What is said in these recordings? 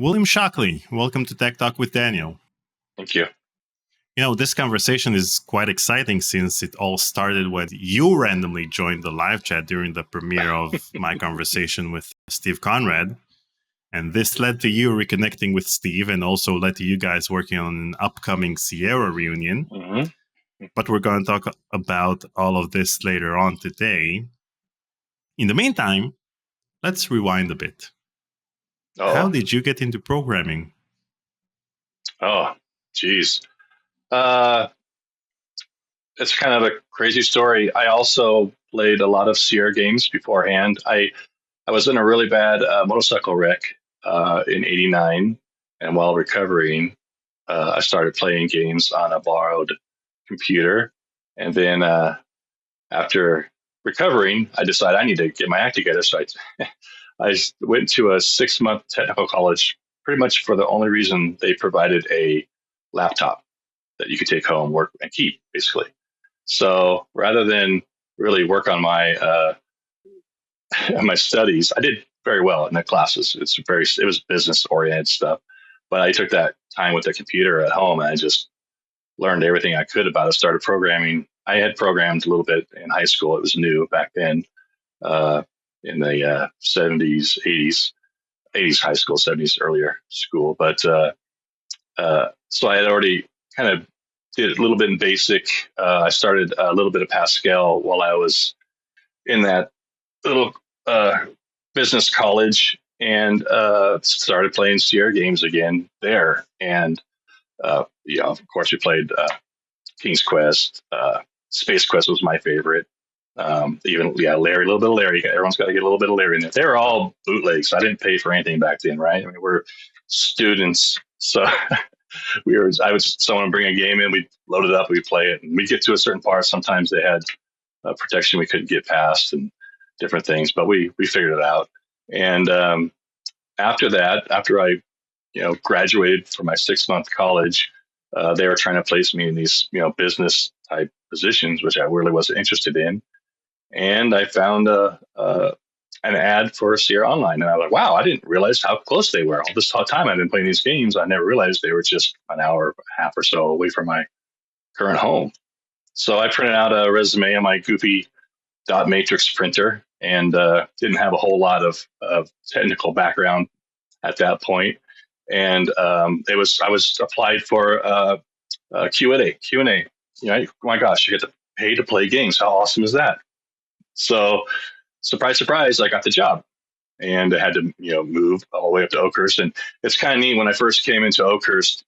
William Shockley, welcome to Tech Talk with Daniel. Thank you. This conversation is quite exciting since it all started when you randomly joined the live chat during the premiere of my conversation with Steve Conrad. And this led to you reconnecting with Steve and also led to you guys working on an upcoming Sierra reunion. Mm-hmm. But we're going to talk about all of this later on today. In the meantime, let's rewind a bit. How did you get into programming? Oh, geez. It's kind of a crazy story. I also played a lot of Sierra games beforehand. I was in a really bad motorcycle wreck in '89, and while recovering, I started playing games on a borrowed computer. And then after recovering, I decided I need to get my act together. So I went to a 6-month technical college, pretty much for the only reason they provided a laptop that you could take home, work, and keep, basically. So rather than really work on my my studies, I did very well in the classes. It was business oriented stuff, but I took that time with the computer at home and I just learned everything I could about it. Started programming. I had programmed a little bit in high school. It was new back then, in the 70s, 80s high school, 70s earlier school. But so I had already kind of did a little bit in BASIC. I started a little bit of Pascal while I was in that little business college, and started playing Sierra games again there. And of course, we played King's Quest. Space Quest was my favorite. Larry, a little bit of Larry. Everyone's got to get a little bit of Larry in there. They were all bootlegs. I didn't pay for anything back then, right? I mean, we're students, so someone would bring a game in, we'd load it up, we'd play it, and we'd get to a certain part. Sometimes they had protection we couldn't get past and different things, but we figured it out. And after I graduated from my 6-month college, they were trying to place me in these business type positions, which I really wasn't interested in. And I found an ad for Sierra Online, and I was like, wow, I didn't realize how close they were. All this time I've been playing these games, I never realized they were just an hour and a half or so away from my current home. So I printed out a resume on my goofy dot matrix printer, and didn't have a whole lot of technical background at that point. And I was applied for Q&A. Oh my gosh, you get to pay to play games. How awesome is that? So surprise, surprise, I got the job, and I had to move all the way up to Oakhurst. And it's kind of neat. When I first came into Oakhurst,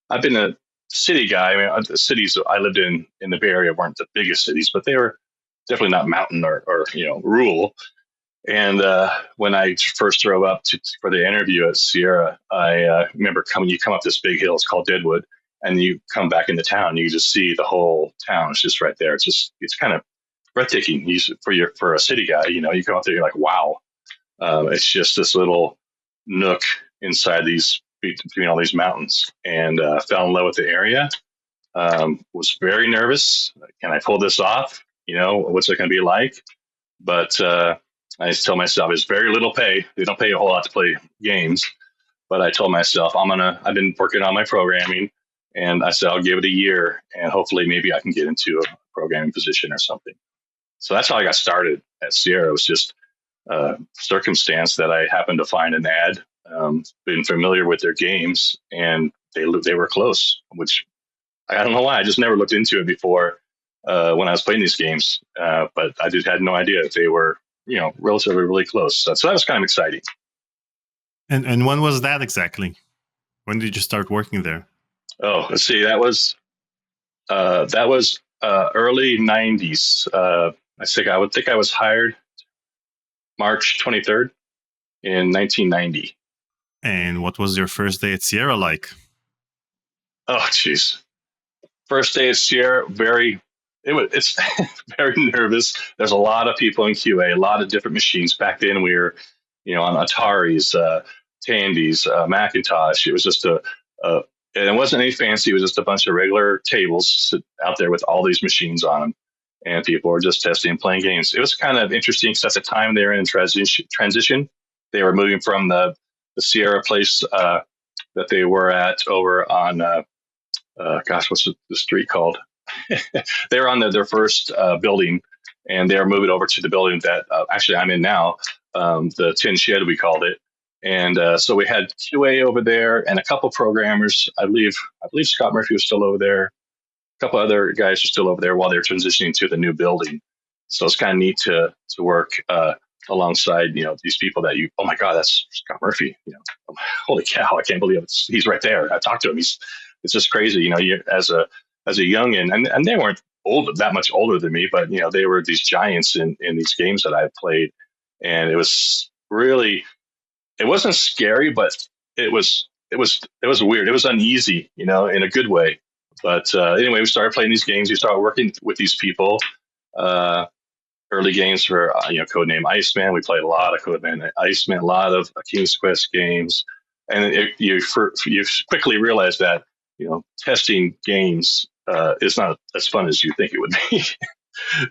I've been a city guy. I mean, the cities I lived in the Bay Area weren't the biggest cities, but they were definitely not mountain or rural. And when I first drove up for the interview at Sierra, I remember you come up this big hill. It's called Deadwood, and you come back into town. You just see the whole town. It's just right there. It's kind of breathtaking. For a city guy, you come up there, you're like, wow. It's just this little nook inside between all these mountains, and fell in love with the area. Was very nervous. Can I pull this off? What's it going to be like? But I just told myself it's very little pay. They don't pay a whole lot to play games. But I told myself I've been working on my programming, and I said I'll give it a year, and hopefully maybe I can get into a programming position or something. So that's how I got started at Sierra. It was just circumstance that I happened to find an ad, been familiar with their games, and they were close, which I don't know why. I just never looked into it before when I was playing these games, but I just had no idea if they were relatively really close. So that was kind of exciting. And when was that exactly? When did you start working there? Oh, let's see. That was early 90s. I would think I was hired March 23rd in 1990. And what was your first day at Sierra like? Oh, geez. First day at Sierra, it's very nervous. There's a lot of people in QA, a lot of different machines. Back then we were, on Ataris, Tandys, Macintosh. It was just and it wasn't any fancy. It was just a bunch of regular tables out there with all these machines on them. And people were just testing and playing games. It was kind of interesting because at the time they were in transition. They were moving from the Sierra place that they were at over on what's the street called? They were on their first building, and they're moving over to the building that actually I'm in now, the Tin Shed we called it. And so we had QA over there and a couple programmers. I believe Scott Murphy was still over there. A couple other guys are still over there while they're transitioning to the new building. So it's kind of neat to work alongside these people that oh my God, that's Scott Murphy. Holy cow, I can't believe he's right there. I talked to him. It's just crazy. You as a youngin, and they weren't that much older than me, but they were these giants in these games that I played, and it was really, it wasn't scary, but it was weird. It was uneasy, in a good way. But anyway, we started playing these games. We started working with these people. Early games for codename Iceman. We played a lot of codename Iceman, a lot of King's Quest games, and you quickly realize that testing games is not as fun as you think it would be.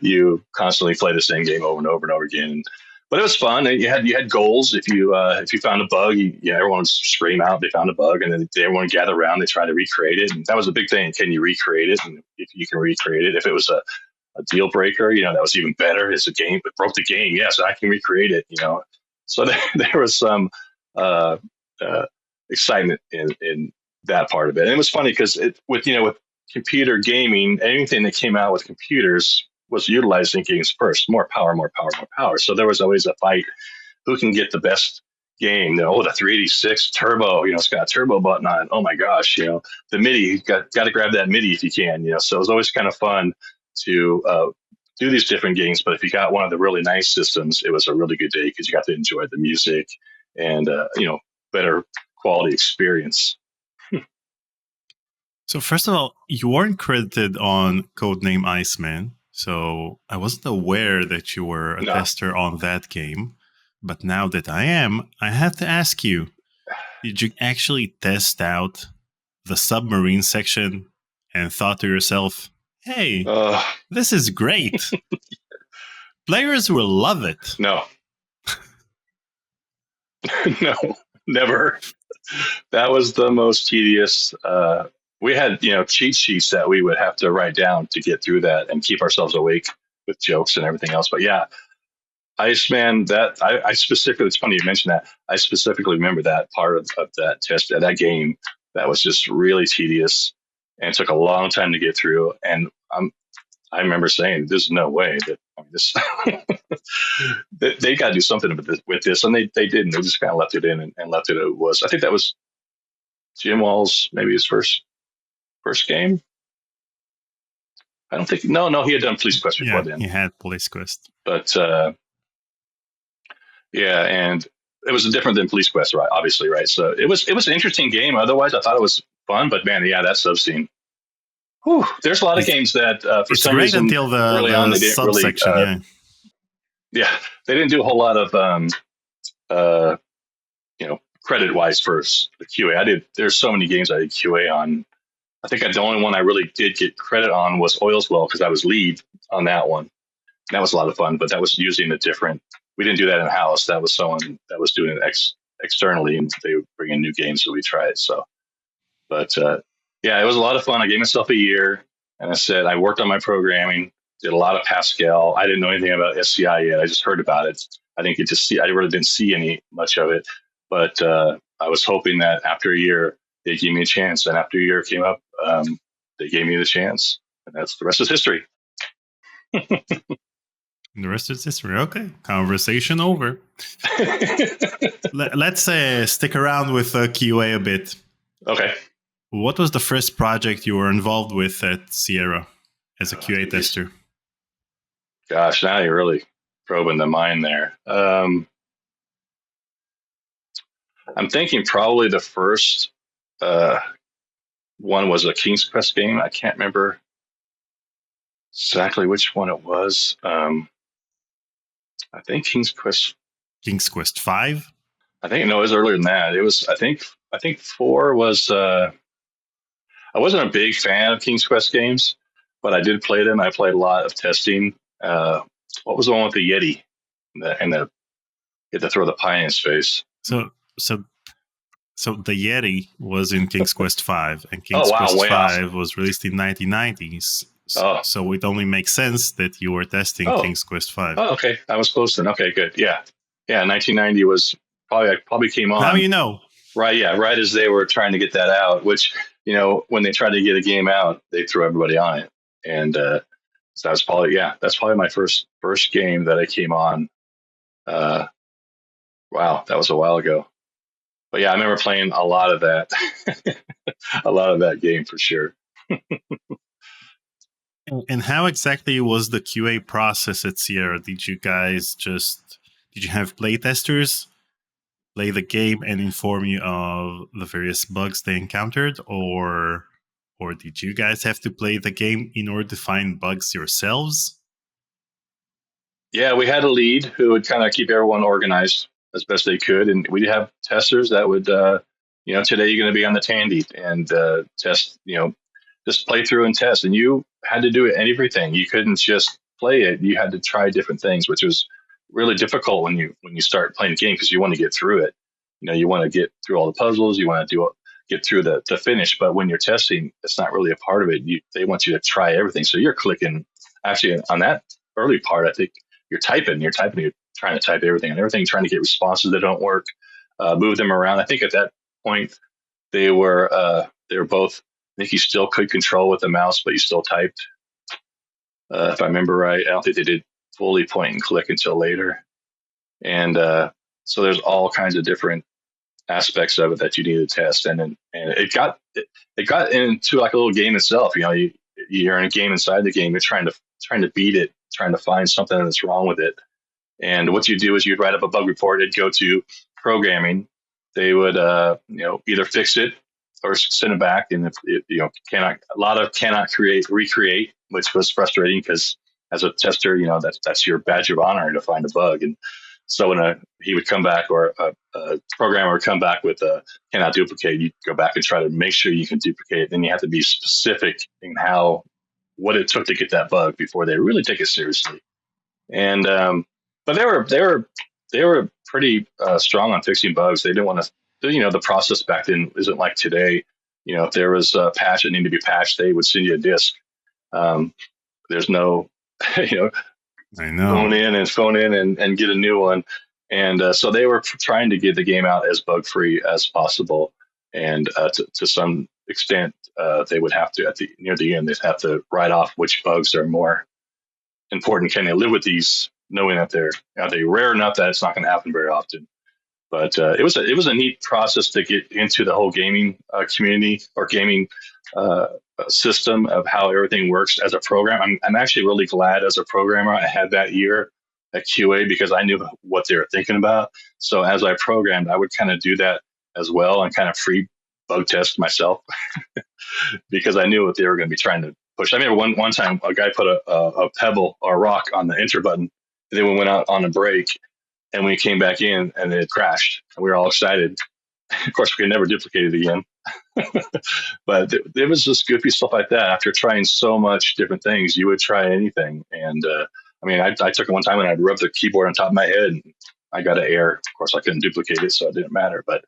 You constantly play the same game over and over and over again. But it was fun. You had goals. If you found a bug, everyone would scream out they found a bug, and then everyone would gather around. They try to recreate it, and that was a big thing. Can you recreate it? And if you can recreate it, if it was a deal breaker, that was even better. It's a game, it broke the game. Yes, I can recreate it. So there was some excitement in that part of it. And it was funny because with computer gaming, anything that came out with computers was utilizing games first. More power, more power, more power. So there was always a fight. Who can get the best game? The 386 turbo, it's got a turbo button on it. Oh my gosh, the MIDI, you got to grab that MIDI if you can, So it was always kind of fun to do these different games. But if you got one of the really nice systems, it was a really good day because you got to enjoy the music and, better quality experience. So first of all, you weren't credited on Codename Iceman. So I wasn't aware that you were a tester on that game. But now that I am, I have to ask you, did you actually test out the submarine section and thought to yourself, hey, this is great. Players will love it. No. No, never. That was the most tedious. We had, cheat sheets that we would have to write down to get through that and keep ourselves awake with jokes and everything else. But yeah, Iceman, that I specifically, it's funny you mentioned that. I specifically remember that part of that test, that game that was just really tedious and took a long time to get through. And I remember saying, there's no way that this, they got to do something with this. And they didn't. They just kind of left it in and left it. It was, I think that was Jim Wall's, maybe his first game. I don't think, no, he had done Police Quest before then. He had Police Quest. But, yeah, and it was different than Police Quest, right? Obviously, right? So it was an interesting game. Otherwise, I thought it was fun. But man, yeah, that subscene. Whew, there's a lot of games that for some reason until the early on they didn't subsection. Really, yeah, they didn't do a whole lot of credit wise for the QA. There's so many games I did QA on. I think the only one I really did get credit on was Oil's Well because I was lead on that one. That was a lot of fun, but that was using a different. We didn't do that in house. That was someone that was doing it externally, and they would bring in new games, so we tried. So, but yeah, it was a lot of fun. I gave myself a year, and I said I worked on my programming, did a lot of Pascal. I didn't know anything about SCI yet. I just heard about it. I didn't get to see. I really didn't see much of it, but I was hoping that after a year they gave me a chance, and after a year came up, they gave me the chance, and that's the rest is history. The rest is history. Okay, conversation over. Let's stick around with QA a bit. Okay. What was the first project you were involved with at Sierra as a QA tester? Gosh, now you're really probing the mind there. I'm thinking probably the first one was a King's Quest game. I can't remember exactly which one it was. I think King's Quest 5. I think it was earlier than that. It was I think 4 was. I wasn't a big fan of King's Quest games, but I did play them. I played a lot of testing. What was the one with the Yeti and you had to throw the pie in his face? So So the Yeti was in King's Quest V, and Oh King's wow, Quest way V off. was released in 1990s. Oh So it only makes sense that you were testing oh King's Quest V. oh. Okay, I was close then. Okay, good. Yeah, yeah. 1990 was probably I probably came Now on you know. right. Yeah, right as they were trying to get that out. Which when they tried to get a game out, they threw everybody on it, and so that's probably my first game that I came on. Uh, wow, that was a while ago. But yeah, I remember playing a lot of that, a lot of that game for sure. And how exactly was the QA process at Sierra? Did you have playtesters play the game and inform you of the various bugs they encountered, or did you guys have to play the game in order to find bugs yourselves? Yeah, we had a lead who would kind of keep everyone organized as best they could, and we'd have testers that would, today you're going to be on the Tandy and test, just play through and test. And you had to do it everything. You couldn't just play it. You had to try different things, which was really difficult when you start playing the game because you want to get through it. You want to get through all the puzzles. You want to get through the finish. But when you're testing, it's not really a part of it. They want you to try everything. So you're clicking. Actually, on that early part, I think you're trying to type everything and everything, trying to get responses that don't work, move them around. I think at that point they were both. I think you still could control with the mouse, but you still typed. If I remember right, I don't think they did fully point and click until later. And so there's all kinds of different aspects of it that you need to test, and it got into like a little game itself. You're in a game inside the game. You're trying to beat it, trying to find something that's wrong with it. And what you do is you'd write up a bug report. It'd go to programming. They would either fix it or send it back. And if cannot recreate, which was frustrating because as a tester, that's your badge of honor to find a bug. And so when he would come back, or a programmer would come back with a cannot duplicate, you go back and try to make sure you can duplicate it. Then you have to be specific in what it took to get that bug before they really take it seriously. And but they were pretty strong on fixing bugs. They didn't want to. The process back then isn't like today. If there was a patch that needed to be patched, they would send you a disk. There's no, I know. phone in and get a new one. And so they were trying to get the game out as bug free as possible. And to some extent, they would have to near the end, they'd have to write off which bugs are more important. Can they live with these, knowing that they're rare enough that it's not going to happen very often? But it was a neat process to get into the whole gaming community or gaming system of how everything works as a program. I'm actually really glad as a programmer I had that year at QA because I knew what they were thinking about. So as I programmed, I would kind of do that as well and kind of free bug test myself because I knew what they were going to be trying to push. I remember one time a guy put a pebble or a rock on the enter button, and then we went out on a break, and we came back in and it crashed, and we were all excited. Of course, we could never duplicate it again. But there was just goofy stuff like that. After trying so much different things, you would try anything. And I took it one time and I'd rub the keyboard on top of my head, and I got an error. Of course, I couldn't duplicate it, so it didn't matter. But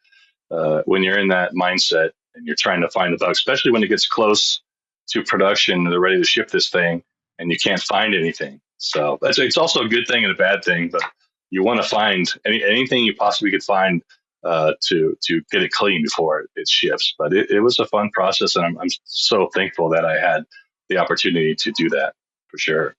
when you're in that mindset and you're trying to find the bug, especially when it gets close to production, they're ready to ship this thing, and you can't find anything. So it's also a good thing and a bad thing, but you want to find anything you possibly could find to get it clean before it ships. But it was a fun process, and I'm so thankful that I had the opportunity to do that for sure.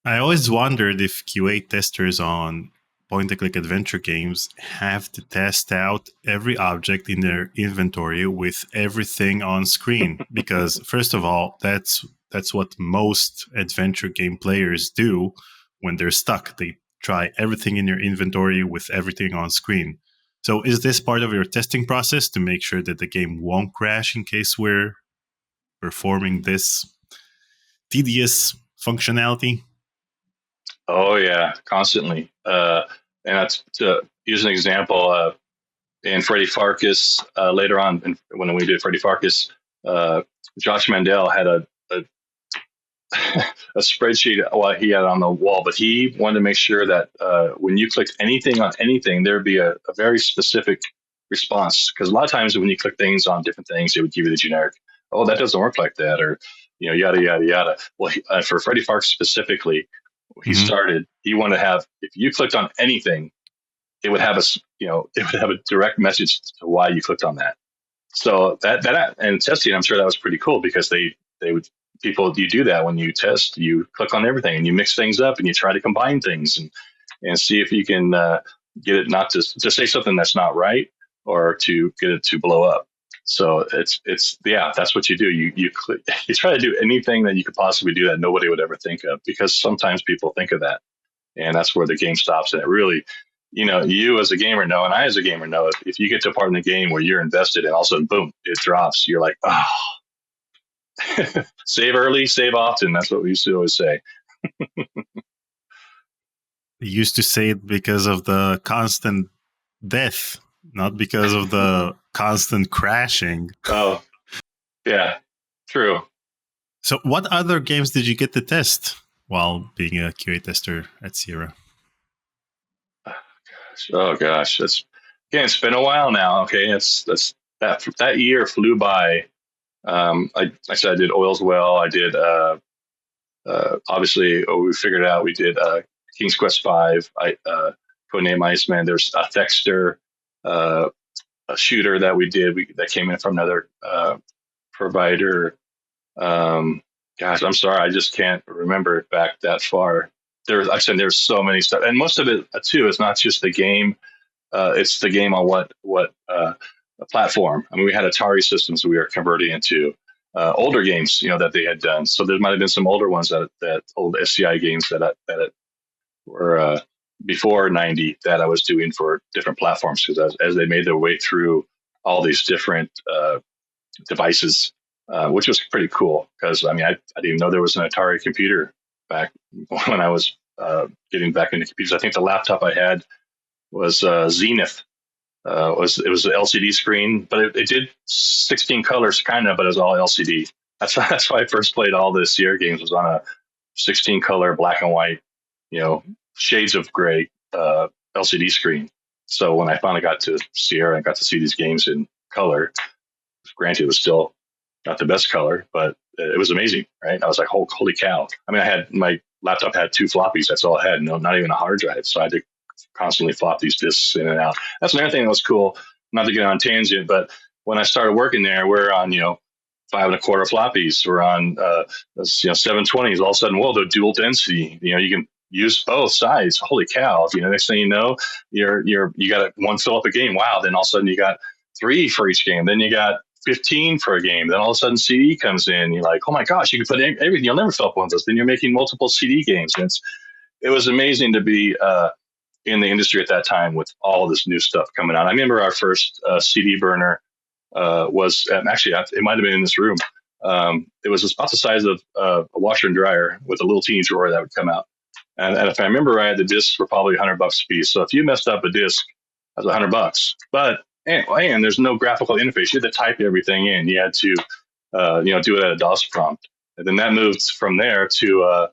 I always wondered if QA testers on point-and-click adventure games have to test out every object in their inventory with everything on screen. Because first of all, that's what most adventure game players do when they're stuck. They try everything in your inventory with everything on screen. So is this part of your testing process to make sure that the game won't crash in case we're performing this tedious functionality? Oh yeah, constantly. And that's to use an example. In Freddy Pharkas, later on when we did Freddy Pharkas, Josh Mandel had a a spreadsheet he had on the wall, but he wanted to make sure that when you clicked anything on anything, there'd be a very specific response. Because a lot of times when you click things on different things, it would give you the generic, oh, that doesn't work like that, or yada yada yada. Well, for Freddy Pharkas specifically, he wanted to have, if you clicked on anything, it would have a direct message to why you clicked on that. So that and testing, I'm sure that was pretty cool, because they would, you do that when you test, you click on everything and you mix things up and you try to combine things and see if you can get it not to say something that's not right, or to get it to blow up. So it's that's what you do. You try to do anything that you could possibly do that nobody would ever think of, because sometimes people think of that, and that's where the game stops. And it really, you as a gamer know, and I as a gamer know, if you get to a part in the game where you're invested and all of a sudden, boom, it drops, you're like, oh, save early, save often. That's what we used to always say. You used to say it because of the constant death, not because of the constant crashing. Oh, yeah, true. So what other games did you get to test while being a QA tester at Sierra? Oh gosh, it's been a while now. Okay, that year flew by. I said I did Oil's Well. I did obviously, we figured out we did King's Quest V. Codename Iceman. There's a Thexter, a shooter that we did that came in from another provider. Gosh, I'm sorry, I just can't remember it back that far. There's so many stuff, and most of it too is not just the game. It's the game on what platform. I mean, we had Atari systems we were converting into older games, that they had done. So there might have been some older ones that old SCI games that were before '90 that I was doing for different platforms, because as they made their way through all these different devices, which was pretty cool. Because I didn't even know there was an Atari computer back when I was getting back into computers. I think the laptop I had was Zenith. It was an LCD screen, but it did 16 colors kind of, but it was all LCD. That's why I first played all the Sierra games, was on a 16 color black and white, shades of gray LCD screen. So when I finally got to Sierra and got to see these games in color, granted it was still not the best color, but it was amazing, right? I was like, holy cow. My laptop had 2 floppies. That's all it had. No, not even a hard drive. So I had to constantly flop these discs in and out. That's another thing that was cool. Not to get on a tangent, but when I started working there, we're on 5 1/4 floppies. We're on 720s. All of a sudden, whoa, the dual density. You can use both sides. Holy cow! Next thing you know, you got one fill up a game. Wow! Then all of a sudden you got 3 for each game. Then you got 15 for a game. Then all of a sudden CD comes in. You're like, oh my gosh, you can put everything. You'll never fill up one of those. Then you're making multiple CD games. And it was amazing to be in the industry at that time with all this new stuff coming out. I remember our first CD burner was actually, it might have been in this room. It was about the size of a washer and dryer with a little teeny drawer that would come out. And if I remember right, the discs were probably $100 a piece. So if you messed up a disc, that was $100. But and there's no graphical interface. You had to type everything in. You had to do it at a DOS prompt. And then that moved from there to a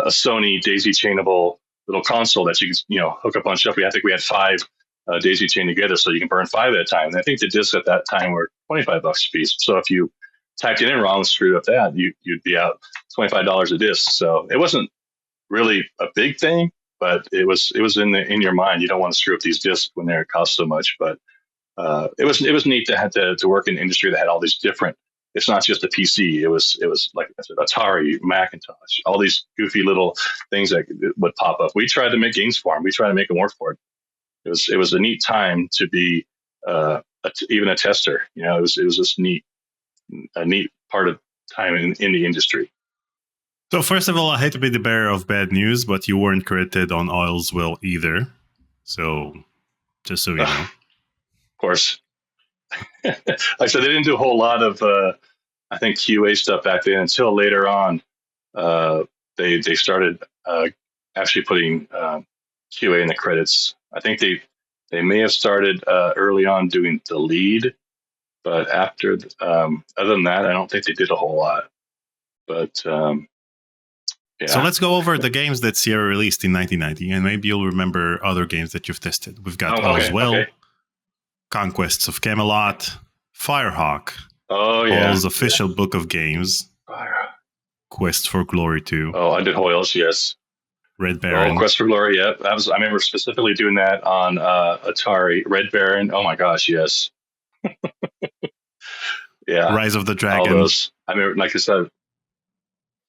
Sony daisy chainable little console that you can hook a bunch up. I think we had 5 daisy chained together, so you can burn 5 at a time. And I think the discs at that time were $25 a piece. So if you typed it in wrong and screwed up that, you'd be out $25 a disc. So it wasn't really a big thing, but it was in your mind. You don't want to screw up these discs when they cost so much. But it was neat to have to work in an industry that had all these different. It's not just a PC. It was like I said, Atari, Macintosh, all these goofy little things that would pop up. We tried to make games for them. We tried to make them work for it. It was a neat time to be even a tester. It was just a neat part of time in the industry. So first of all, I hate to be the bearer of bad news, but you weren't credited on Oil's Well either. So just so you know. Of course. Like I said, they didn't do a whole lot of, I think, QA stuff back then until later on. They started actually putting QA in the credits. I think they may have started early on doing the lead, but after, other than that, I don't think they did a whole lot. But yeah. So let's go over the games that Sierra released in 1990, and maybe you'll remember other games that you've tested. We've got Oil's Well, Conquests of Camelot, Firehawk, Oh yeah, Hoyle's official book of games, Quest for Glory 2. Oh, I did Hoyle's, yes. Red Baron. Oh, Quest for Glory, yeah. I remember specifically doing that on Atari. Red Baron, oh my gosh, yes. Yeah. Rise of the Dragon. All those. I remember, like I said,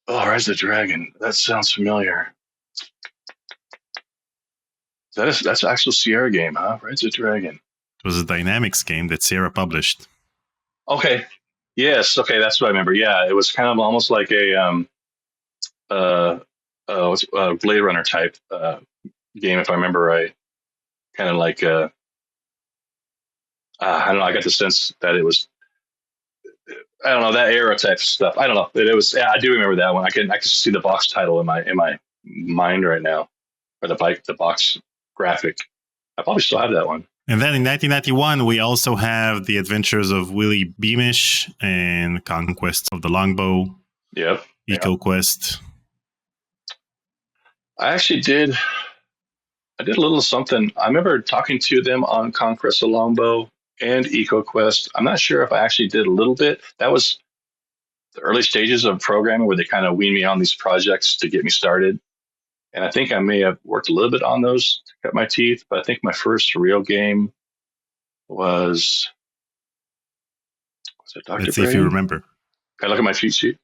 Rise of the Dragon. That sounds familiar. That's an actual Sierra game, huh? Rise of the Dragon. It was a Dynamics game that Sierra published. Okay. Yes. Okay, that's what I remember. Yeah, it was kind of almost like a Blade Runner type game, if I remember right. Kind of like I don't know. I got the sense that it was, I don't know, that era type stuff. I don't know. It was. Yeah, I do remember that one. I can see the box title in my mind right now, or the box graphic. I probably still have that one. And then in 1991, we also have The Adventures of Willie Beamish and Conquest of the Longbow. Yep. EcoQuest. I actually did. I did a little something. I remember talking to them on Conquest of Longbow and EcoQuest. I'm not sure if I actually did a little bit. That was the early stages of programming where they kind of weaned me on these projects to get me started. And I think I may have worked a little bit on those to cut my teeth, but I think my first real game was it Dr. Let's Brain? see if you remember. Can I look at my cheat sheet?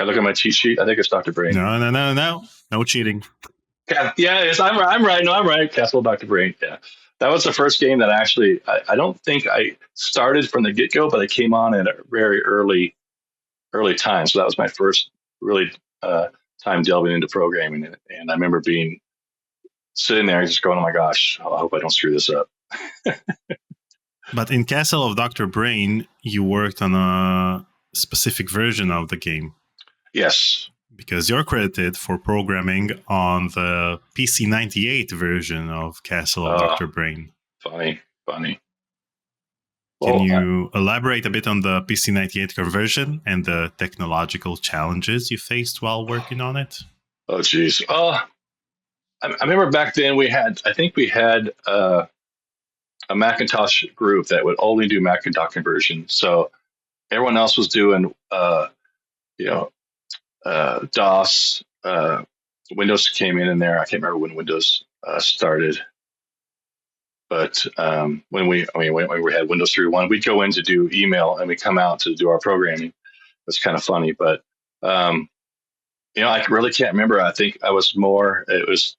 I think it's Dr. Brain. No cheating. Yeah, I'm right. No, I'm right. Castle Dr. Brain. Yeah. That was the first game that I don't think I started from the get-go, but I came on at a very early time. So that was my first really time delving into programming. And I remember sitting there just going, oh my gosh, I hope I don't screw this up. But in Castle of Dr. Brain, you worked on a specific version of the game. Yes. Because you're credited for programming on the PC-98 version of Castle of Dr. Brain. Funny. Can you elaborate a bit on the PC-98 conversion and the technological challenges you faced while working on it? Oh, geez. I remember back then we had a Macintosh group that would only do Macintosh conversion. So everyone else was doing, DOS. Windows came in there. I can't remember when Windows started. But when we had Windows 3.1, we'd go in to do email and we'd come out to do our programming. It's kind of funny, but I really can't remember. I think it was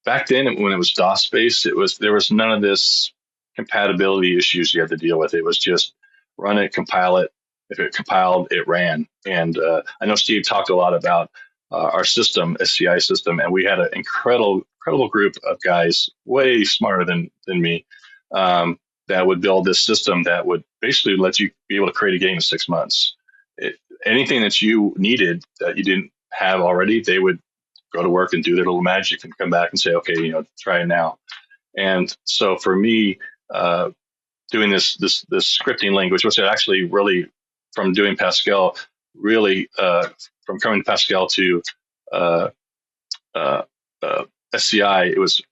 back then when it was DOS based, there was none of this compatibility issues you had to deal with. It was just run it, compile it. If it compiled, it ran. And I know Steve talked a lot about our system, SCI system, and we had an incredible group of guys, way smarter than me, that would build this system that would basically let you be able to create a game in 6 months. Anything that you needed that you didn't have already, they would go to work and do their little magic and come back and say, okay, try it now. And so for me, doing this scripting language, which I actually really, from doing Pascal, really from coming to Pascal to SCI, it was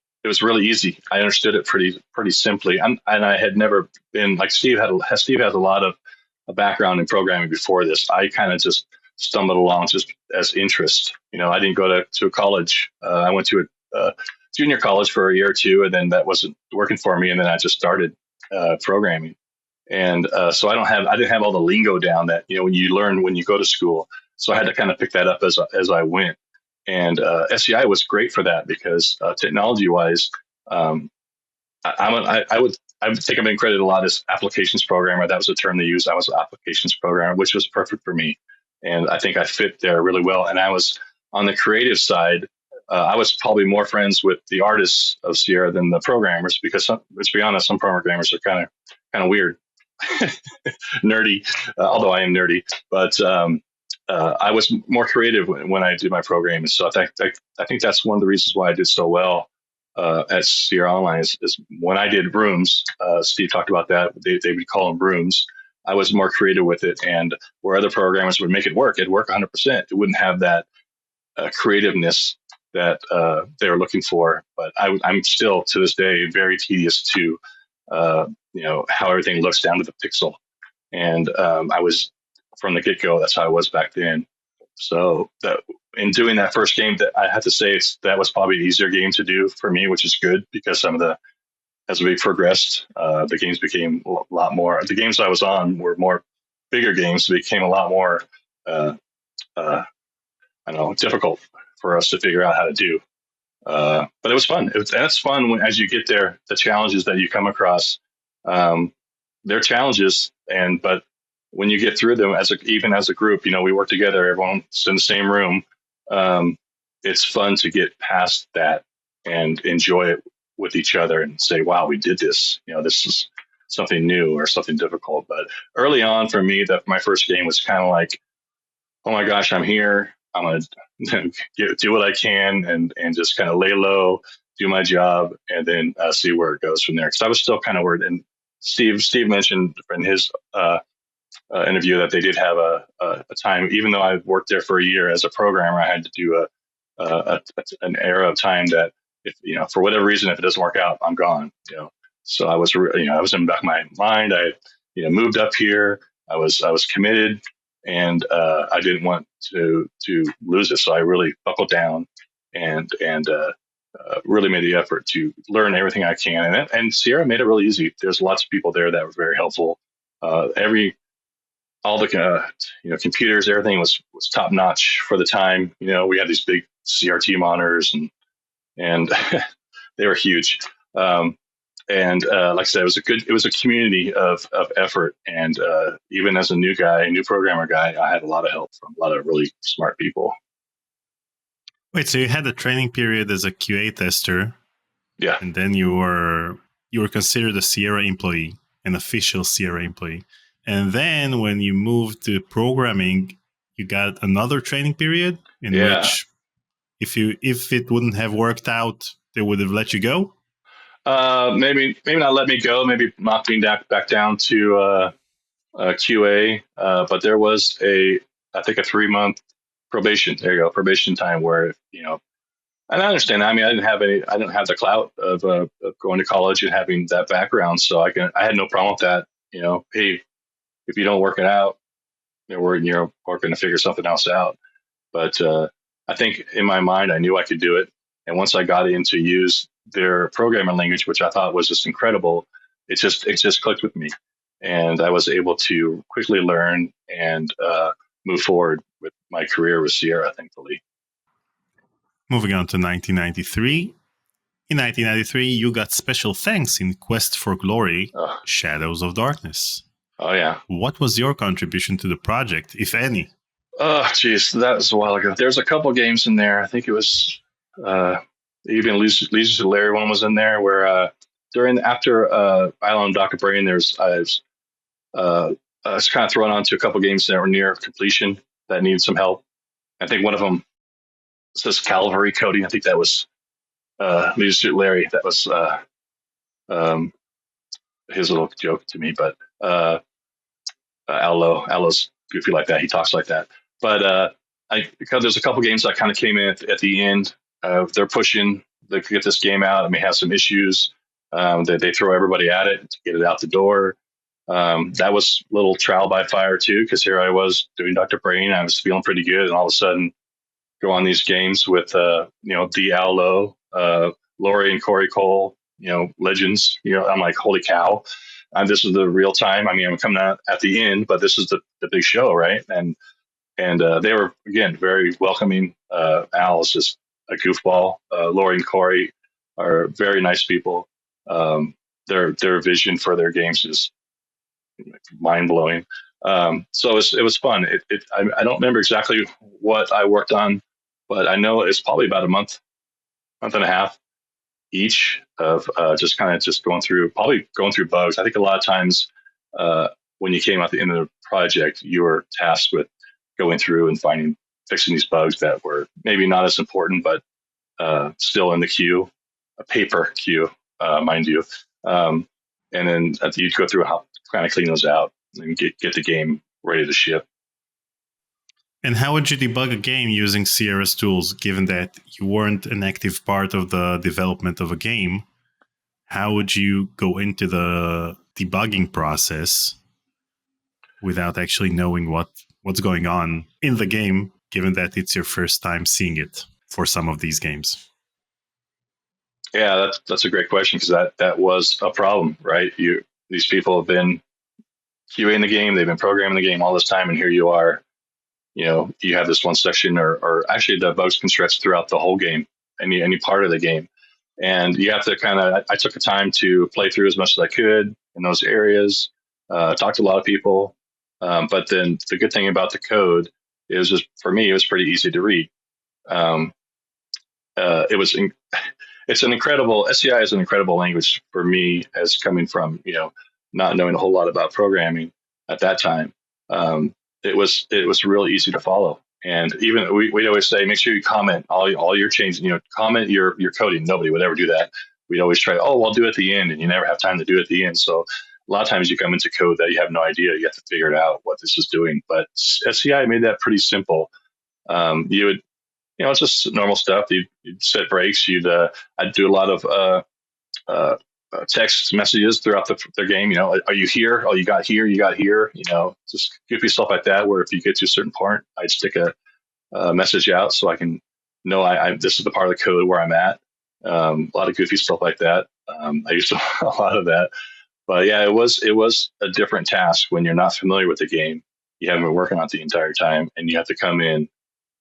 really easy. I understood it pretty simply, and I had never been like Steve Steve has a lot of a background in programming before this. I kind of just stumbled along just as interest. I didn't go to college. I went to a junior college for a year or two, and then that wasn't working for me, and then I just started programming. And so I didn't have all the lingo down that when you learn when you go to school. So I had to kind of pick that up as I went. And SCI was great for that because technology wise, I would think I've been credited a lot as applications programmer. That was the term they used. I was an applications programmer, which was perfect for me. And I think I fit there really well. And I was on the creative side. I was probably more friends with the artists of Sierra than the programmers because let's be honest, some programmers are kind of weird, nerdy, although I am nerdy, but I was more creative when I did my programming. So I think that's one of the reasons why I did so well at Sierra Online is when I did rooms, Steve talked about that. They would call them rooms. I was more creative with it, and where other programmers would make it work, it'd work 100%. It wouldn't have that creativeness that they were looking for. But I'm still to this day very tedious to how everything looks down to the pixel. And I was from the get-go, that's how I was back then. So in doing that first game, that I have to say that was probably an easier game to do for me, which is good because as we progressed, the games became a lot more. The games I was on were more bigger games. So they became a lot more, difficult for us to figure out how to do. But it was fun. That's fun as you get there. The challenges that you come across, they're challenges, but when you get through them even as a group, we work together. Everyone's in the same room. It's fun to get past that and enjoy it with each other and say, "Wow, we did this." This is something new or something difficult. But early on, for me, my first game was kind of like, "Oh my gosh, I'm here. I'm gonna do what I can and just kind of lay low, do my job, and then see where it goes from there." Because I was still kind of worried. And Steve mentioned in his interview that they did have a time, even though I worked there for a year as a programmer, I had to do an era of time that if for whatever reason, if it doesn't work out, I'm gone. So I was I was in the back of my mind. I moved up here. I was committed, and I didn't want to lose it. So I really buckled down and really made the effort to learn everything I can. And Sierra made it really easy. There's lots of people there that were very helpful. All the computers, everything was top notch for the time. We had these big CRT monitors and they were huge. And like I said, it was a community of effort. And even as a new programmer guy, I had a lot of help from a lot of really smart people. Wait, so you had a training period as a QA tester? Yeah. And then you were considered a Sierra employee, an official Sierra employee. And then when you moved to programming, you got another training period in which if it wouldn't have worked out, they would have let you go? Maybe not let me go, maybe knock me back down to QA. But there was I think a 3-month probation. There you go, probation time where, and I understand that. I mean, I didn't have the clout of going to college and having that background. So I had no problem with that. Hey, if you don't work it out, we're going to figure something else out. But I think in my mind, I knew I could do it. And once I got in to use their programming language, which I thought was just incredible, it just clicked with me. And I was able to quickly learn and move forward with my career with Sierra, thankfully. Moving on to 1993. In 1993, you got special thanks in Quest for Glory, Shadows of Darkness. Oh, yeah. What was your contribution to the project, if any? Oh, geez, that was a while ago. There's a couple games in there. I think it was even Leisure to Larry one was in there where after Island Dr. Brain, I was kind of thrown onto a couple games that were near completion that needed some help. I think one of them says Calvary coding. I think that was Leisure to Larry. That was his little joke to me, but Allo's goofy like that. He talks like that. But because there's a couple games that kind of came in at the end. They're pushing to get this game out. It may have some issues. They throw everybody at it to get it out the door. That was a little trial by fire too, because here I was doing Dr. Brain. I was feeling pretty good, and all of a sudden go on these games with the Allo, Laurie and Corey Cole, legends. I'm like, holy cow. This is the real time. I mean, I'm coming out at the end, but this is the big show, right? And they were, again, very welcoming. Al is just a goofball. Laurie and Corey are very nice people. Their vision for their games is mind blowing. So it was fun. I don't remember exactly what I worked on, but I know it's probably about a month and a half each of just going through bugs. I think a lot of times when you came out the end of the project, you were tasked with going through and fixing these bugs that were maybe not as important, but still in the queue, a paper queue, mind you. And then you'd go through how to kind of clean those out and get the game ready to ship. And how would you debug a game using Sierra's tools, given that you weren't an active part of the development of a game? How would you go into the debugging process without actually knowing what's going on in the game, given that it's your first time seeing it for some of these games? Yeah, that's a great question, because that was a problem, right? These people have been QAing the game, they've been programming the game all this time, and here you are. You have this one section, or actually the bugs can stretch throughout the whole game, any part of the game, and you have to kind of. I took the time to play through as much as I could in those areas, talk to a lot of people, but then the good thing about the code is, just for me, it was pretty easy to read. Um, it was. It's an incredible. SCI is an incredible language for me, as coming from not knowing a whole lot about programming at that time. It was really easy to follow, and even we'd always say, make sure you comment all your changes. Comment your coding. Nobody would ever do that. We'd always try. Oh, I'll do it at the end, and you never have time to do it at the end. So a lot of times you come into code that you have no idea. You have to figure it out what this is doing. But SCI made that pretty simple. You would it's just normal stuff. You'd set breaks. I'd do a lot of text messages throughout the game. Are you here? Oh, you got here. You got here. Just goofy stuff like that. Where if you get to a certain part, I'd stick a message out so I can know this is the part of the code where I'm at. A lot of goofy stuff like that. I used to a lot of that. But yeah, it was a different task when you're not familiar with the game. You haven't been working on it the entire time, and you have to come in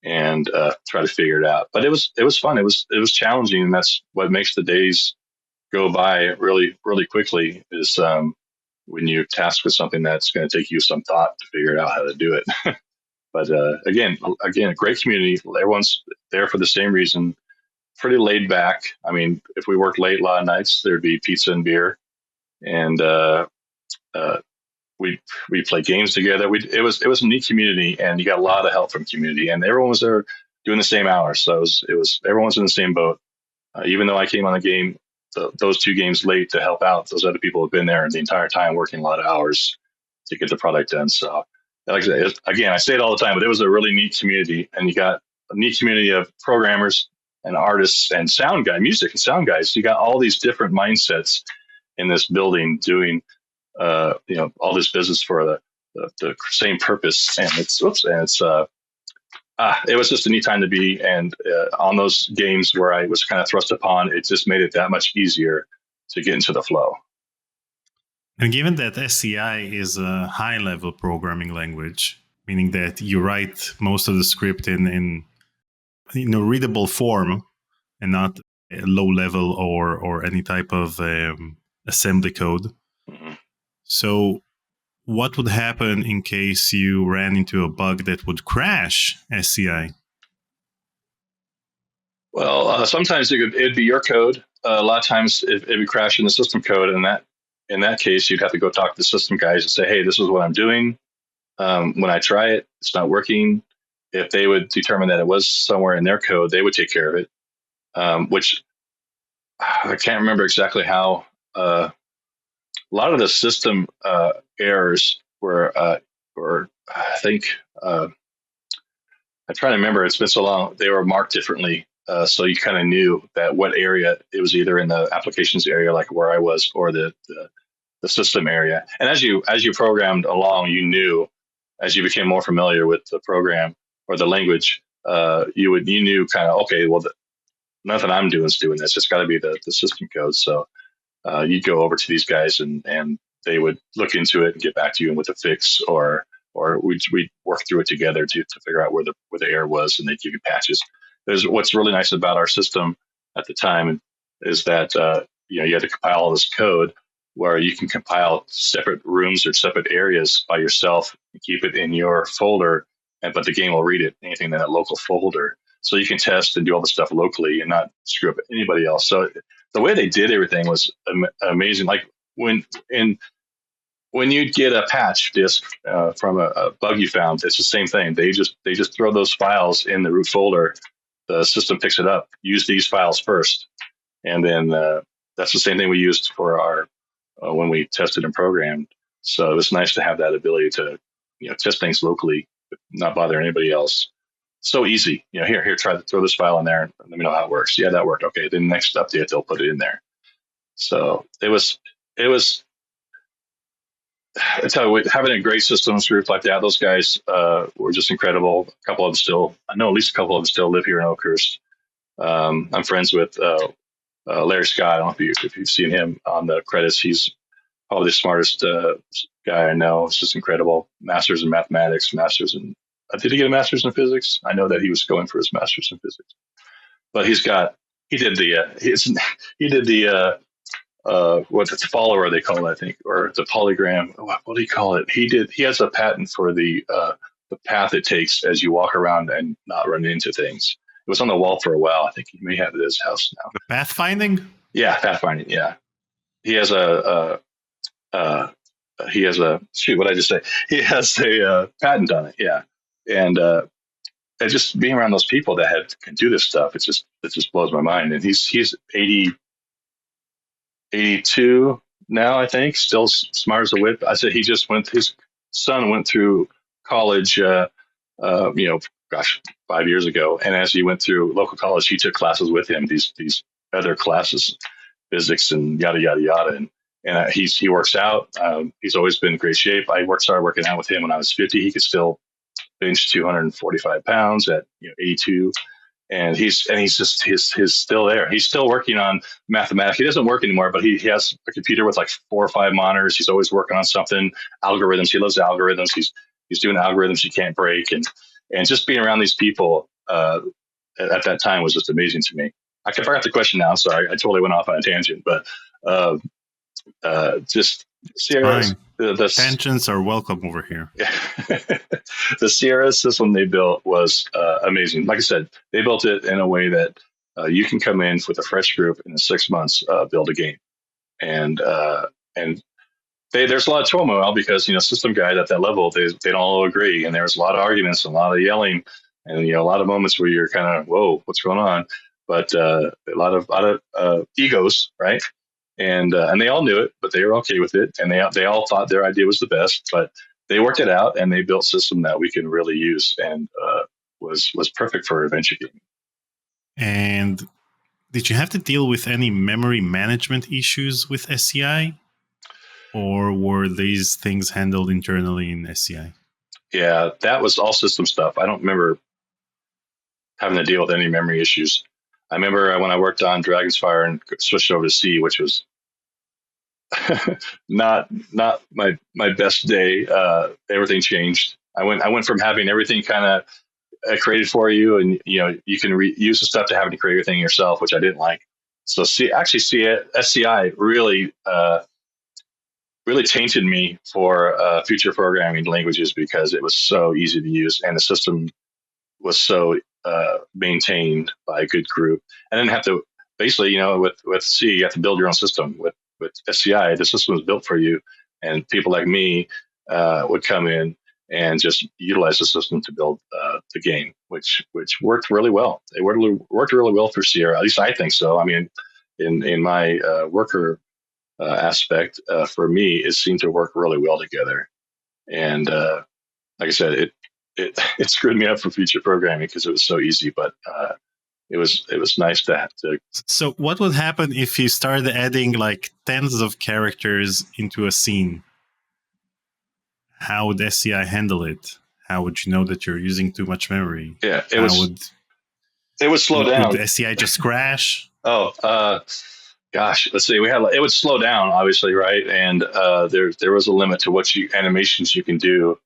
and try to figure it out. But it was fun. It was challenging, and that's what makes the days go by really, really quickly. Is when you're tasked with something that's going to take you some thought to figure out how to do it. But again, a great community. Everyone's there for the same reason. Pretty laid back. I mean, if we worked late a lot of nights, there'd be pizza and beer, and we play games together. It was a neat community, and you got a lot of help from community, and everyone was there doing the same hours. So it was everyone's in the same boat. Even though I came on the game, those 2 games late to help out, those other people have been there the entire time, working a lot of hours to get the product done. So, like I said, again, I say it all the time, but it was a really neat community, and you got a neat community of programmers and artists and music and sound guys. You got all these different mindsets in this building doing all this business for the same purpose, and it was just a neat time to be. And on those games where I was kind of thrust upon, it just made it that much easier to get into the flow. And given that SCI is a high-level programming language, meaning that you write most of the script in readable form and not low level or any type of assembly code. Mm-hmm. So what would happen in case you ran into a bug that would crash SCI? Well, sometimes it'd be your code. A lot of times it would crash in the system code, and in that case, you'd have to go talk to the system guys and say, hey, this is what I'm doing. When I try it, it's not working. If they would determine that it was somewhere in their code, they would take care of it, which I can't remember exactly how. A lot of the system errors were I think, I'm trying to remember, it's been so long, they were marked differently. So you kind of knew that what area it was, either in the applications area, like where I was, or the system area. And as you programmed along, you knew, as you became more familiar with the program or the language, you knew kind of, okay, well, nothing I'm doing is doing this. It's got to be the system code. So you'd go over to these guys, and they would look into it and get back to you with a fix, or we'd work through it together to figure out where the error was, and they'd give you patches. What's really nice about our system at the time is that you had to compile all this code where you can compile separate rooms or separate areas by yourself and keep it in your folder, but the game will read it, anything in that local folder. So you can test and do all the stuff locally and not screw up anybody else. So the way they did everything was amazing. Like when you'd get a patch disk from a bug you found, it's the same thing. They just throw those files in the root folder. The system picks it up. Use these files first, and then that's the same thing we used for our when we tested and programmed. So it was nice to have that ability to test things locally, but not bother anybody else. So easy. Here, try to throw this file in there and let me know how it works. Yeah, that worked. Okay, then next update they'll put it in there. So it was I tell you, having a great systems group like that, those guys were just incredible. A couple of them still, I know at least a couple of them still live here in Oakhurst. I'm friends with Larry Scott. I don't know if you've seen him on the credits. He's probably the smartest guy I know. It's just incredible. Masters in mathematics, masters in. Did he get a master's in physics? I know that he was going for his master's in physics, but he did the he did the what's the follower they call it, I think, or the polygram. What do you call it? He has a patent for the path it takes as you walk around and not run into things. It was on the wall for a while. I think he may have it at his house now. The pathfinding? Yeah, pathfinding. Yeah, he has a shoot. What did I just say? He has a patent on it. Yeah, and just being around those people that can do this stuff, it just blows my mind. And he's 82 now, I think, still smart as a whip. I said his son went through college, gosh, 5 years ago. And as he went through local college, he took classes with him, these other classes, physics and yada, yada, yada. And he works out. He's always been in great shape. I started working out with him when I was 50. He could still bench 245 pounds at 82. And he's still there. He's still working on mathematics. He doesn't work anymore, but he has a computer with like 4 or 5 monitors. He's always working on something, algorithms. He loves algorithms. He's doing algorithms he can't break, and just being around these people at that time was just amazing to me. I forgot the question now. Sorry, I totally went off on a tangent, but just Sierra's, the tangents are welcome over here. The Sierra system they built was amazing. Like I said, they built it in a way that you can come in with a fresh group in 6 months, build a game, and there's a lot of turmoil because system guys at that level they don't all agree, and there's a lot of arguments and a lot of yelling, and a lot of moments where you're kind of whoa, what's going on? But a lot of egos, right? And they all knew it, but they were okay with it, and they all thought their idea was the best. But they worked it out, and they built a system that we can really use, and was perfect for adventure gaming. And did you have to deal with any memory management issues with SCI, or were these things handled internally in SCI? Yeah, that was all system stuff. I don't remember having to deal with any memory issues. I remember when I worked on Dragon's Fire and switched over to C, which was not my best day. Everything changed. I went from having everything kind of created for you, and you can use the stuff to having to create everything yourself, which I didn't like. So SCI really tainted me for future programming languages because it was so easy to use, and the system was so maintained by a good group. And then have to basically, with C, you have to build your own system. With SCI, the system was built for you, and people like me would come in and just utilize the system to build the game, which worked really well. It worked really well for Sierra. At least I think so. I mean, in my worker aspect, for me, it seemed to work really well together. And like I said, it screwed me up for future programming because it was so easy, but it was nice to have to. So what would happen if you started adding like tens of characters into a scene? How would SCI handle it? How would you know that you're using too much memory? Yeah, it would slow down. Would SCI just crash? Oh, gosh, let's see. It would slow down, obviously, right? And there was a limit to what animations you can do.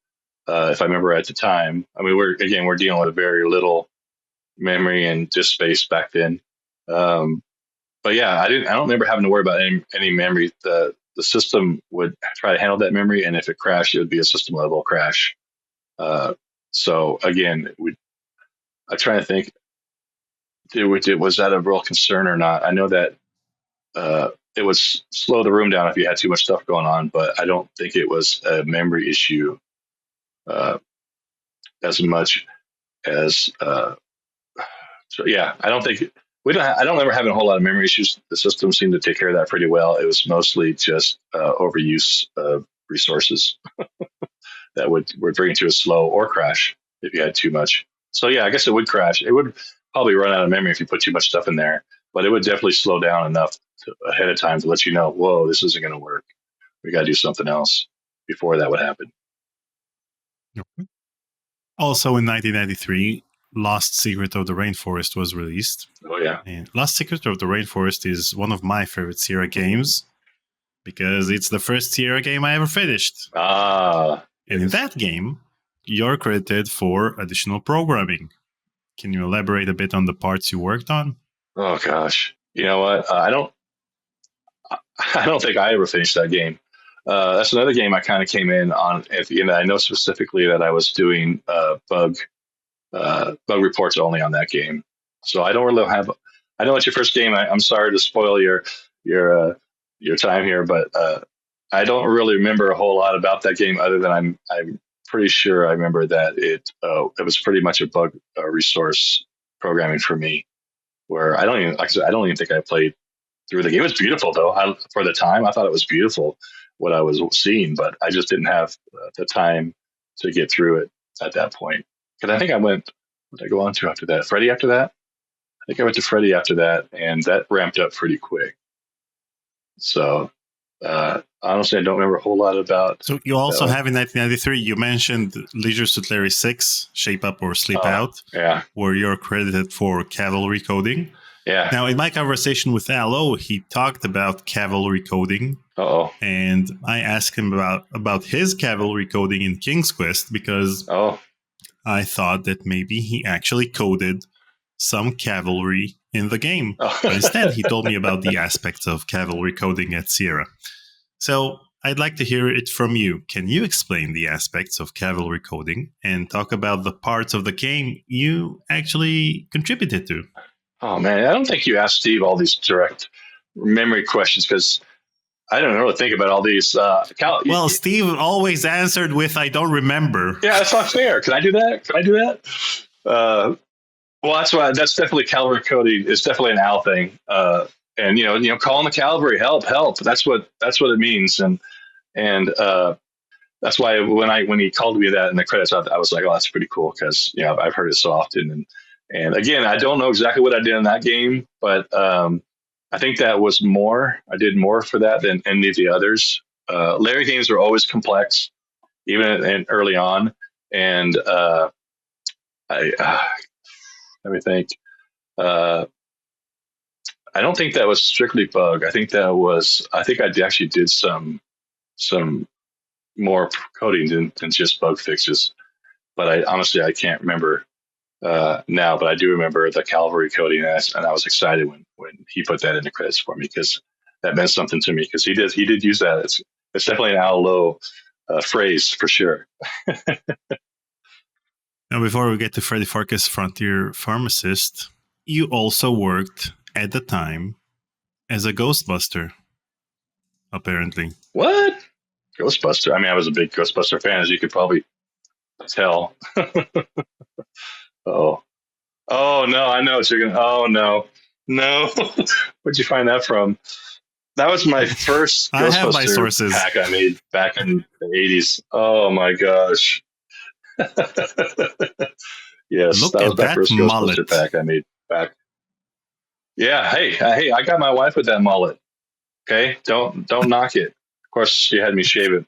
If I remember at the time, I mean, we're dealing with very little memory and disk space back then. But yeah, I don't remember having to worry about any memory. The system would try to handle that memory, and if it crashed, it would be a system level crash. So again, I'm trying to think, was that a real concern or not? I know that it would slow the room down if you had too much stuff going on, but I don't think it was a memory issue as much as so yeah, I don't think I don't remember having a whole lot of memory issues. The system seemed to take care of that pretty well. It was mostly just overuse of resources that would bring it to a slow or crash if you had too much. So yeah, I guess it would crash. It would probably run out of memory if you put too much stuff in there, but it would definitely slow down enough ahead of time to let you know, whoa, this isn't going to work. We got to do something else. before that would happen. Also in 1993, Lost Secret of the Rainforest was released. Oh, yeah. And Lost Secret of the Rainforest is one of my favorite Sierra games because it's the first Sierra game I ever finished. And in that game, you're credited for additional programming. Can you elaborate a bit on the parts you worked on? Oh, gosh. You know what? I don't think I ever finished that game. That's another game I kind of came in on at the end. I know specifically that I was doing bug reports only on that game. So I don't really have. I know it's your first game. I'm sorry to spoil your time here, but I don't really remember a whole lot about that game other than I'm pretty sure I remember that it was pretty much a bug resource programming for me, where I don't even think I played through the game. It was beautiful though. For the time, I thought it was beautiful what I was seeing, but I just didn't have the time to get through it at that point. Because I think what did I go on to after that? Freddy after that? I think I went to Freddy after that, and that ramped up pretty quick. So honestly, I don't remember a whole lot about. So you also have in 1993, you mentioned Leisure Suit Larry 6, Shape Up or Sleep Out, where you're credited for cavalry coding. Yeah. Now, in my conversation with Allo, he talked about cavalry coding. And I asked him about his cavalry coding in King's Quest because I thought that maybe he actually coded some cavalry in the game. But instead, he told me about the aspects of cavalry coding at Sierra. So I'd like to hear it from you. Can you explain the aspects of cavalry coding and talk about the parts of the game you actually contributed to? Oh, man, I don't think you asked Steve all these direct memory questions because I don't really think about all these. Steve always answered with, I don't remember. Yeah, that's not fair. Can I do that? Well, that's definitely cavalry coding. It's definitely an Al thing. And calling the cavalry, help. That's what it means. And that's why when he called me that in the credits, I was like, oh, that's pretty cool because I've heard it so often. And again, I don't know exactly what I did in that game, but I think that was more. I did more for that than any of the others. Larry games are always complex, even early on. And let me think. I don't think that was strictly bug. I think I actually did some more coding than just bug fixes. But honestly, I can't remember now. But I do remember the cavalry coding, and I was excited when he put that in the credits for me because that meant something to me because he did use that. It's definitely an Al Lowe phrase for sure. Now, before we get to Freddy Pharkas Frontier Pharmacist, you also worked at the time as a Ghostbuster, apparently. What? Ghostbuster? I mean, I was a big Ghostbuster fan, as you could probably tell. Oh, no, I know what you're going to... Oh, no. Where'd you find that from? That was my first Ghostbuster pack I made back in the 80s. Oh, my gosh. Yes, Look that was my first mullet. Ghostbuster pack I made back. Yeah, hey, I got my wife with that mullet. Okay, don't knock it. Of course, she had me shave it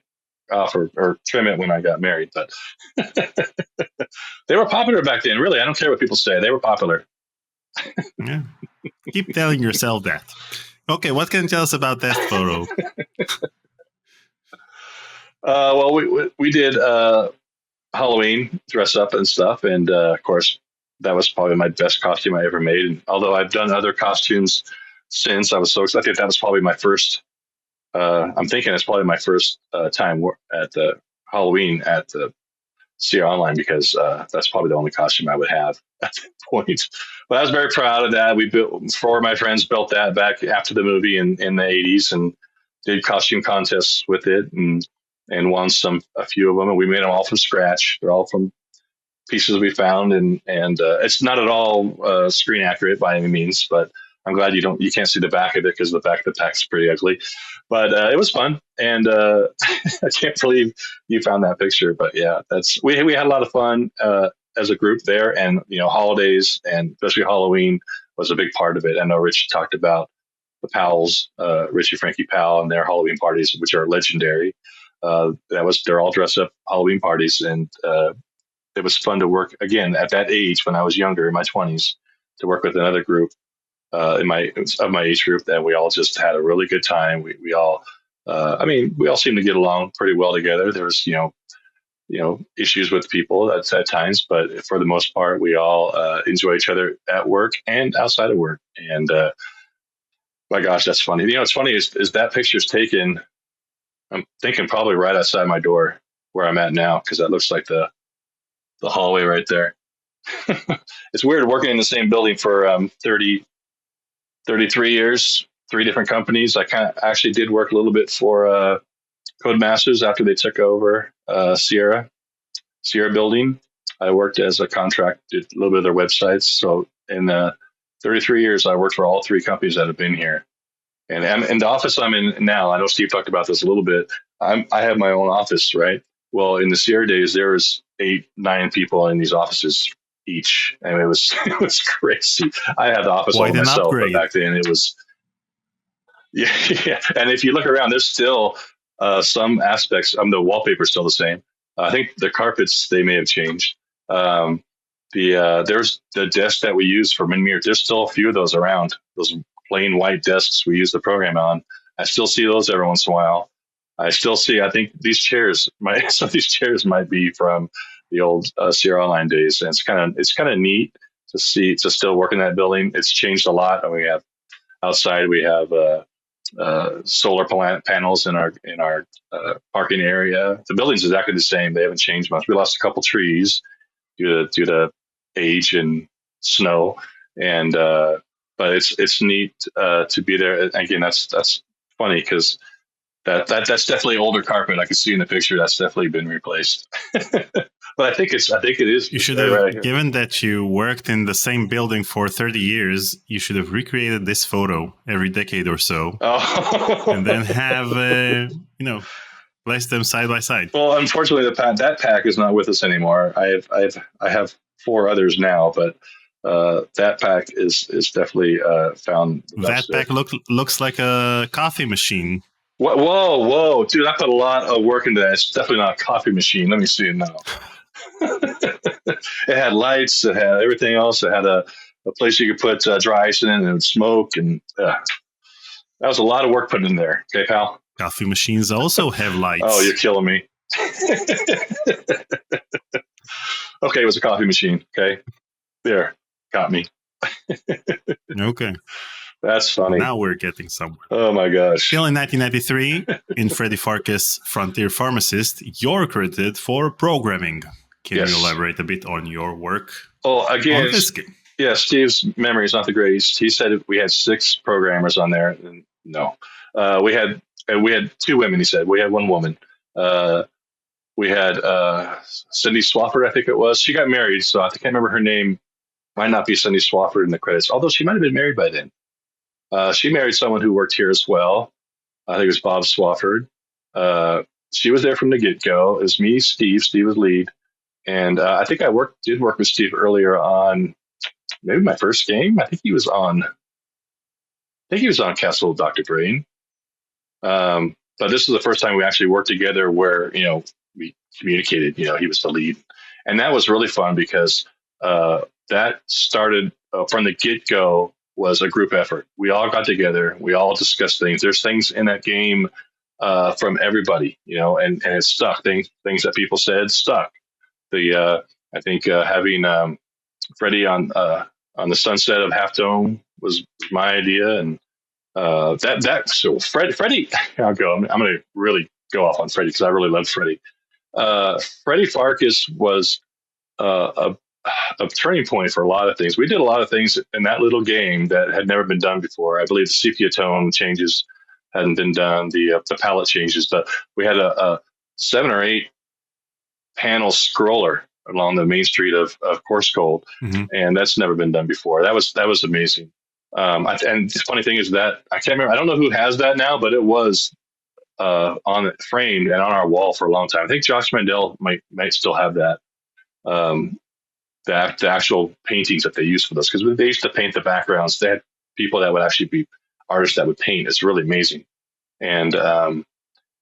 off or trim it when I got married, but they were popular back then. Really, I don't care what people say. They were popular. Yeah. Keep telling yourself that. Okay, what can you tell us about that photo? Well, we did Halloween dress up and stuff, and of course, that was probably my best costume I ever made. And although I've done other costumes since, I was so excited. I think that was probably my first. I'm thinking it's probably my first time at the Halloween at the Sierra Online because that's probably the only costume I would have at that point. But I was very proud of that. Four of my friends built that back after the movie in the 80s and did costume contests with it and won a few of them. And we made them all from scratch. They're all from pieces we found, and it's not at all screen accurate by any means, but I'm glad you can't see the back of it because the back of the pack's pretty ugly. But it was fun, and I can't believe you found that picture. But yeah, we had a lot of fun as a group there, and holidays and especially Halloween was a big part of it. I know Richie talked about the Powells, Richie, Frankie Powell, and their Halloween parties, which are legendary. They're all dressed up Halloween parties, and it was fun to work again at that age when I was younger in my 20s to work with another group of my age group, that we all just had a really good time. We all, we all seemed to get along pretty well together. There was, issues with people at times, but for the most part, we all enjoy each other at work and outside of work. And my gosh, that's funny. What's funny is that picture's taken, I'm thinking probably right outside my door where I'm at now, because that looks like the hallway right there. It's weird working in the same building for 33 years, 3 different companies. I kind of actually did work a little bit for Codemasters after they took over Sierra building. I worked as a contract, did a little bit of their websites. So in 33 years, I worked for all 3 companies that have been here. And in the office I'm in now, I know Steve talked about this a little bit. I have my own office, right? Well, in the Sierra days, there was 8, 9 people in these offices each, and it was crazy. I had the office all myself, but back then it was yeah. And if you look around, there's still some aspects. The wallpaper's still the same. I think the carpets, they may have changed. There's the desk that we use for Minmere. There's still a few of those around. Those plain white desks we use the program on. I still see those every once in a while. I still see. I think these chairs, some of these chairs might be from the old Sierra Online days, and it's kind of neat to still work in that building. It's changed a lot. And we have outside. We have solar panels in our parking area. The building's exactly the same. They haven't changed much. We lost a couple trees due to age and snow, and but it's neat to be there. Again, that's funny because that's definitely older carpet. I can see in the picture that's definitely been replaced. But I think it is. You should have, given that you worked in the same building for 30 years, you should have recreated this photo every decade or so, and then have place them side by side. Well, unfortunately, that pack is not with us anymore. I have 4 others now, but that pack is definitely found. That pack looks like a coffee machine. Whoa, dude! I put a lot of work into that. It's definitely not a coffee machine. Let me see it now. It had lights. It had everything else. It had a place you could put dry ice in and it would smoke. And that was a lot of work put in there. Okay, pal? Coffee machines also have lights. Oh, you're killing me. Okay, it was a coffee machine. Okay. There. Got me. Okay. That's funny. Now we're getting somewhere. Oh, my gosh. Still in 1993, in Freddy Pharkas' Frontier Pharmacist, you're credited for programming. Can you elaborate a bit on your work? Oh, again, on this game? Yeah, Steve's memory is not the greatest. He said we had 6 programmers on there. And no. We had 2 women, he said. We had 1 woman. We had Cindy Swafford, I think it was. She got married, so I can't remember her name. Might not be Cindy Swafford in the credits, although she might have been married by then. She married someone who worked here as well. I think it was Bob Swafford. She was there from the get-go. It was me, Steve. Steve was lead. And I think I did work with Steve earlier on maybe my first game. I think he was on Castle of Dr. Brain. But this is the first time we actually worked together where, we communicated, he was the lead. And that was really fun because that started from the get-go was a group effort. We all got together. We all discussed things. There's things in that game from everybody, and it stuck. Things that people said stuck. I think having Freddy on the sunset of Half Dome was my idea, and so Freddy. I'll go. I'm going to really go off on Freddy because I really love Freddy. Freddy Pharkas was a turning point for a lot of things. We did a lot of things in that little game that had never been done before. I believe the sepia tone changes hadn't been done, the palette changes, but we had a 7 or 8 panel scroller along the main street of Course Gold, and that's never been done before. That was amazing. And the funny thing is that I can't remember. I don't know who has that now, but it was on framed and on our wall for a long time. I think Josh Mandel might still have that. The actual paintings that they used for this, because they used to paint the backgrounds. They had people that would actually be artists that would paint. It's really amazing. And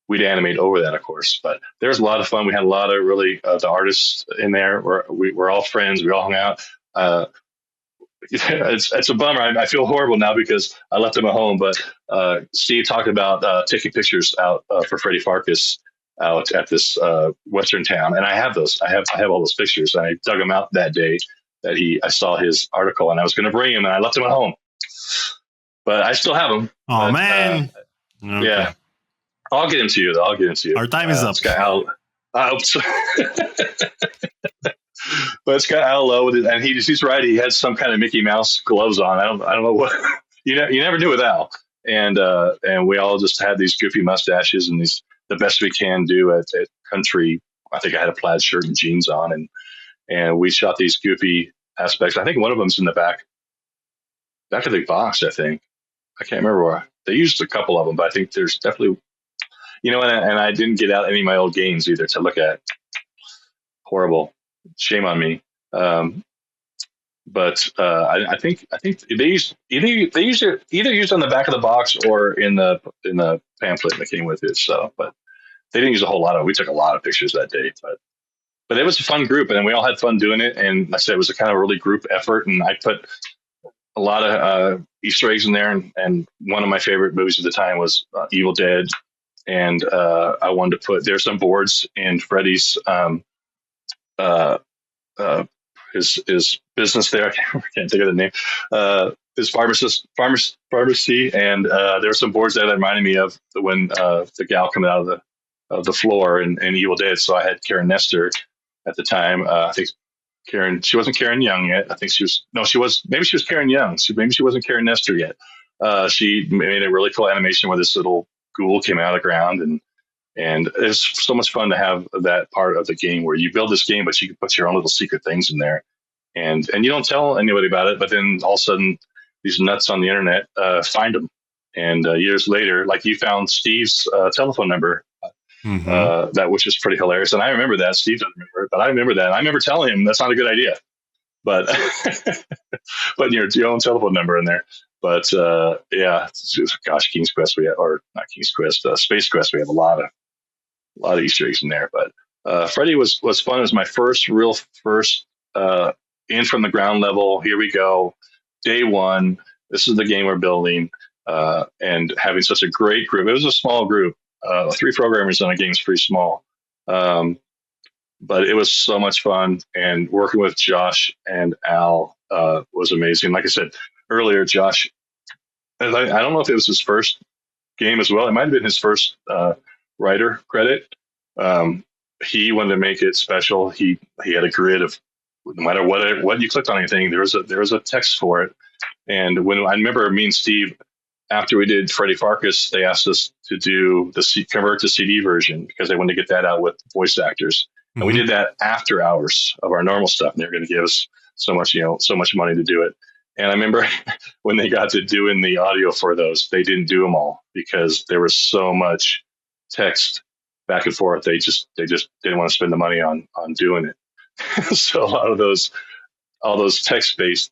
we'd animate over that, of course. But there was a lot of fun. We had a lot of really the artists in there. We're all friends. We all hung out. It's a bummer. I feel horrible now because I left them at home. But Steve talked about taking pictures out for Freddy Pharkas out at this Western town, and I have those. I have all those pictures. I dug them out that day that I saw his article, and I was going to bring him, and I left them at home. But I still have them. Oh, man. Okay. Yeah. I'll get him to you, though. I'll get him to you. Our time is up. But it's got Al Lowe with it, and he's right. He had some kind of Mickey Mouse gloves on. I don't know what. You never knew with Al. And we all just had these goofy mustaches and the best we can do at country. I think I had a plaid shirt and jeans on, and we shot these goofy aspects. I think one of them's in the back of the box. I think I can't remember where they used a couple of them, but I think there's definitely, and I didn't get out any of my old games either to look at. Horrible. Shame on me. But I think they used either used on the back of the box or in the pamphlet that came with it. So, but they didn't use a whole lot of. We took a lot of pictures that day, but it was a fun group, and we all had fun doing it. And like I said, it was a kind of really group effort, and I put a lot of Easter eggs in there. And one of my favorite movies at the time was Evil Dead, and I wanted to put there's some boards in Freddy's. His business there. I can't think of the name. His pharmacy, and there were some boards there that reminded me of when the gal coming out of the floor in Evil Dead. So I had Karen Nestor at the time. I think Karen. She wasn't Karen Young yet. I think she was. No, she was. Maybe she was Karen Young. Maybe she wasn't Karen Nestor yet. She made a really cool animation where this little ghoul came out of the ground, and it's so much fun to have that part of the game where you build this game, but you can put your own little secret things in there, and you don't tell anybody about it. But then all of a sudden, these nuts on the internet find them, and years later, like you found Steve's telephone number, that which is pretty hilarious. And I remember that. Steve doesn't remember it, but I remember that. I remember telling him that's not a good idea, but but your own telephone number in there. But yeah, gosh, King's Quest or not King's Quest, Space Quest. We have a lot of Easter eggs in there. But Freddy was fun. It was my first in from the ground level. Here we go, day one. This is the game we're building, and having such a great group. It was a small group. 3 programmers on a game is pretty small, but it was so much fun. And working with Josh and Al was amazing. Like I said earlier, Josh, I don't know if it was his first game as well. It might have been his first writer credit. He wanted to make it special. He had a grid of no matter what you clicked on anything, there was a text for it. And when I remember me and Steve, after we did Freddy Pharkas, they asked us to do convert to CD version because they wanted to get that out with voice actors. And we did that after hours of our normal stuff. And they were going to give us so much money to do it. And I remember when they got to doing the audio for those, they didn't do them all because there was so much text back and forth. They just didn't want to spend the money on doing it. So a lot of all those text-based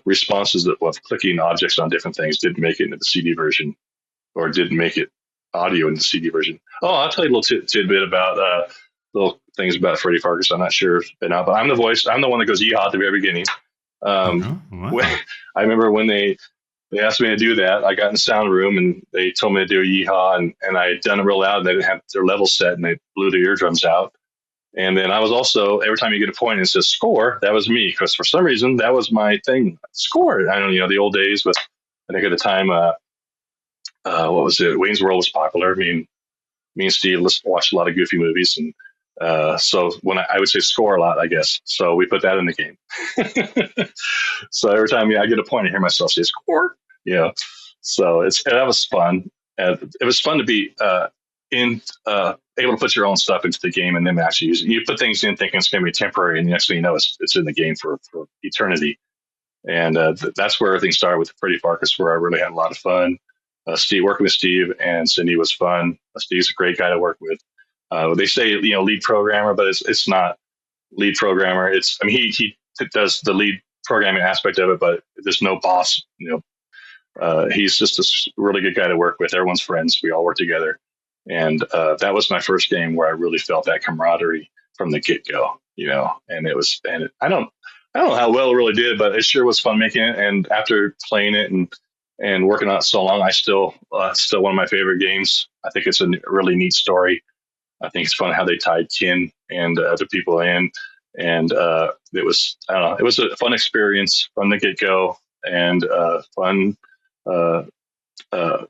responses of clicking objects on different things didn't make it into the CD version, or didn't make it audio in the CD version. Oh, I'll tell you a little tidbit about little things about Freddy Pharkas. I'm not sure if been out, but I'm the voice. I'm the one that goes yeehaw at the very beginning. Wow. I remember when they asked me to do that, I got in the sound room and they told me to do a yeehaw, and I had done it real loud, and they didn't have their level set, and they blew their eardrums out. And then I was also, every time you get a point and it says score, that was me, because for some reason that was my thing. Score. I don't know, the old days with, I think at the time, what was it? Wayne's World was popular. I mean, me and Steve watched a lot of goofy movies, and so when I would say score a lot, I guess. So we put that in the game. So every time I get a point, I hear myself say score. So that was fun. It was fun to be able to put your own stuff into the game and then actually use it. You put things in thinking it's going to be temporary, and the next thing you know, it's in the game for eternity. And that's where everything started with Freddy Pharkas, where I really had a lot of fun. Working with Steve and Cindy was fun. Steve's a great guy to work with. They say lead programmer, but it's not lead programmer. He does the lead programming aspect of it, but there's no boss. He's just a really good guy to work with. Everyone's friends. We all work together, And that was my first game where I really felt that camaraderie from the get go, and I don't know how well it really did, but it sure was fun making it. And after playing it and working on it so long, I still one of my favorite games. I think it's a really neat story. I think it's fun how they tied kin and other people in, and it was, I don't know, it was a fun experience from the get go, and fun uh, uh,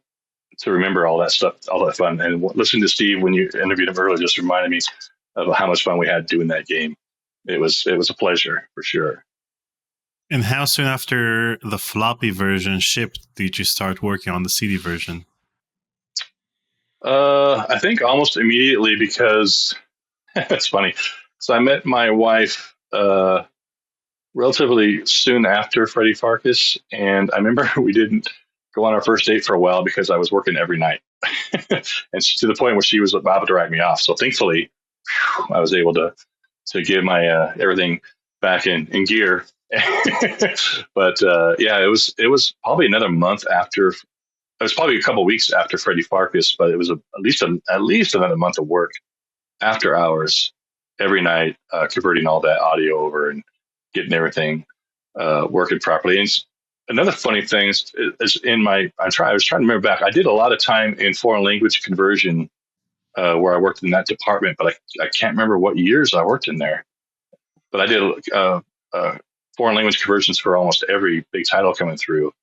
to remember all that stuff, all that fun. And listening to Steve when you interviewed him earlier just reminded me of how much fun we had doing that game. It was a pleasure for sure. And how soon after the floppy version shipped did you start working on the CD version? I think almost immediately, because it's funny. So I met my wife relatively soon after Freddy Pharkas, and I remember we didn't go on our first date for a while because I was working every night, and to the point where she was about to write me off. So thankfully, I was able to get my everything back in gear. But yeah, it was probably another month after. It was probably a couple of weeks after Freddy Pharkas, but it was at least another month of work after hours every night, converting all that audio over and getting everything working properly. And another funny thing is I was trying to remember back. I did a lot of time in foreign language conversion where I worked in that department, but I can't remember what years I worked in there. But I did foreign language conversions for almost every big title coming through.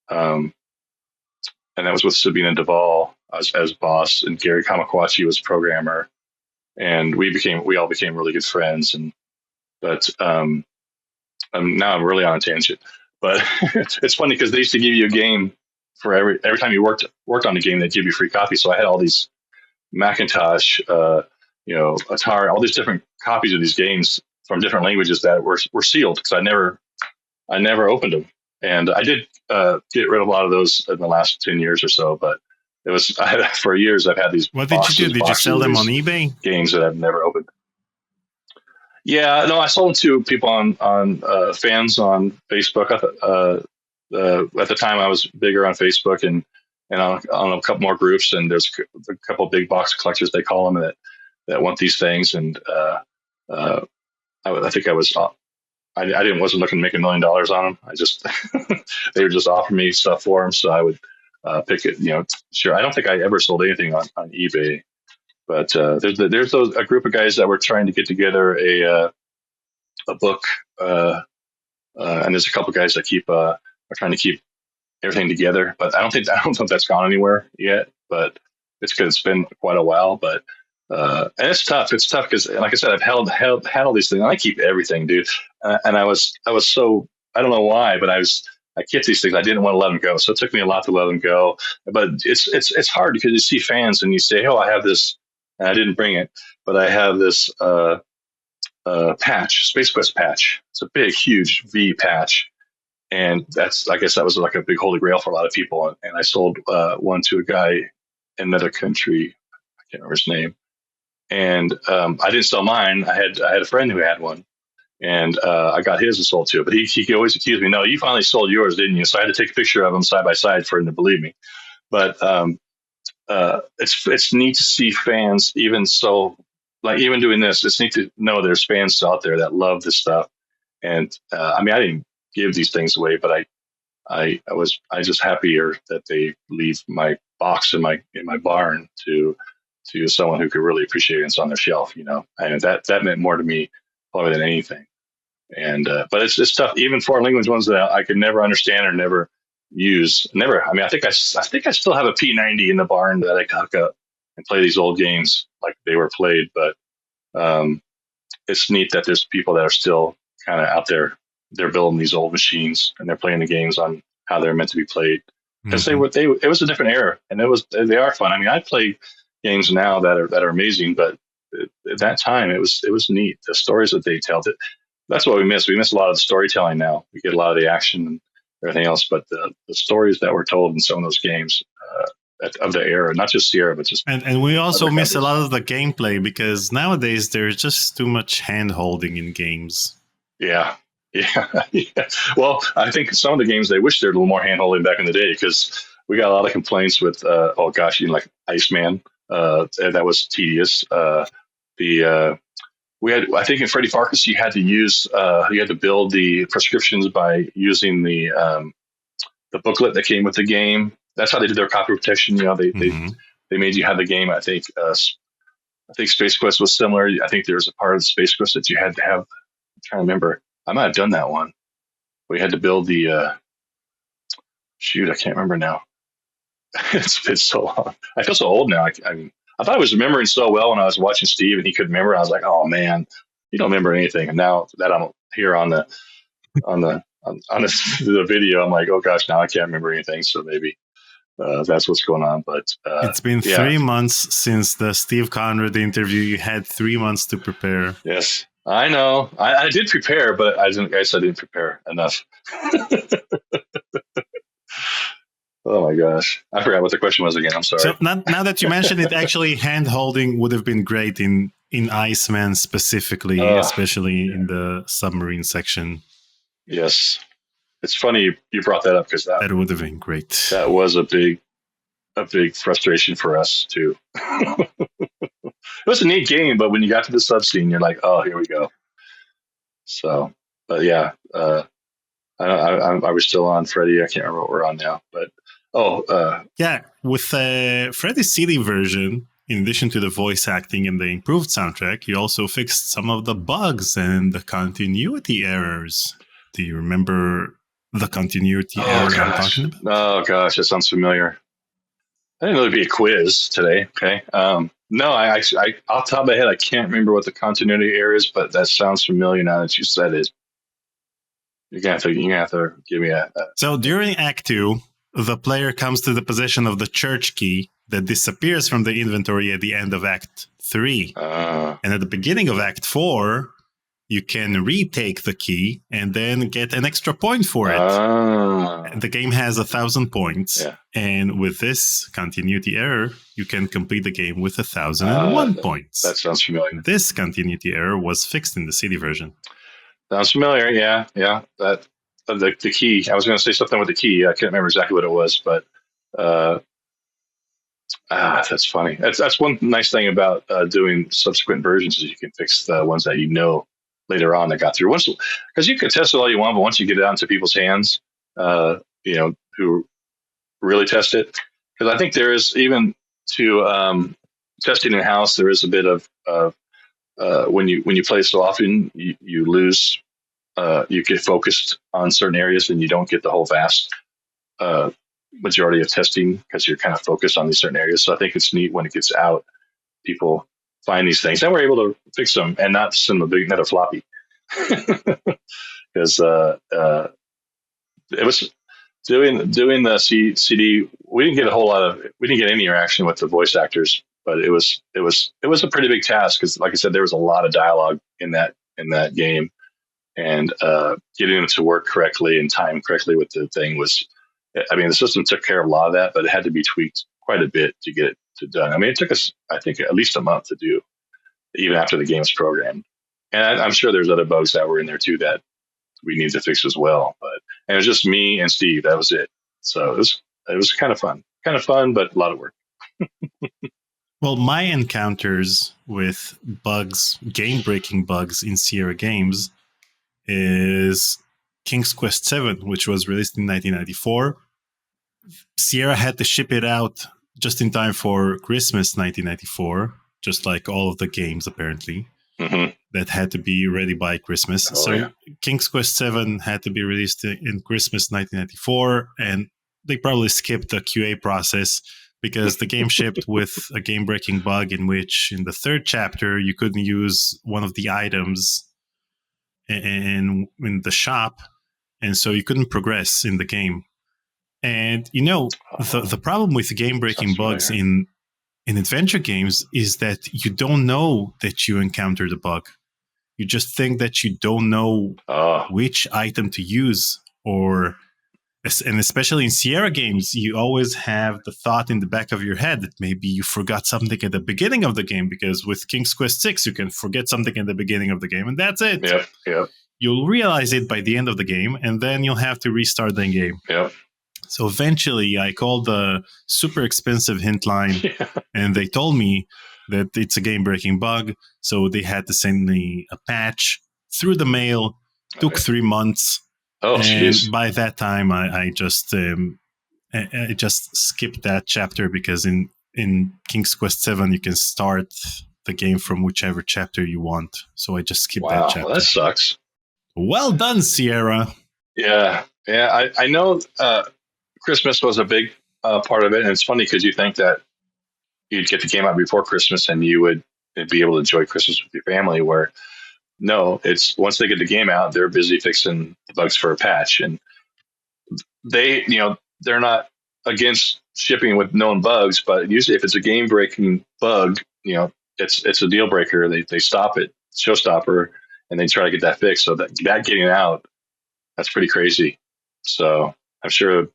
And that was with Sabina Duvall as boss, and Gary Kamakwachi was programmer, and we all became really good friends. But now I'm really on a tangent. But it's funny because they used to give you a game for every time you worked on a game. They'd give you free copies. So I had all these Macintosh, Atari, all these different copies of these games from different languages that were sealed because I never opened them. And I did get rid of a lot of those in the last 10 years or so, but for years I've had these. What did you do? Did you sell them on eBay? Games that I've never opened. Yeah, no, I sold them to people on fans on Facebook. At the time, I was bigger on Facebook and on a couple more groups. And there's a couple of big box collectors, they call them, that want these things. And I think I was. Wasn't looking to make $1 million on them. I just they would just offer me stuff for them, so I would pick it. Sure. I don't think I ever sold anything on eBay, but there's a group of guys that were trying to get together a book, and there's a couple of guys that are trying to keep everything together. But I don't think that's gone anywhere yet. But it's because it's been quite a while. But and it's tough. It's tough because, like I said, I've held all these things. And I keep everything, dude. And I was so, I don't know why, but I kept these things. I didn't want to let them go. So it took me a lot to let them go. But it's hard because you see fans and you say, "Oh, I have this," and I didn't bring it, but I have this patch, Space Quest patch. It's a big, huge V patch. And I guess that was like a big holy grail for a lot of people. And I sold one to a guy in another country. I can't remember his name. And I didn't sell mine. I had a friend who had one, and I got his and sold to it. But he always accused me, "No, you finally sold yours, didn't you?" So I had to take a picture of them side by side for him to believe me. But it's neat to see fans, even doing this. It's neat to know there's fans out there that love this stuff. And I didn't give these things away, but I was just happier that they leave my box in my barn to someone who could really appreciate it. It's on their shelf, and that meant more to me probably than anything. And but it's tough, even foreign language ones that I could never understand or never use. I think I still have a P90 in the barn that I can hook up and play these old games like they were played. But it's neat that there's people that are still kind of out there. They're building these old machines and they're playing the games on how they're meant to be played, because it was a different era, and they are fun. I play games now that are amazing, but at that time it was neat. The stories that they tell, that's what we miss. We miss a lot of the storytelling now. We get a lot of the action and everything else, but the stories that were told in some of those games of the era, not just Sierra, but just and we also miss a lot of the gameplay, because nowadays there's just too much hand holding in games. Yeah. Well, I think some of the games, they wish there were a little more hand holding back in the day, because we got a lot of complaints with like Iceman. and that was tedious. I think in Freddy Pharkas, you had to build the prescriptions by using the booklet that came with the game. That's how they did their copy protection. They made you have the game. I think Space Quest was similar. I think there was a part of the Space Quest that you had to have. I'm trying to remember. I might have done that one. We had to build the shoot. I can't remember now. It's been so long. I feel so old now. I mean, I thought I was remembering so well when I was watching Steve and he couldn't remember. I was like, oh man, you don't remember anything. And now that I'm here on the video, I'm like, oh gosh, now I can't remember anything. So maybe that's what's going on. But it's been 3 months since the Steve Conrad interview. You had 3 months to prepare. Yes, I know. I did prepare, but I didn't prepare enough. Oh my gosh. I forgot what the question was again. I'm sorry. So now that you mentioned it, actually hand holding would have been great in Iceman specifically, especially in the submarine section. Yes. It's funny you brought that up because that would have been great. That was a big frustration for us too. It was a neat game, but when you got to the sub scene, you're like, oh, here we go. So, but yeah, I was still on Freddy. I can't remember what we're on now, but with Freddy's CD version, in addition to the voice acting and the improved soundtrack, you also fixed some of the bugs and the continuity errors. Do you remember the continuity errors I'm talking about? Oh gosh, that sounds familiar. I didn't know there'd be a quiz today. Okay. No, I off the top of my head, I can't remember what the continuity error is, but that sounds familiar now that you said it. You're gonna have to give me a. So during Act 2, the player comes to the possession of the church key that disappears from the inventory at the end of Act 3. And at the beginning of Act 4, you can retake the key and then get an extra point for it. The game has 1,000 points. Yeah. And with this continuity error, you can complete the game with 1,001 points. That sounds familiar. This continuity error was fixed in the CD version. Sounds familiar, yeah. That the key. I was going to say something with the key. I can't remember exactly what it was, but that's funny. That's one nice thing about doing subsequent versions is you can fix the ones that you know later on that got through. Because you can test it all you want, but once you get it onto people's hands, who really test it, because I think there is even to testing in house, there is a bit of when you play so often, you lose. You get focused on certain areas and you don't get the whole vast majority of testing because you're kind of focused on these certain areas. So I think it's neat when it gets out, people find these things and we're able to fix them and not send them another floppy. Because it was doing the CD. We didn't get any interaction with the voice actors, but it was a pretty big task because, like I said, there was a lot of dialogue in that game. And getting it to work correctly and time correctly with the thing was, I mean, the system took care of a lot of that, but it had to be tweaked quite a bit to get it done. I mean, it took us, I think, at least a month to do, even after the game was programmed. And I'm sure there's other bugs that were in there too that we need to fix as well. And it was just me and Steve. That was it. So it was kind of fun, but a lot of work. Well, my encounters with bugs, game-breaking bugs in Sierra games is King's Quest VII, which was released in 1994. Sierra had to ship it out just in time for Christmas 1994, just like all of the games, apparently, that had to be ready by Christmas. King's Quest VII had to be released in Christmas 1994, and they probably skipped the QA process because the game shipped with a game-breaking bug in which, in the third chapter, you couldn't use one of the items in the shop, and so you couldn't progress in the game. And the problem with game-breaking bugs in adventure games is that you don't know that you encountered a bug. You just think that you don't know which item to use, and especially in Sierra games, you always have the thought in the back of your head that maybe you forgot something at the beginning of the game, because with King's Quest VI, you can forget something at the beginning of the game, and that's it. Yep. You'll realize it by the end of the game, and then you'll have to restart the game. Yep. So eventually I called the super expensive hint line and they told me that it's a game-breaking bug. So they had to send me a patch through the mail. Took 3 months. Oh, and jeez. by that time I just skipped that chapter because in King's Quest 7 you can start the game from whichever chapter you want. So I just skipped that chapter. Well, that sucks. Well done, Sierra. Yeah. I know Christmas was a big part of it, and it's funny because you think that you'd get the game out before Christmas and you would be able to enjoy Christmas with your family. Where no, it's once they get the game out, they're busy fixing the bugs for a patch, and they're not against shipping with known bugs, but usually if it's a game breaking bug, it's a deal breaker. They stop it, showstopper, and they try to get that fixed. So that getting out, that's pretty crazy. So I'm sure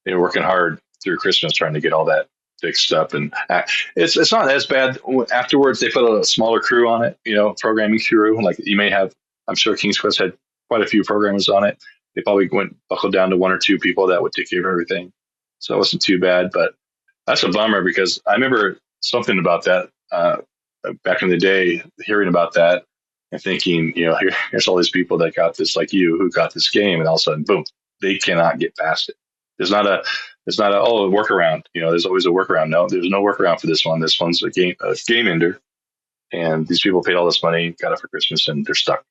they were working hard through Christmas trying to get all that fixed up, and it's not as bad afterwards. They put a smaller crew on it, programming crew. Like you may have, I'm sure King's Quest had quite a few programmers on it. They probably buckled down to 1 or 2 people that would take care of everything. So it wasn't too bad, but that's a bummer because I remember something about that back in the day, hearing about that and thinking, here's all these people that got this, like you, who got this game, and all of a sudden, boom, they cannot get past it. There's not a workaround. There's always a workaround. No, there's no workaround for this one. This one's a game ender, and these people paid all this money, got it for Christmas, and they're stuck.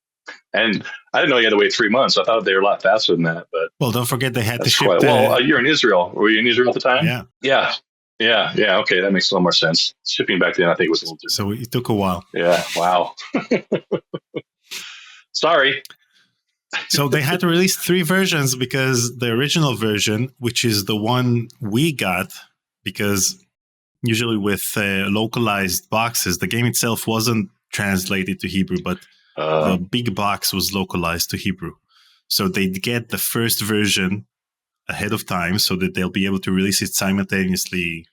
And I didn't know you had to wait 3 months. I thought they were a lot faster than that. But well, don't forget they had to ship. You're in Israel. Were you in Israel at the time? Yeah. Okay, that makes a little more sense. Shipping back then, I think, was a little different. So it took a while. Yeah. Wow. Sorry. So they had to release 3 versions because the original version, which is the one we got, because usually with localized boxes, the game itself wasn't translated to Hebrew, but the big box was localized to Hebrew. So they'd get the first version ahead of time so that they'll be able to release it simultaneously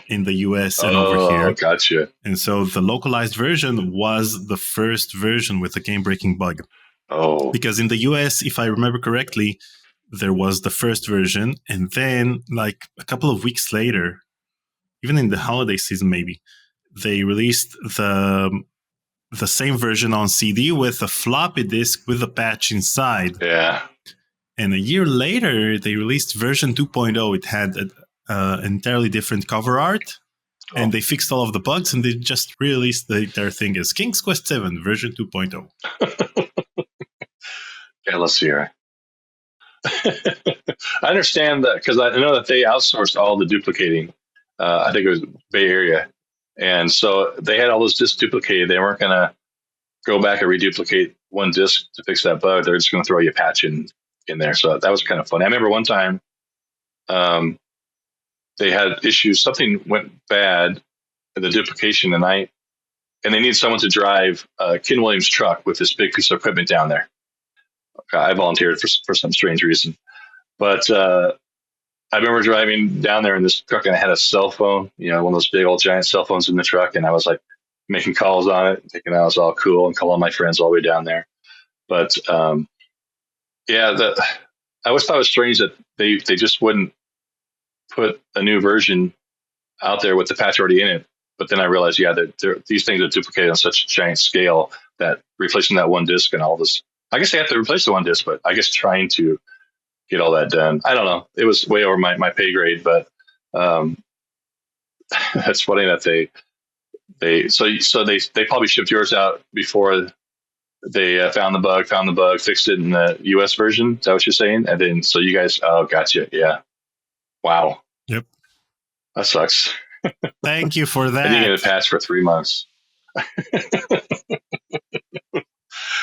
in the US and over here. Gotcha. And so the localized version was the first version with a game-breaking bug. Oh. Because in the US, if I remember correctly, there was the first version, and then like a couple of weeks later, even in the holiday season maybe, they released the same version on CD with a floppy disk with a patch inside. Yeah. And a year later, they released version 2.0. It had entirely different cover art, and they fixed all of the bugs, and they just released their thing as King's Quest 7 version 2.0. Yeah, let's see here. I understand that because I know that they outsourced all the duplicating. I think it was Bay Area. And so they had all those disks duplicated. They weren't going to go back and reduplicate one disk to fix that bug. They're just going to throw you a patch in there. So that was kind of funny. I remember one time they had issues. Something went bad in the duplication, and they needed someone to drive Ken Williams' truck with this big piece of equipment down there. I volunteered for some strange reason. But I remember driving down there in this truck, and I had a cell phone, one of those big old giant cell phones in the truck. And I was like making calls on it, thinking I was all cool and calling my friends all the way down there. But I always thought it was strange that they just wouldn't put a new version out there with the patch already in it. But then I realized, these things are duplicated on such a giant scale that replacing that one disk and all this, I guess they have to replace the one disk, but I guess trying to get all that done, I don't know. It was way over my pay grade, but that's funny that they probably shipped yours out before they found the bug, fixed it in the US version. Is that what you're saying? And then, so you guys, gotcha. Yeah. Wow. Yep. That sucks. Thank you for that. And you get a patch for 3 months.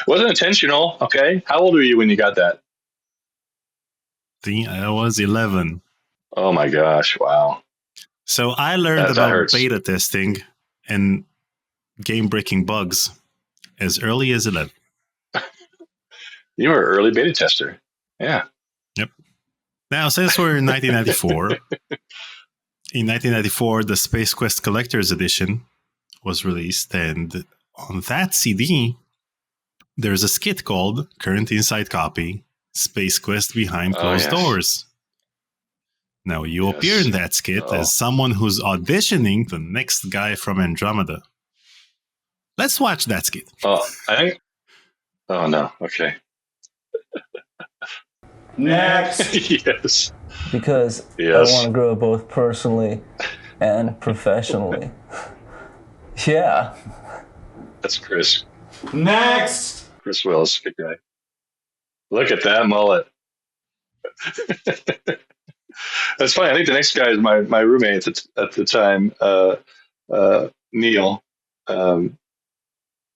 Wasn't intentional. Okay. How old were you when you got that? I was 11. Oh my gosh. Wow. So I learned about beta testing and game-breaking bugs as early as 11. You were an early beta tester. Yeah. Yep. Now, since we're in 1994, in 1994, the Space Quest Collector's Edition was released, and on that CD, there's a skit called Current Inside Copy, Space Quest Behind Closed Doors. Now, you appear in that skit as someone who's auditioning the next guy from Andromeda. Let's watch that skit. Oh, no. Okay. Next. Yes. Because I want to grow both personally and professionally. Yeah. That's Chris. Next. Chris Willis, good guy. Look at that mullet. That's funny. I think the next guy is my roommate at the time, Neil.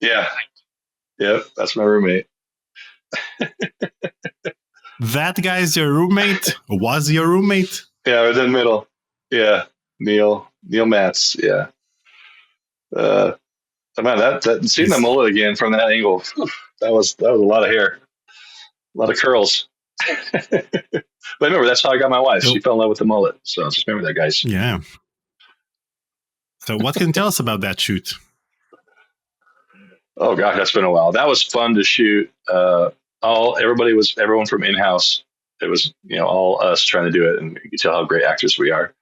Yeah. Yep, that's my roommate. That guy's your roommate? Was your roommate? Yeah, right in the middle. Yeah, Neil Matz. Yeah. Man, that seeing the mullet again from that angle, that was a lot of hair, a lot of curls. But remember, that's how I got my wife. She fell in love with the mullet. So just remember that, guys. Yeah. So what can you tell us about that shoot? Oh gosh, that's been a while. That was fun to shoot. Everyone from in-house. It was, all us trying to do it, and you can tell how great actors we are.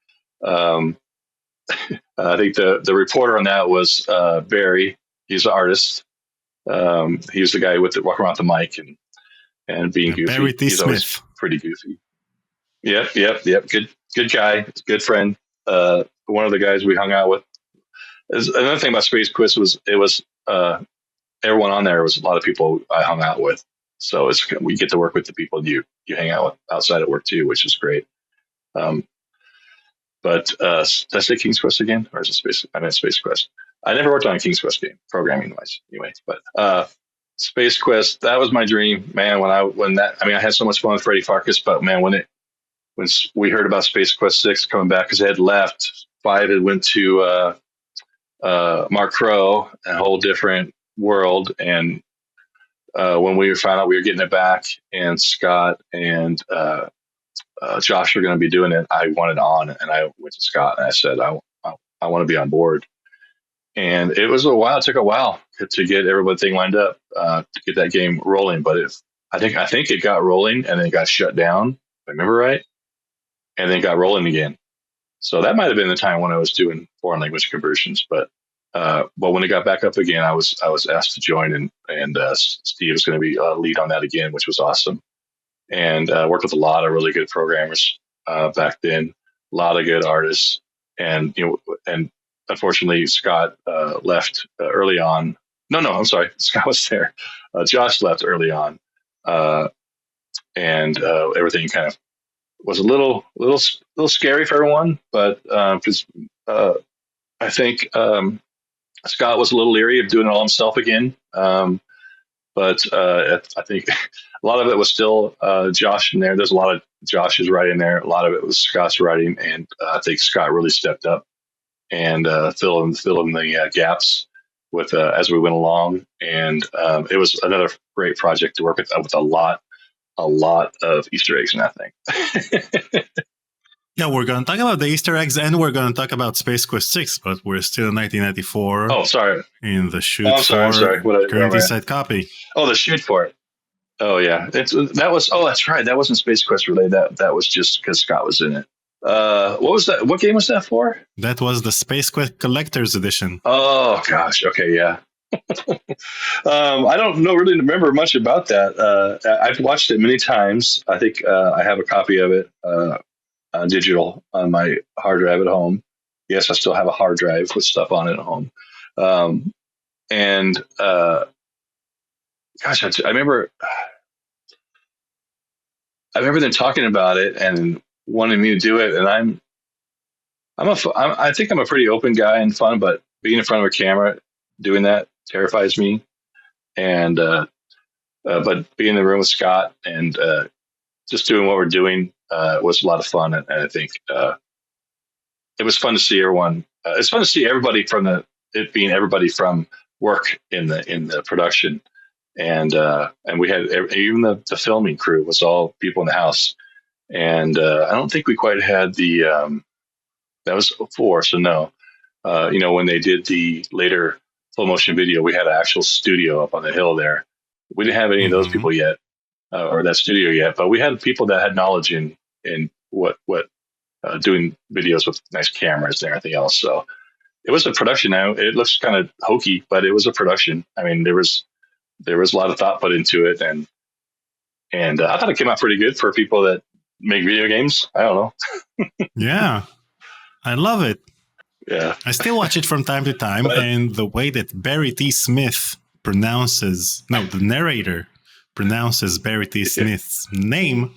I think the reporter on that was Barry. He's an artist. He was the guy walking around with the mic and being goofy. Barry T. He's Smith. always pretty goofy. Yep. Good guy, good friend. One of the guys we hung out with. Another thing about Space Quiz was everyone on there was a lot of people I hung out with. So we get to work with the people you hang out with outside of work too, which is great. But did I say King's Quest again, or is it Space? I meant Space Quest. I never worked on a King's Quest game, programming wise, anyway. But Space Quest, that was my dream, man. I had so much fun with Freddy Pharkas, but man, when we heard about Space Quest 6 coming back, because they had left, 5 had went to Mark Crow, a whole different world, and when we found out we were getting it back, and Scott and Josh were going to be doing it, I wanted on, and I went to Scott and I said, I want to be on board. And it was a while. It took a while to get everything lined up to get that game rolling. But I think it got rolling and then it got shut down, if I remember right, and then it got rolling again. So that might have been the time when I was doing foreign language conversions. But when it got back up again, I was asked to join, and Steve was going to be lead on that again, which was awesome. And worked with a lot of really good programmers back then, a lot of good artists, and unfortunately Scott left early on. No, I'm sorry, Scott was there. Josh left early on, and everything kind of was a little scary for everyone. But because I think Scott was a little leery of doing it all himself again. But I think a lot of it was still Josh in there. There's a lot of Josh's writing there. A lot of it was Scott's writing, and I think Scott really stepped up and filled in the gaps with as we went along. And it was another great project to work with a lot of Easter eggs in that thing. Yeah, we're going to talk about the Easter eggs, and we're going to talk about Space Quest 6, but we're still in 1994. Oh, sorry. In the shoot I'm sorry. current inside copy. Oh, the shoot for it. Oh, yeah. That's right. That wasn't Space Quest related. That was just because Scott was in it. What was that? What game was that for? That was the Space Quest Collector's Edition. Oh, gosh. Okay, yeah. I don't really remember much about that. I've watched it many times. I think I have a copy of it. Digital on my hard drive at home. Yes, I still have a hard drive with stuff on it at home. I remember them talking about it and wanting me to do it. And I think I'm a pretty open guy and fun, but being in front of a camera doing that terrifies me. And but being in the room with Scott and just doing what we're doing was a lot of fun, and I think it was fun to see everyone. It's fun to see everybody everybody from work in the production, and we had even the filming crew was all people in the house, and I don't think we quite had the that was 04, so no, when they did the later full motion video, we had an actual studio up on the hill there. We didn't have any of those people yet. Or that studio yet, but we had people that had knowledge in what doing videos with nice cameras and everything else. So it was a production. Now it looks kind of hokey, but it was a production. I mean, there was a lot of thought put into it, and I thought it came out pretty good for people that make video games. I don't know. Yeah, I love it. Yeah, I still watch it from time to time, and the way that Barry T. Smith the narrator pronounces Barry T. Smith's name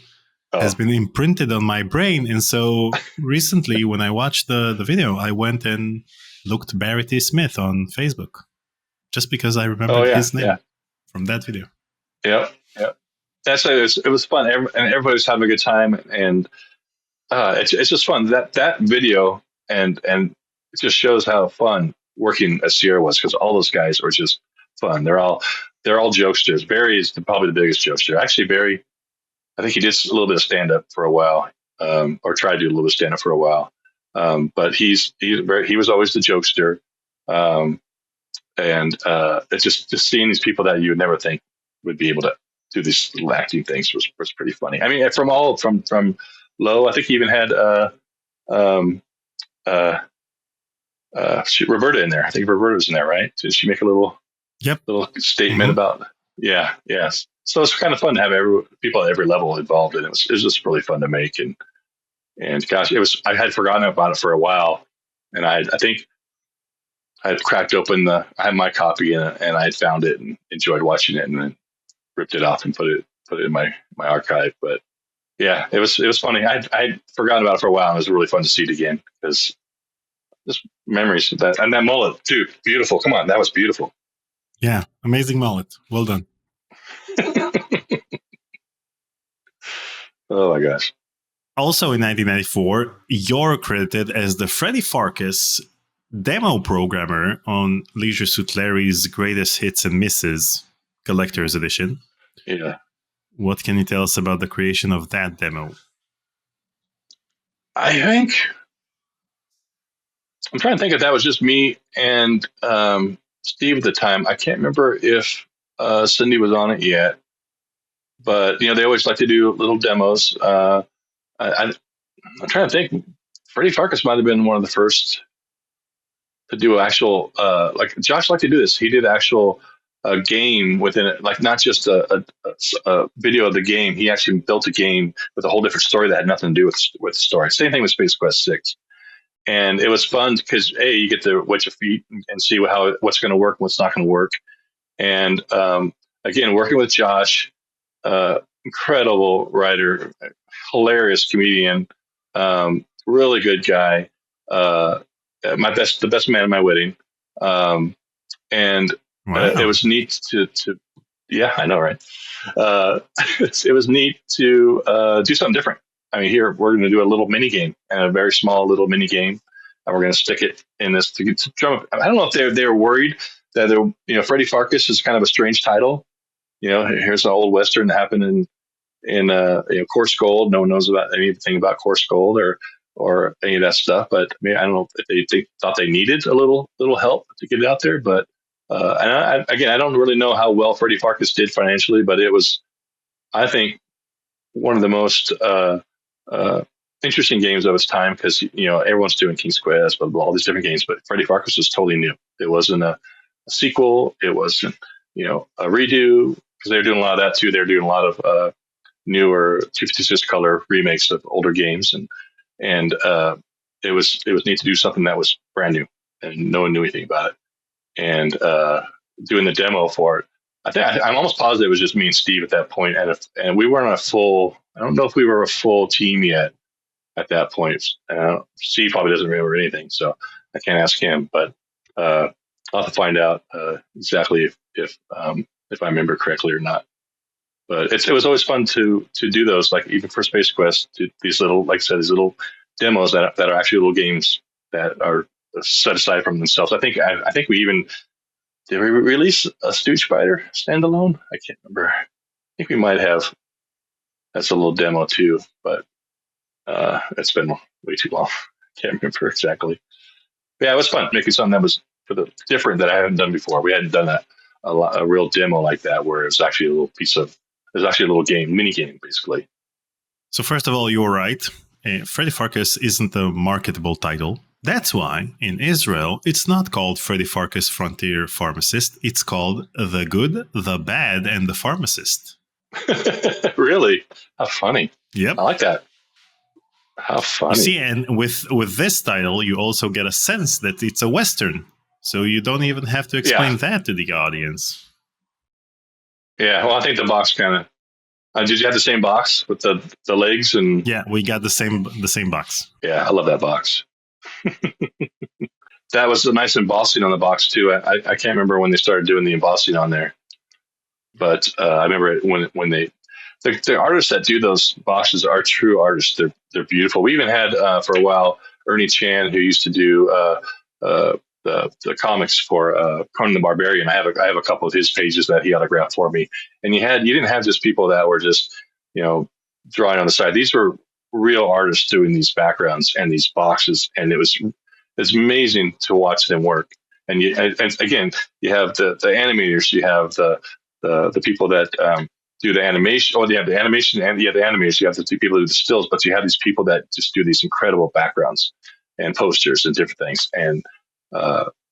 has been imprinted on my brain. And so recently, when I watched the video, I went and looked Barry T. Smith on Facebook, just because I remembered his name from that video. Yep. It was fun, and everybody was having a good time, and it's just fun. That video and it just shows how fun working at Sierra was, because all those guys were just fun. They're all jokesters. Barry is probably the biggest jokester. Actually, Barry, I think he did a little bit of stand up for a while, or tried to do a little bit of stand up for a while. But he was always the jokester, and it's just seeing these people that you would never think would be able to do these little acting things was pretty funny. I mean, from Low, I think he even had Roberta in there. I think Roberta was in there, right? Did she make a little statement about? Yeah. So it's kind of fun to have people at every level involved, and it was just really fun to make. And gosh, I had forgotten about it for a while, and I think I had cracked open I had my copy and I had found it and enjoyed watching it, and then ripped it off and put it in my archive. But yeah, it was funny. I'd forgotten about it for a while, and it was really fun to see it again, because just memories of that. And that mullet too, beautiful. Come on, that was beautiful. Yeah, amazing mullet. Well done. Oh my gosh. Also in 1994, you're credited as the Freddy Pharkas demo programmer on Leisure Suit Larry's Greatest Hits and Misses Collector's Edition. Yeah. What can you tell us about the creation of that demo? I think I'm trying to think if that was just me and Steve at the time. I can't remember if Cindy was on it yet, but they always like to do little demos. I'm trying to think. Freddie Pharkas might have been one of the first to do actual. Like Josh liked to do this. He did actual game within it, like not just a video of the game. He actually built a game with a whole different story that had nothing to do with the story. Same thing with Space Quest 6. And it was fun because you get to wet your feet and see what's going to work and what's not going to work. And again, working with Josh, incredible writer, hilarious comedian, really good guy, the best man at my wedding. And it was neat to yeah, I know, right? It was neat to do something different. I mean, here we're going to do a little mini game, and a very small little mini game, and we're going to stick it in this to drum. I don't know if they were worried that Freddy Pharkas is kind of a strange title. Here's an old Western that happened in Coarse Gold. No one knows about anything about Coarse Gold or any of that stuff. But I don't know if they thought they needed a little help to get it out there. But and I don't really know how well Freddy Pharkas did financially, but it was, I think, one of the most interesting games of its time, because everyone's doing King's Quest, but all these different games, but Freddy Pharkas was totally new. It wasn't a sequel. It wasn't a redo, because they were doing a lot of that too. They're doing a lot of newer 256 color remakes of older games, and it was neat to do something that was brand new and no one knew anything about it. And doing the demo for it, I'm almost positive it was just me and Steve at that point, and we weren't a full. I don't know if we were a full team yet at that point. Steve probably doesn't remember anything, so I can't ask him. But I'll have to find out exactly if I remember correctly or not. But it was always fun to do those, like even for Space Quest, these little, like I said, these little demos that are actually little games that are set aside from themselves. I think we even did we release a Stooge Spider standalone? I can't remember. I think we might have. That's a little demo too, but it's been way too long. Can't remember exactly. But yeah, it was fun making something that was different that I haven't done before. We hadn't done a real demo like that, where it was actually a little game, mini game, basically. So first of all, you're right. Freddy Pharkas isn't a marketable title. That's why, in Israel, it's not called Freddy Pharkas Frontier Pharmacist. It's called The Good, The Bad, and The Pharmacist. Really? How funny. Yep. I like that. How funny. You see, and with this title, you also get a sense that it's a Western. So you don't even have to explain that to the audience. Yeah, well, I think the box kind of... did you have the same box with the legs? And yeah, we got the same box. Yeah, I love that box. That was a nice embossing on the box, too. I can't remember when they started doing the embossing on there. But I remember it when they... The artists that do those boxes are true artists. They're beautiful. We even had, for a while, Ernie Chan, who used to do the comics for Conan the Barbarian. I have a couple of his pages that he autographed for me. And you didn't have just people that were just, drawing on the side. These were real artists doing these backgrounds and these boxes, and it's amazing to watch them work. And again, you have the animators, you have the people that do the animation, or you have the animation and you have the animators, you have the two people who do the stills, but you have these people that just do these incredible backgrounds and posters and different things. And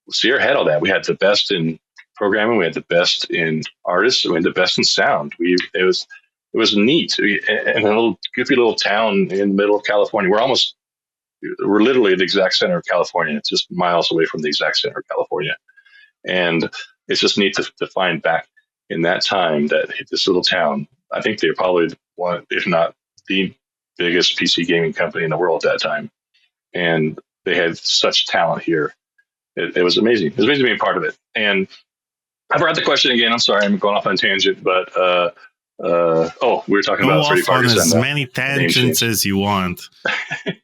Sierra had all that. We had the best in programming, we had the best in artists, we had the best in sound. It was neat. In a little goofy little town in the middle of California. We're literally the exact center of California. It's just miles away from the exact center of California. And it's just neat to find back in that time that this little town, I think they're probably one, if not the biggest PC gaming company in the world at that time. And they had such talent here. It was amazing. It was amazing being part of it. And I forgot the question again. I'm sorry, I'm going off on a tangent, but we were talking about Freddy Pharkas. Go off on as many tangents as you want.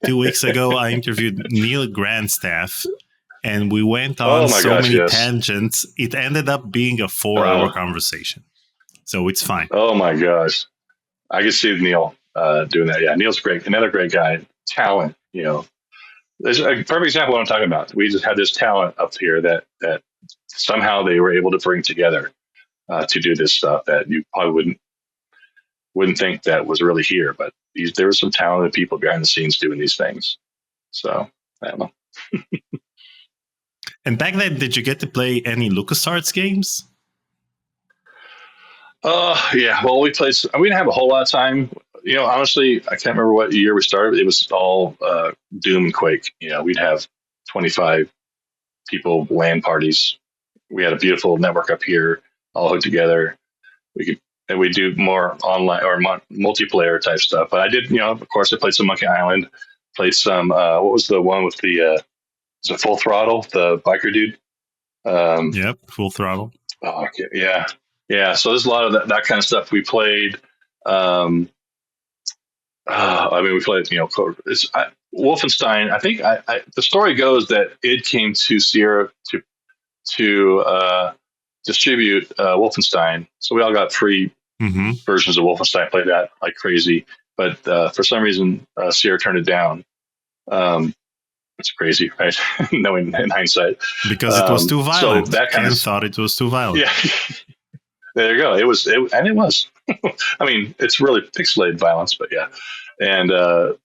2 weeks ago, I interviewed Neil Grandstaff, and we went on many tangents. It ended up being a 4-hour conversation. So it's fine. Oh my gosh. I can see Neil doing that. Yeah, Neil's great. Another great guy. Talent, There's a perfect example of what I'm talking about. We just had this talent up here that somehow they were able to bring together to do this stuff that you probably wouldn't think that was really here. But there were some talented people behind the scenes doing these things. So, I don't know. And back then, did you get to play any LucasArts games? Yeah. Well, we didn't have a whole lot of time. Honestly, I can't remember what year we started. It was all Doom and Quake. We'd have 25 people, LAN parties. We had a beautiful network up here, all hooked together. We do more online or multiplayer type stuff. But I did, of course, I played some Monkey Island. Played some. What was the one with the? Was it Full Throttle? The biker dude. Yep, Full Throttle. Oh, okay. Yeah. So there's a lot of that kind of stuff we played. We played, Wolfenstein. I think the story goes that it came to Sierra to distribute Wolfenstein. So we all got free versions of Wolfenstein, played that like crazy. But for some reason, Sierra turned it down. It's crazy, right? Knowing in hindsight. Because it was too violent. So that Ken thought it was too violent. Yeah. There you go. It was. I mean, it's really pixelated violence, but yeah. And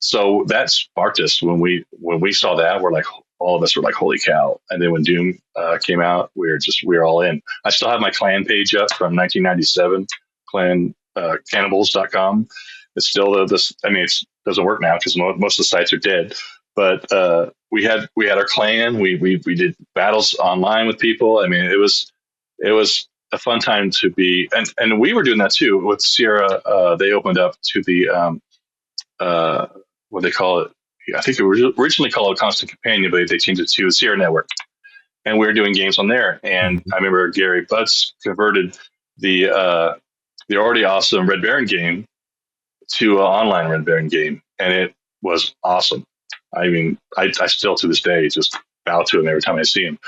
so that sparked us when we saw that. We're like, all of us were like, holy cow! And then when Doom came out, we were all in. I still have my clan page up from 1997, cannibals.com. It's still this. I mean, it doesn't work now because most of the sites are dead. But we had our clan. We did battles online with people. I mean, it was a fun time to be, and we were doing that too with Sierra. They opened up to the what they call it. I think it was originally called Constant Companion, but they changed it to Sierra Network, and we were doing games on there. And I remember Gary Butts converted the already awesome Red Baron game to an online Red Baron game, and it was awesome. I mean, I still to this day just bow to him every time I see him.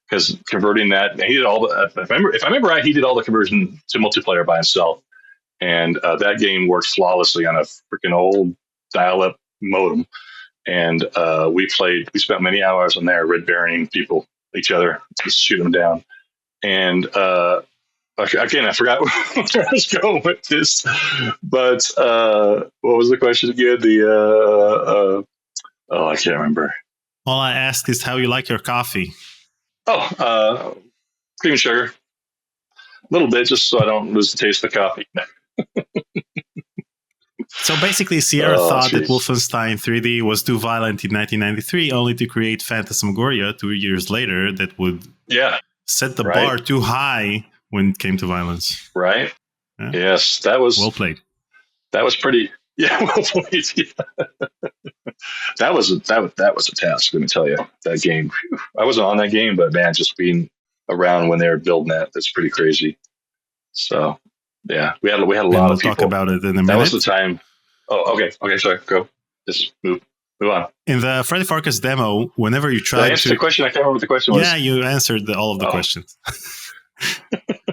Because converting that, he did all the. If I remember right, he did all the conversion to multiplayer by himself, and that game worked flawlessly on a freaking old dial-up modem. And we spent many hours on there, red baroning each other, just shooting them down. And Okay, again, I forgot where I was going with this, but what was the question again? I can't remember. All I asked is how you like your coffee. Cream and sugar, a little bit, just so I don't lose the taste of the coffee. So basically, Sierra thought that Wolfenstein 3D was too violent in 1993, only to create Phantasmagoria 2 years later that would set the bar too high when it came to violence. Right. Yeah. Yes, that was well played. That was pretty. Yeah, well played. Yeah. That was a task. Let me tell you, that game. I wasn't on that game, but man, just being around when they were building that's pretty crazy. So yeah, we had a lot of people. Talk about it in a minute. That was the time. Oh, okay. Sorry, go. Just move on. In the Freddy Pharkas demo, whenever you try to answer the question, I can't remember what the question was. Yeah, you answered all of the questions.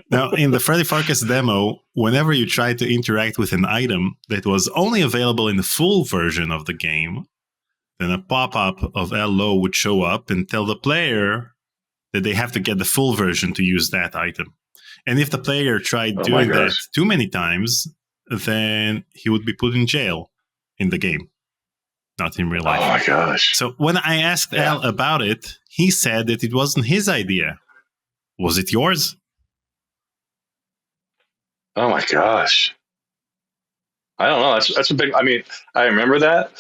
Now, in the Freddy Pharkas demo, whenever you tried to interact with an item that was only available in the full version of the game, then a pop-up of hello would show up and tell the player that they have to get the full version to use that item. And if the player tried doing that too many times, then he would be put in jail in the game, not in real life. Oh my gosh. So when I asked Al about it, he said that it wasn't his idea. Was it yours? Oh my gosh. I don't know. That's a big, I mean, I remember that,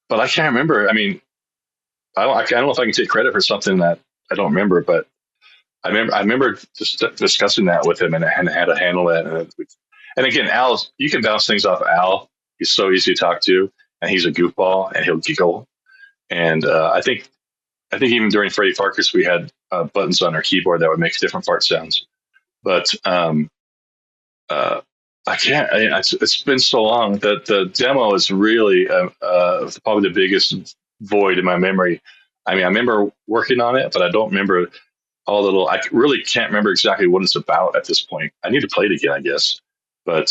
but I can't remember. I mean, I don't know if I can take credit for something that I don't remember, but I remember just discussing that with him and how to handle that. And again, you can bounce things off Al. He's so easy to talk to, and he's a goofball, and he'll giggle. And I think even during Freddy Pharkas, we had buttons on our keyboard that would make different fart sounds. But I can't. It's been so long that the demo is really probably the biggest void in my memory. I mean, I remember working on it, but I don't remember all the little. I really can't remember exactly what it's about at this point. I need to play it again, I guess. But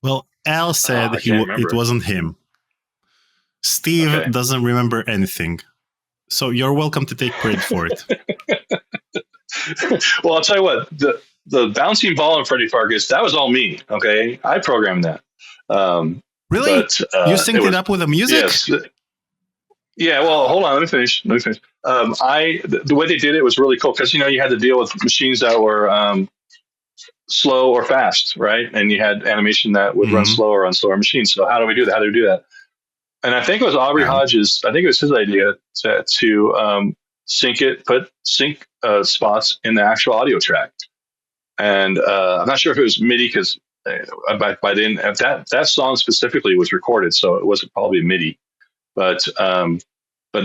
well, Al said it wasn't him. Steve doesn't remember anything, so you're welcome to take credit for it. Well, I'll tell you what, the bouncing ball in Freddy Pharkas, that was all me. Okay, I programmed that. Really? But, you synced it up with the music? Yes. Yeah. Well, hold on. Let me finish. The way they did it was really cool because you had to deal with machines that were slow or fast, right? And you had animation that would run slower on slower machines. So how do we do that? How do we do that? And I think it was Aubrey Hodges. I think it was his idea to sync spots in the actual audio track. And I'm not sure if it was MIDI because by then that song specifically was recorded, so it wasn't probably MIDI. But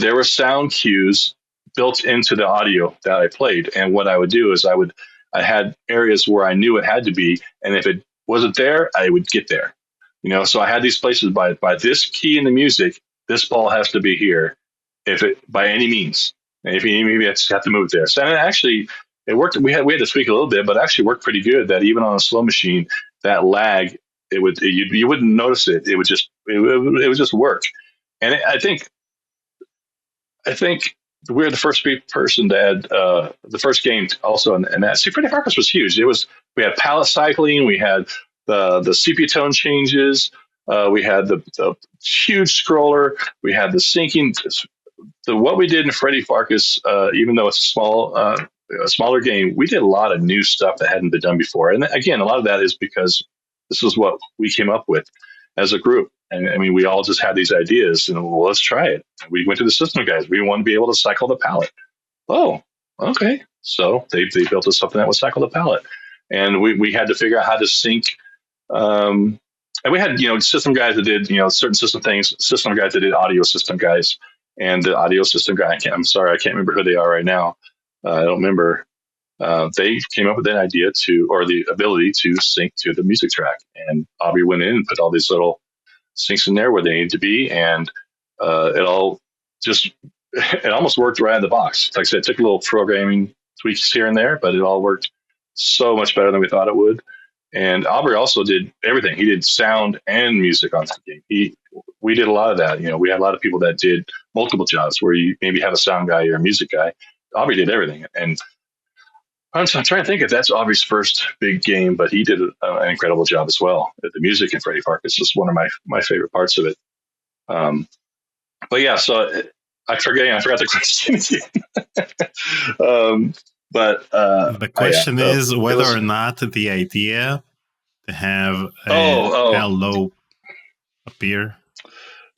there were sound cues built into the audio that I played, and what I would do is I had areas where I knew it had to be, and if it wasn't there, I would get there. So I had these places by this key in the music, this ball has to be here, if it by any means. And if you maybe have to move there. So actually, it worked. We had to tweak a little bit, but it actually worked pretty good. That even on a slow machine, that lag, you wouldn't notice it. It would just work. And I think we're the first person to add the first game also, and that. See, Freddy Pharkas was huge. We had palette cycling, we had the sepia tone changes, we had the huge scroller, we had the syncing. What we did in Freddy Pharkas, even though it's a smaller game, we did a lot of new stuff that hadn't been done before. And again, a lot of that is because this is what we came up with as a group. And I mean, we all just had these ideas and let's try it. We went to the system guys. We want to be able to cycle the palette. Oh, okay. So they built us something that would cycle the palette. And we had to figure out how to sync. And we had, system guys that did, certain system things, system guys that did audio system guys. And the audio system guy, I can't remember who they are right now. I don't remember. They came up with an idea or the ability to sync to the music track. And Aubrey went in and put all these little syncs in there where they need to be. And it almost worked right out of the box. Like I said, it took a little programming tweaks here and there, but it all worked so much better than we thought it would. And Aubrey also did everything. He did sound and music on that game. We did a lot of that. We had a lot of people that did multiple jobs where you maybe have a sound guy or a music guy. Aubrey did everything. And I'm trying to think if that's Aubrey's first big game, but he did an incredible job as well. The music in Freddy Pharkas is one of my favorite parts of it. But yeah, so I forgot the question again. The question is whether or not the idea to have Hello appear.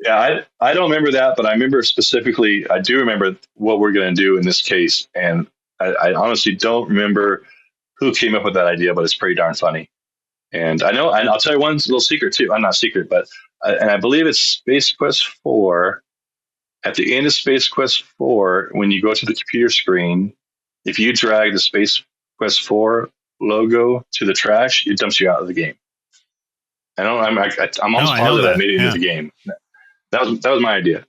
Yeah, I don't remember that, but I remember specifically, I do remember what we're going to do in this case. And I honestly don't remember who came up with that idea, but it's pretty darn funny. And I know, and I'll tell you one little secret too. I'm not secret, but and I believe it's Space Quest 4. At the end of Space Quest 4, when you go to the computer screen, if you drag the Space Quest 4 logo to the trash, it dumps you out of the game. I'm almost positive that made it into the game. That was my idea,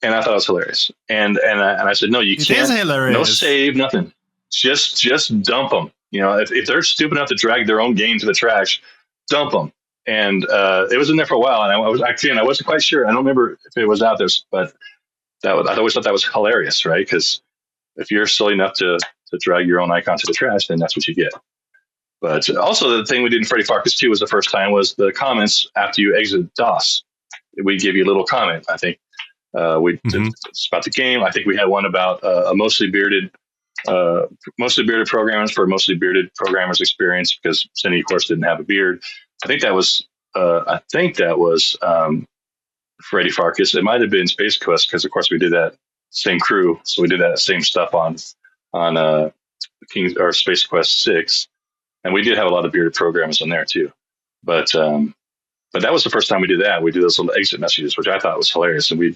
and I thought it was hilarious. And I said, no, you can't. It is hilarious. No save, nothing. Just dump them. You know, if they're stupid enough to drag their own game to the trash, dump them. And it was in there for a while, and I wasn't quite sure. I don't remember if it was out there, but I always thought that was hilarious, right? Because if you're silly enough to drag your own icon to the trash, then that's what you get. But also the thing we did in Freddy Pharkas 2 was the first time was the comments after you exit DOS. We give you a little comment. I think it's about the game. I think we had one about a mostly bearded programmers for mostly bearded programmers experience, because Cindy, of course, didn't have a beard. I think that was Freddy Pharkas. It might have been Space Quest, because of course we did that same crew, so we did that same stuff on King's or Space Quest 6, and we did have a lot of bearded programmers on there too. But that was the first time we did that. We did those little exit messages, which I thought was hilarious, and we'd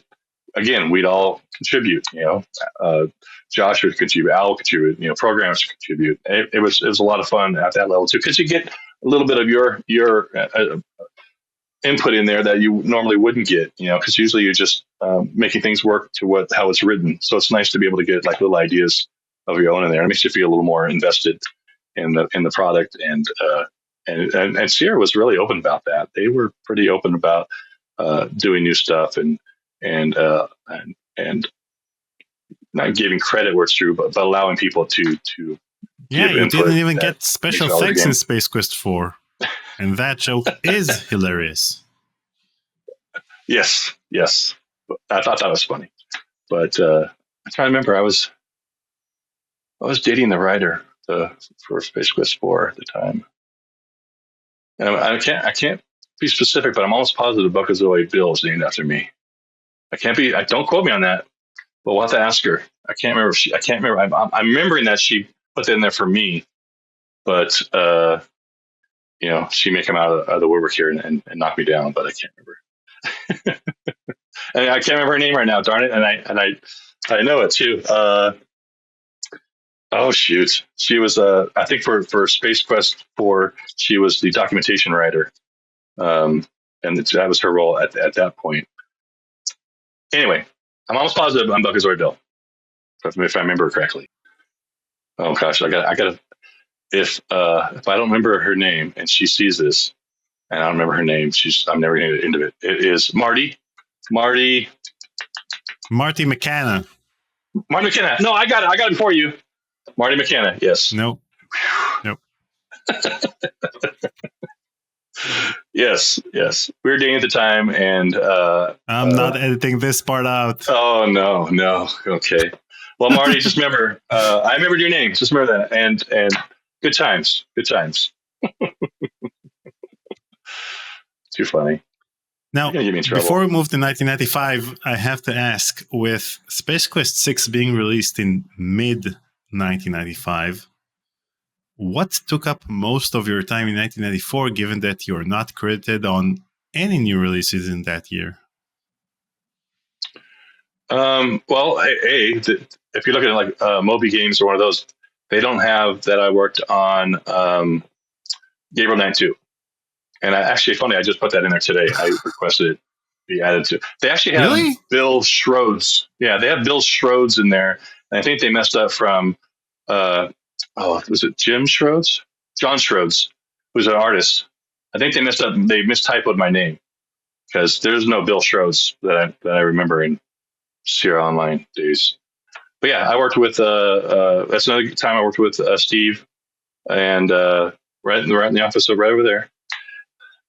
all contribute. You know, Josh would contribute, Al would contribute, you know, programmers would contribute. It was a lot of fun at that level too, because you get a little bit of your input in there that you normally wouldn't get, you know, because usually you're just making things work to how it's written. So it's nice to be able to get like little ideas of your own in there. It makes you feel a little more invested in the product. And Sierra was really open about that. They were pretty open about doing new stuff and not giving credit where it's true, but allowing people to yeah, you didn't even get special effects in Space Quest 4. And that joke is hilarious. Yes. I thought that was funny. But I'm trying to remember, I was dating the writer for Space Quest 4 at the time. And I can't be specific, but I'm almost positive Buckazoid Bill is named after me. Don't quote me on that, but we'll have to ask her. I can't remember. I'm remembering that she put that in there for me, but you know, she may come out of the woodwork here and knock me down, but I can't remember. And I can't remember her name right now, darn it. And I know it too. Oh shoot. She was I think for Space Quest 4, she was the documentation writer. And that was her role at that point. Anyway, I'm almost positive I'm Buckazoid Bill, if I remember correctly. Oh gosh, I gotta if I don't remember her name and she sees this and I don't remember her name, I'm never gonna get into it. It is Marty McKenna. Marty McKenna. No, I got it before you. Marty McKenna, yes. Nope. Yes. We were dating at the time, and I'm not editing this part out. Oh no. Okay. Well, Marty, just remember, I remembered your name. Just remember that, and good times. Too funny. Now, before we move to 1995, I have to ask: with Space Quest 6 being released in mid-1995, what took up most of your time in 1994, given that you're not credited on any new releases in that year? Well, if you're looking at like Moby Games or one of those, they don't have that I worked on Gabriel 9-2. And funny, I just put that in there today. I requested it be added to. They actually have Bill Schroeds. Yeah, they have Bill Schroeds in there. And I think they messed up from, was it Jim Schroeds? John Schroeds, who's an artist. I think they messed up. They mistypoed my name because there's no Bill Schroeds that I remember in Sierra Online days. But yeah, I worked with, that's another time I worked with Steve and right in the office right over there.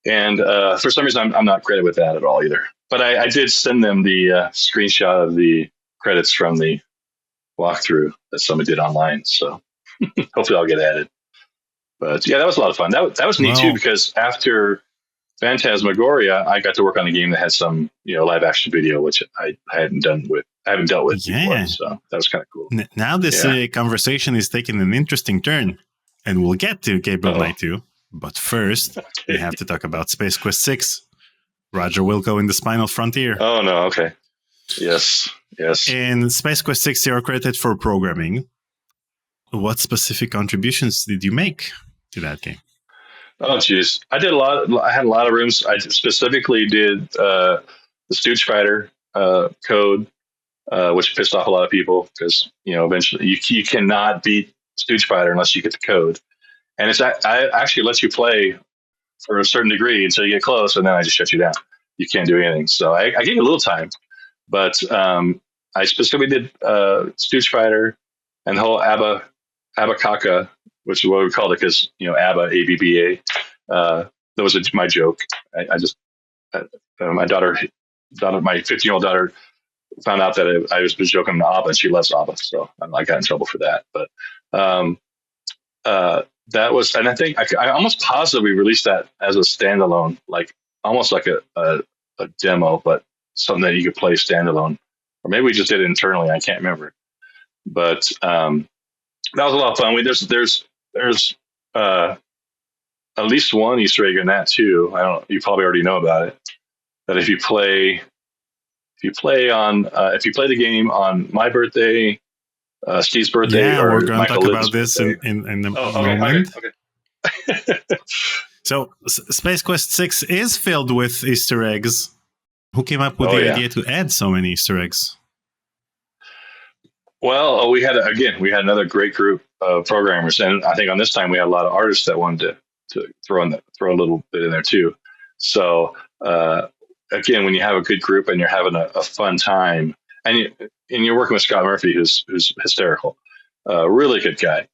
And for some reason, I'm not credited with that at all either. But I did send them the screenshot of the credits from the walkthrough that somebody did online. So hopefully I'll get added. But yeah, that was a lot of fun. That was neat too, because after Phantasmagoria, I got to work on a game that had some live action video, which I haven't dealt with before. So that was kind of cool. Now this conversation is taking an interesting turn, and we'll get to Gabriel Knight 2. But first, we have to talk about Space Quest 6. Roger Wilco in the Spinal Frontier. Oh, no. Okay. Yes. In Space Quest 6, you're credited for programming. What specific contributions did you make to that game? Oh, geez. I had a lot of rooms. I specifically did the Stooge Fighter code, which pissed off a lot of people because, eventually you cannot beat Stooge Fighter unless you get the code. And I actually let you play for a certain degree until you get close, and then I just shut you down. You can't do anything. So I gave you a little time, but I specifically did Stooge Fighter and the whole Abba-Kaka, which is what we called it because, ABBA, ABBA. That was my joke. My daughter, my 15-year-old daughter, found out that I was joking on ABBA, and she loves ABBA, so I got in trouble for that. But that was, and I think I almost positively released that as a standalone, almost like a demo, but something that you could play standalone, or maybe we just did it internally. I can't remember, but that was a lot of fun. There's at least one Easter egg in that too. You probably already know about it. That if you play the game on my birthday, Steve's birthday, or we're going Michael to talk Lynn's about this in a moment. Okay. So, Space Quest 6 is filled with Easter eggs. Who came up with the idea to add so many Easter eggs? Well, we had another great group of programmers, and I think on this time we had a lot of artists that wanted to throw a little bit in there too. So again, when you have a good group and you're having a fun time, and you're working with Scott Murphy, who's hysterical, really good guy.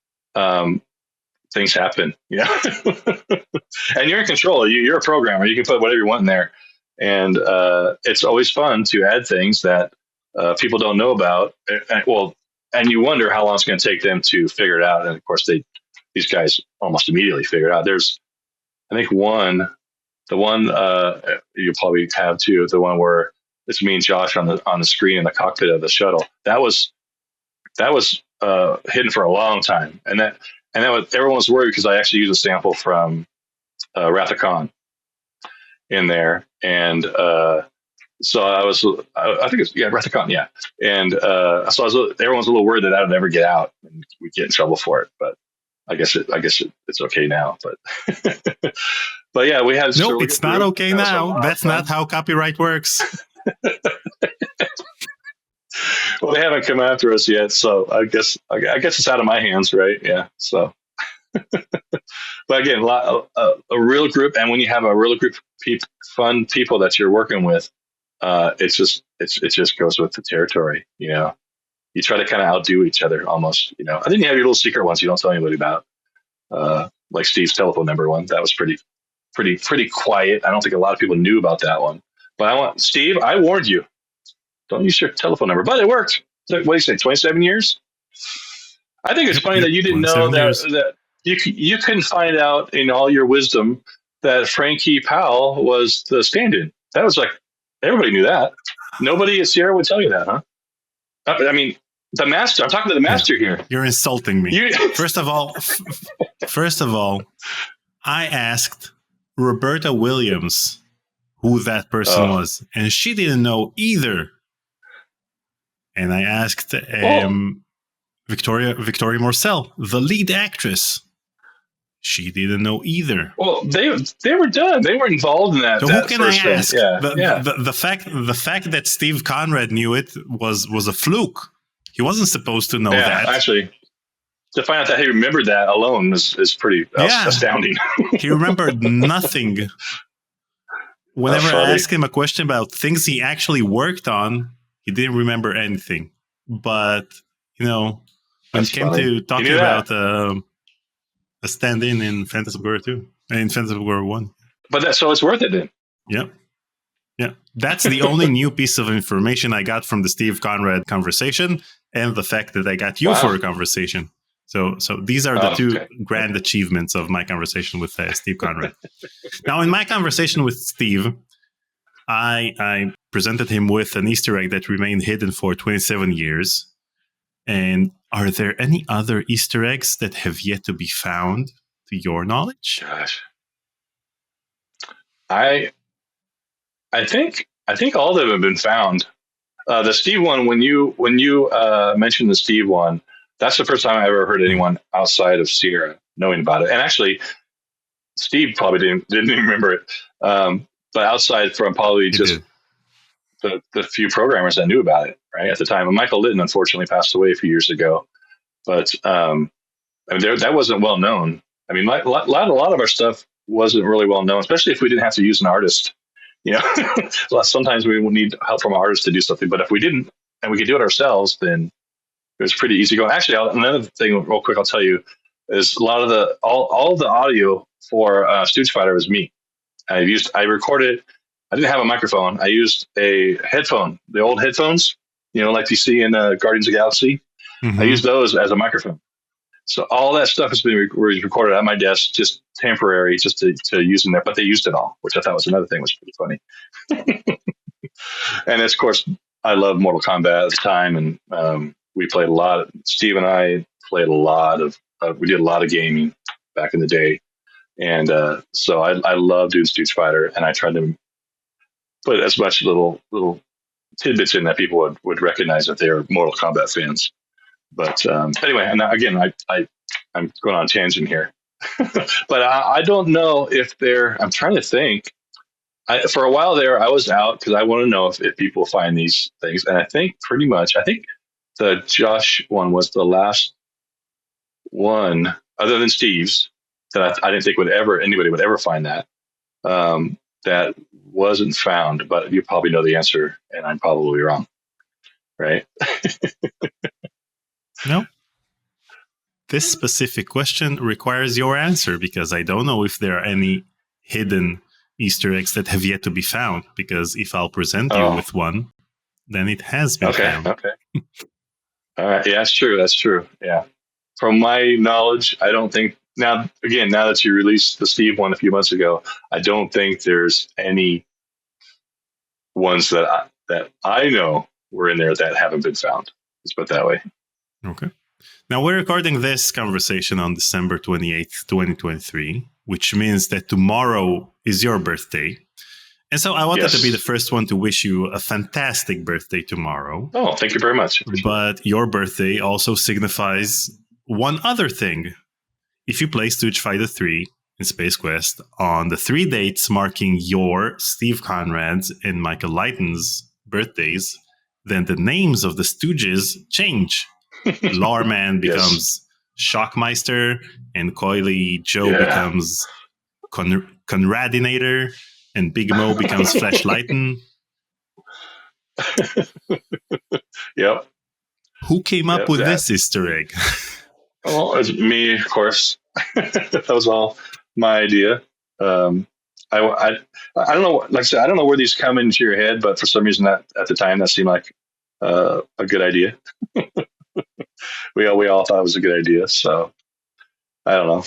Things happen, and you're in control. You're a programmer. You can put whatever you want in there, and it's always fun to add things that people don't know about. And you wonder how long it's going to take them to figure it out. And of course, these guys almost immediately figure it out. There's, I think, the one you probably have too, the one where it's me and Josh on the screen in the cockpit of the shuttle. That was hidden for a long time, and everyone was worried because I actually used a sample from Wrath of Khan in there, and so I think it's Wrath of Khan, and so everyone's a little worried that I would never get out and we'd get in trouble for it, but I guess it's okay now. But but yeah, we had no, it's not okay now. That's not how copyright works. Well, they haven't come after us yet, so I guess it's out of my hands, right? Yeah. So, but again, a real group, and when you have a real group of fun people that you're working with, it just goes with the territory. You try to kind of outdo each other almost. And then you have your little secret ones you don't tell anybody about, like Steve's telephone number one. That was pretty quiet. I don't think a lot of people knew about that one. But Steve, I warned you. Don't use your telephone number. But it worked. What do you say, 27 years? I think it's funny that you didn't know that you couldn't find out in all your wisdom that Frankie Powell was the stand-in. That was like, everybody knew that. Nobody at Sierra would tell you that, huh? I mean, the master. I'm talking to the master here. You're insulting me. First of all, I asked Roberta Williams who that person was, and she didn't know either. And I asked Victoria Morcell, the lead actress. She didn't know either. Well, they were done. They were involved in that. So who can I ask? Yeah. The fact that Steve Conrad knew it was a fluke. He wasn't supposed to know that. Actually, to find out that he remembered that alone is pretty astounding. He remembered nothing. Whenever I asked him a question about things he actually worked on, he didn't remember anything. But when it came to talking about a stand-in in Phantasm Gore 2, in Phantasm Gore 1. But so it's worth it then. Yep. Yeah. That's the only new piece of information I got from the Steve Conrad conversation, and the fact that I got you for a conversation. So these are the two grand achievements of my conversation with Steve Conrad. Now, in my conversation with Steve, I presented him with an Easter egg that remained hidden for 27 years. And are there any other Easter eggs that have yet to be found, to your knowledge? Gosh, I think all of them have been found. The Steve one, when you mentioned the Steve one, that's the first time I ever heard anyone outside of Sierra knowing about it. And actually, Steve probably didn't even remember it. But outside from probably just the few programmers that knew about it, right, at the time. And Michael Litton, unfortunately, passed away a few years ago. But I mean, that wasn't well known. I mean, a lot of our stuff wasn't really well known, especially if we didn't have to use an artist. You know, sometimes we would need help from an artist to do something. But if we didn't, and we could do it ourselves, then it was pretty easy going. Actually, another thing, real quick, I'll tell you is a lot of all the audio for Stooge Fighter was me. I recorded. I didn't have a microphone. I used a headphone, the old headphones, you know, like you see in Guardians of the Galaxy. Mm-hmm. I used those as a microphone. So all that stuff has been recorded at my desk, just temporary, just to use in there. But they used it all, which I thought was another thing was pretty funny. And of course, I loved Mortal Kombat at the time, and we played a lot. Steve and I played a lot of. We did a lot of gaming back in the day, and so I love doing Street Fighter, and I tried to put as much little tidbits in that people would recognize that they are Mortal Kombat fans. But anyway, and again, I'm going on a tangent here, but I don't know if I'm trying to think. For a while there, I was out because I want to know if people find these things, and I think the Josh one was the last one, other than Steve's, that I didn't think anybody would ever find that. That wasn't found, but you probably know the answer, and I'm probably wrong, right? No. This specific question requires your answer, because I don't know if there are any hidden Easter eggs that have yet to be found, because if I'll present you with one, then it has been found. Okay. All right. Yeah, that's true. Yeah. From my knowledge, I don't think now that you released the Steve one a few months ago, I don't think there's any ones that I know were in there that haven't been found. Let's put it that way. Okay. Now, we're recording this conversation on December 28th, 2023, which means that tomorrow is your birthday. And so I wanted to be the first one to wish you a fantastic birthday tomorrow. Oh, thank you very much. But your birthday also signifies one other thing. If you play Stooge Fighter 3 in Space Quest on the 3 dates marking your, Steve Conrad's, and Michael Lighton's birthdays, then the names of the Stooges change. Lawman becomes Shockmeister, and Coily Joe becomes Conradinator, and Big Mo becomes Flash Lighton. Yep. Who came up with this Easter egg? Well, it's me, of course. That was all my idea. I don't know. Like I said, I don't know where these come into your head, but for some reason, at the time, that seemed like a good idea. We all thought it was a good idea. So I don't know.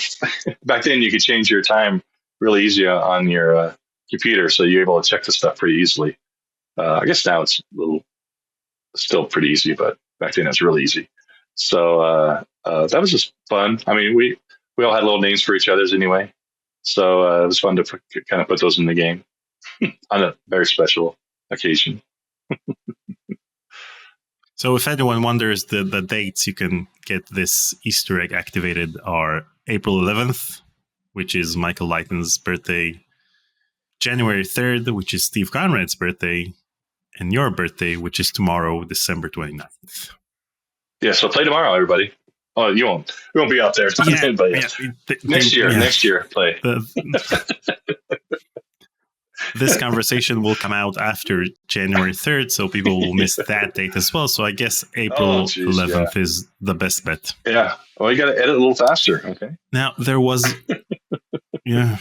Back then, you could change your time really easy on your computer, so you're able to check the stuff pretty easily. I guess now it's still pretty easy, but back then it's really easy. So that was just fun. I mean, we all had little names for each other's anyway, so it was fun to kind of put those in the game on a very special occasion. So if anyone wonders, the dates you can get this Easter egg activated are April 11th, which is Michael Lighton's birthday, January 3rd, which is Steve Conrad's birthday, and your birthday, which is tomorrow, December 29th. Yeah, so play tomorrow, everybody. Oh, you won't. We won't be out there. But next year, play. this conversation will come out after January 3rd, so people will miss that date as well. So I guess April 11th is the best bet. Yeah. Well, you got to edit a little faster. Okay. Now, there was... yeah.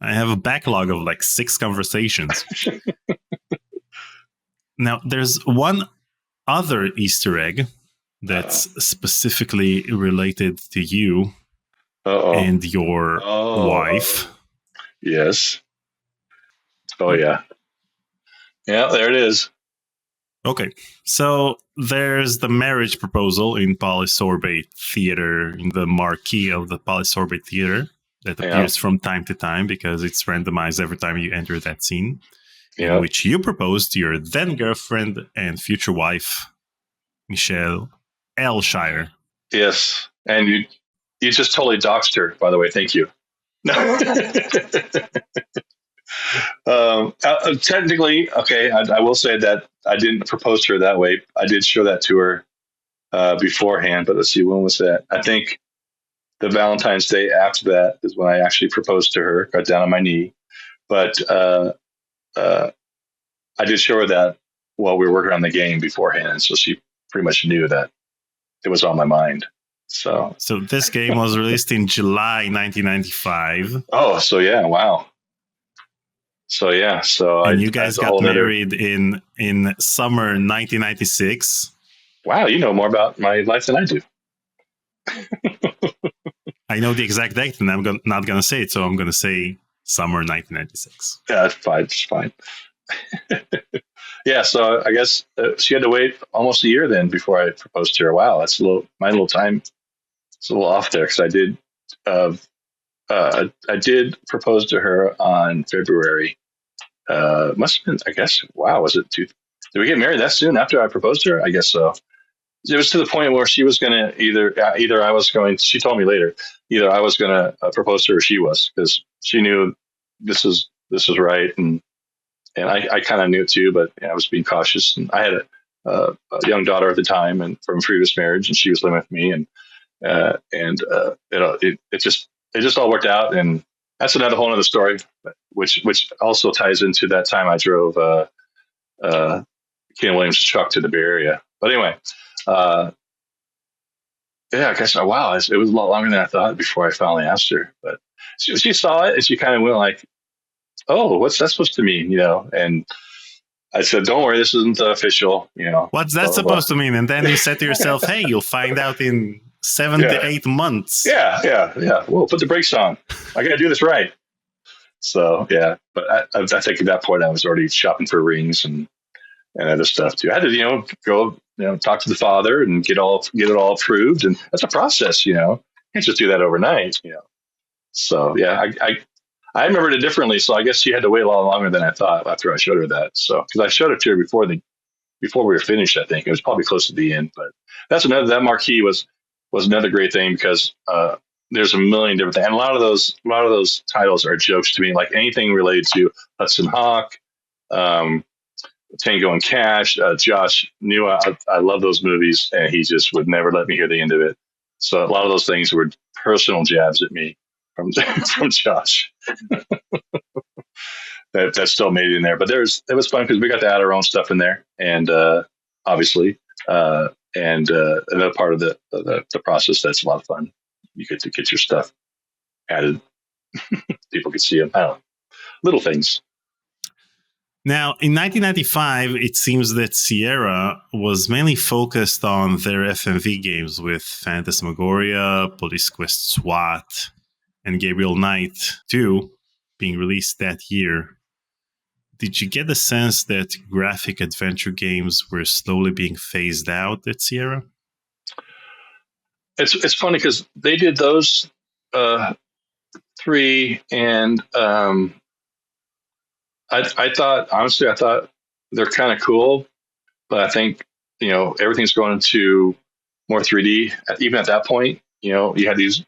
I have a backlog of like 6 conversations. Now, there's one other Easter egg that's specifically related to you and your wife. Yes. Oh, yeah. Yeah, there it is. Okay. So there's the marriage proposal in Polysorbate Theater, in the marquee of the Polysorbate Theater that appears from time to time because it's randomized every time you enter that scene, in which you proposed to your then girlfriend and future wife, Michelle Elshire. Yes. And you just totally doxed her, by the way. Thank you. Technically, okay, I will say that I didn't propose to her that way. I did show that to her beforehand, but let's see, when was that? I think the Valentine's Day after that is when I actually proposed to her, got down on my knee. But I did show her that while we were working on the game beforehand, so she pretty much knew that it was on my mind. So this game was released in July 1995. Oh, so yeah, wow. So yeah, and you guys got married in summer 1996. Wow, you know more about my life than I do. I know the exact date, and I'm not going to say it, so I'm going to say summer 1996. Yeah, it's fine. It's fine. Yeah, so I guess she had to wait almost a year then before I proposed to her. Wow, that's my little time. It's a little off there because I did propose to her on February. Must have been, I guess. Wow, was it? Did we get married that soon after I proposed to her? I guess so. It was to the point where she was going to either I was going. She told me later either I was going to propose to her or she was, because she knew this is right, and I kind of knew it too, but I was being cautious. And I had a young daughter at the time, and from a previous marriage, and she was living with me, and it just all worked out, and that's another whole other story, which also ties into that time I drove Ken Williams' truck to the Bay Area. But anyway, I guess wow, it was a lot longer than I thought before I finally asked her. But she saw it, and she kind of went like, "Oh, what's that supposed to mean?" And I said, "Don't worry, this isn't official." What's that supposed to mean? And then you said to yourself, "Hey, you'll find out in 7 to 8 months." Yeah. Well, put the brakes on. I got to do this right. So yeah, but I think at that point I was already shopping for rings and other stuff too. I had to go talk to the father and get it all approved, and that's a process. You can't just do that overnight. So yeah, I remembered it differently. So I guess she had to wait a lot longer than I thought after I showed her that. So because I showed it to her before we were finished, I think it was probably close to the end. But that marquee was another great thing because there's a million different things, and a lot of those titles are jokes to me. Like anything related to Hudson Hawk, Tango and Cash. Josh knew I love those movies, and he just would never let me hear the end of it. So a lot of those things were personal jabs at me from Josh. that still made it in there, but it was fun because we got to add our own stuff in there, and obviously, and another part of the process that's a lot of fun. You get to get your stuff added. People can see them. I don't know, little things. Now, in 1995, it seems that Sierra was mainly focused on their FMV games with Phantasmagoria, Police Quest SWAT, and Gabriel Knight 2 being released that year. Did you get the sense that graphic adventure games were slowly being phased out at Sierra? It's funny because they did those 3, and I thought they're kind of cool, but I think everything's going into more 3D. Even at that point, you had these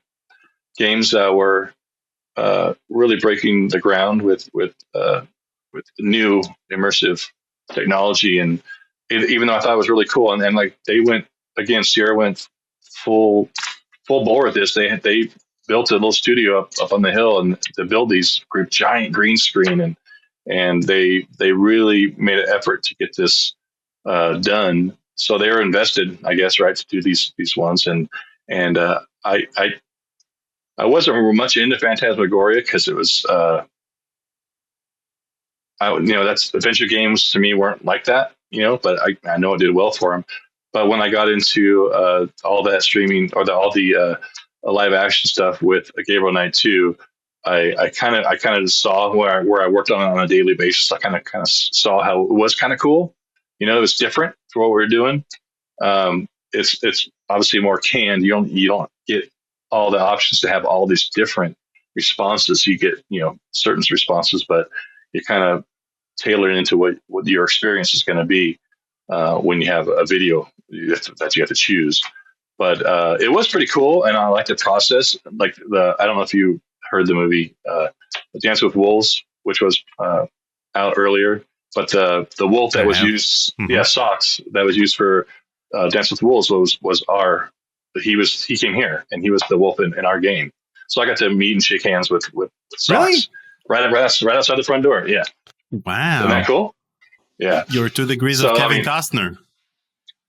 games that were really breaking the ground with new immersive technology, and even though I thought it was really cool, and like they went again, Sierra went full bore with this. They built a little studio up on the hill and to build these giant green screen, and they really made an effort to get this done. So they were invested, I guess, right, to do these ones, and I wasn't much into Phantasmagoria because it was that's adventure games to me weren't like that, but I know it did well for them. But when I got into all that streaming or all the live action stuff with Gabriel Knight 2, I kind of saw where I worked on a daily basis. I kind of saw how it was kind of cool. It was different for what we were doing. It's obviously more canned. You don't get all the options to have all these different responses. You get certain responses, but you kind of tailor it into what your experience is going to be when you have a video that you have to choose. But it was pretty cool, and I like the process. Like I don't know if you heard the movie Dance with Wolves, which was out earlier, but the wolf that was used, Socks, that was used for Dance with Wolves he came here, and he was the wolf in our game. So I got to meet and shake hands with Socks right outside the front door. Yeah. Wow. Isn't that cool? Yeah. You're 2 degrees of Kevin Costner.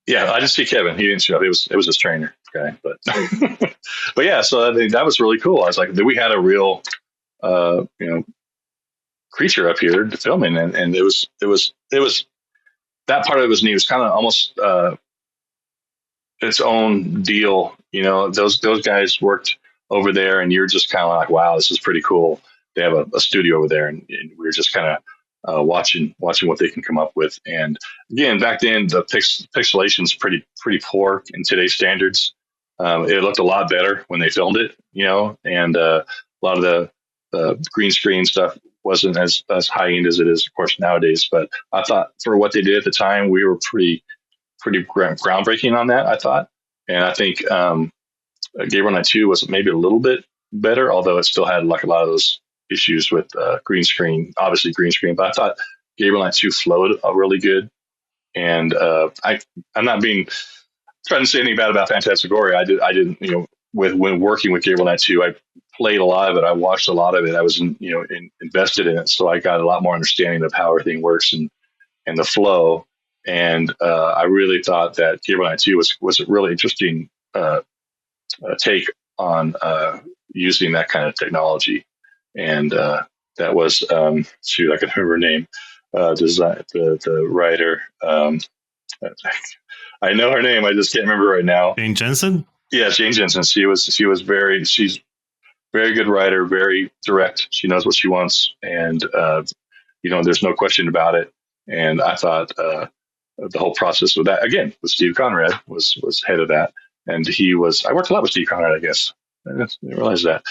Yeah, I just see Kevin. He didn't show up. It was his trainer guy, but but yeah. So that was really cool. I was like, we had a real, creature up here filming, and it was that part of it was neat. It was kind of almost its own deal. Those guys worked over there, and you're just kind of like, wow, this is pretty cool. They have a studio over there, and we were just kind of watching what they can come up with. And again, back then the pixelation is pretty poor in today's standards. It looked a lot better when they filmed it, and a lot of the green screen stuff wasn't as high end as it is, of course, nowadays. But I thought for what they did at the time, we were pretty groundbreaking on that, I thought. And I think Gabriel Knight 2 was maybe a little bit better, although it still had like a lot of those issues with green screen, obviously green screen. But I thought Gabriel Knight 2 flowed really good. And I'm not trying to say anything bad about Phantasmagoria. I didn't, when working with Gabriel Knight 2, I played a lot of it. I watched a lot of it. I was, invested in it. So I got a lot more understanding of how everything works and the flow. And I really thought that Gabriel Knight 2 was a really interesting take on using that kind of technology. And that was, I can remember her name, the writer. I know her name. I just can't remember right now. Jane Jensen? Yeah, Jane Jensen. She's very good writer, very direct. She knows what she wants. And, there's no question about it. And I thought the whole process with that, again, with Steve Conrad was head of that. And I worked a lot with Steve Conrad, I guess. I didn't realize that.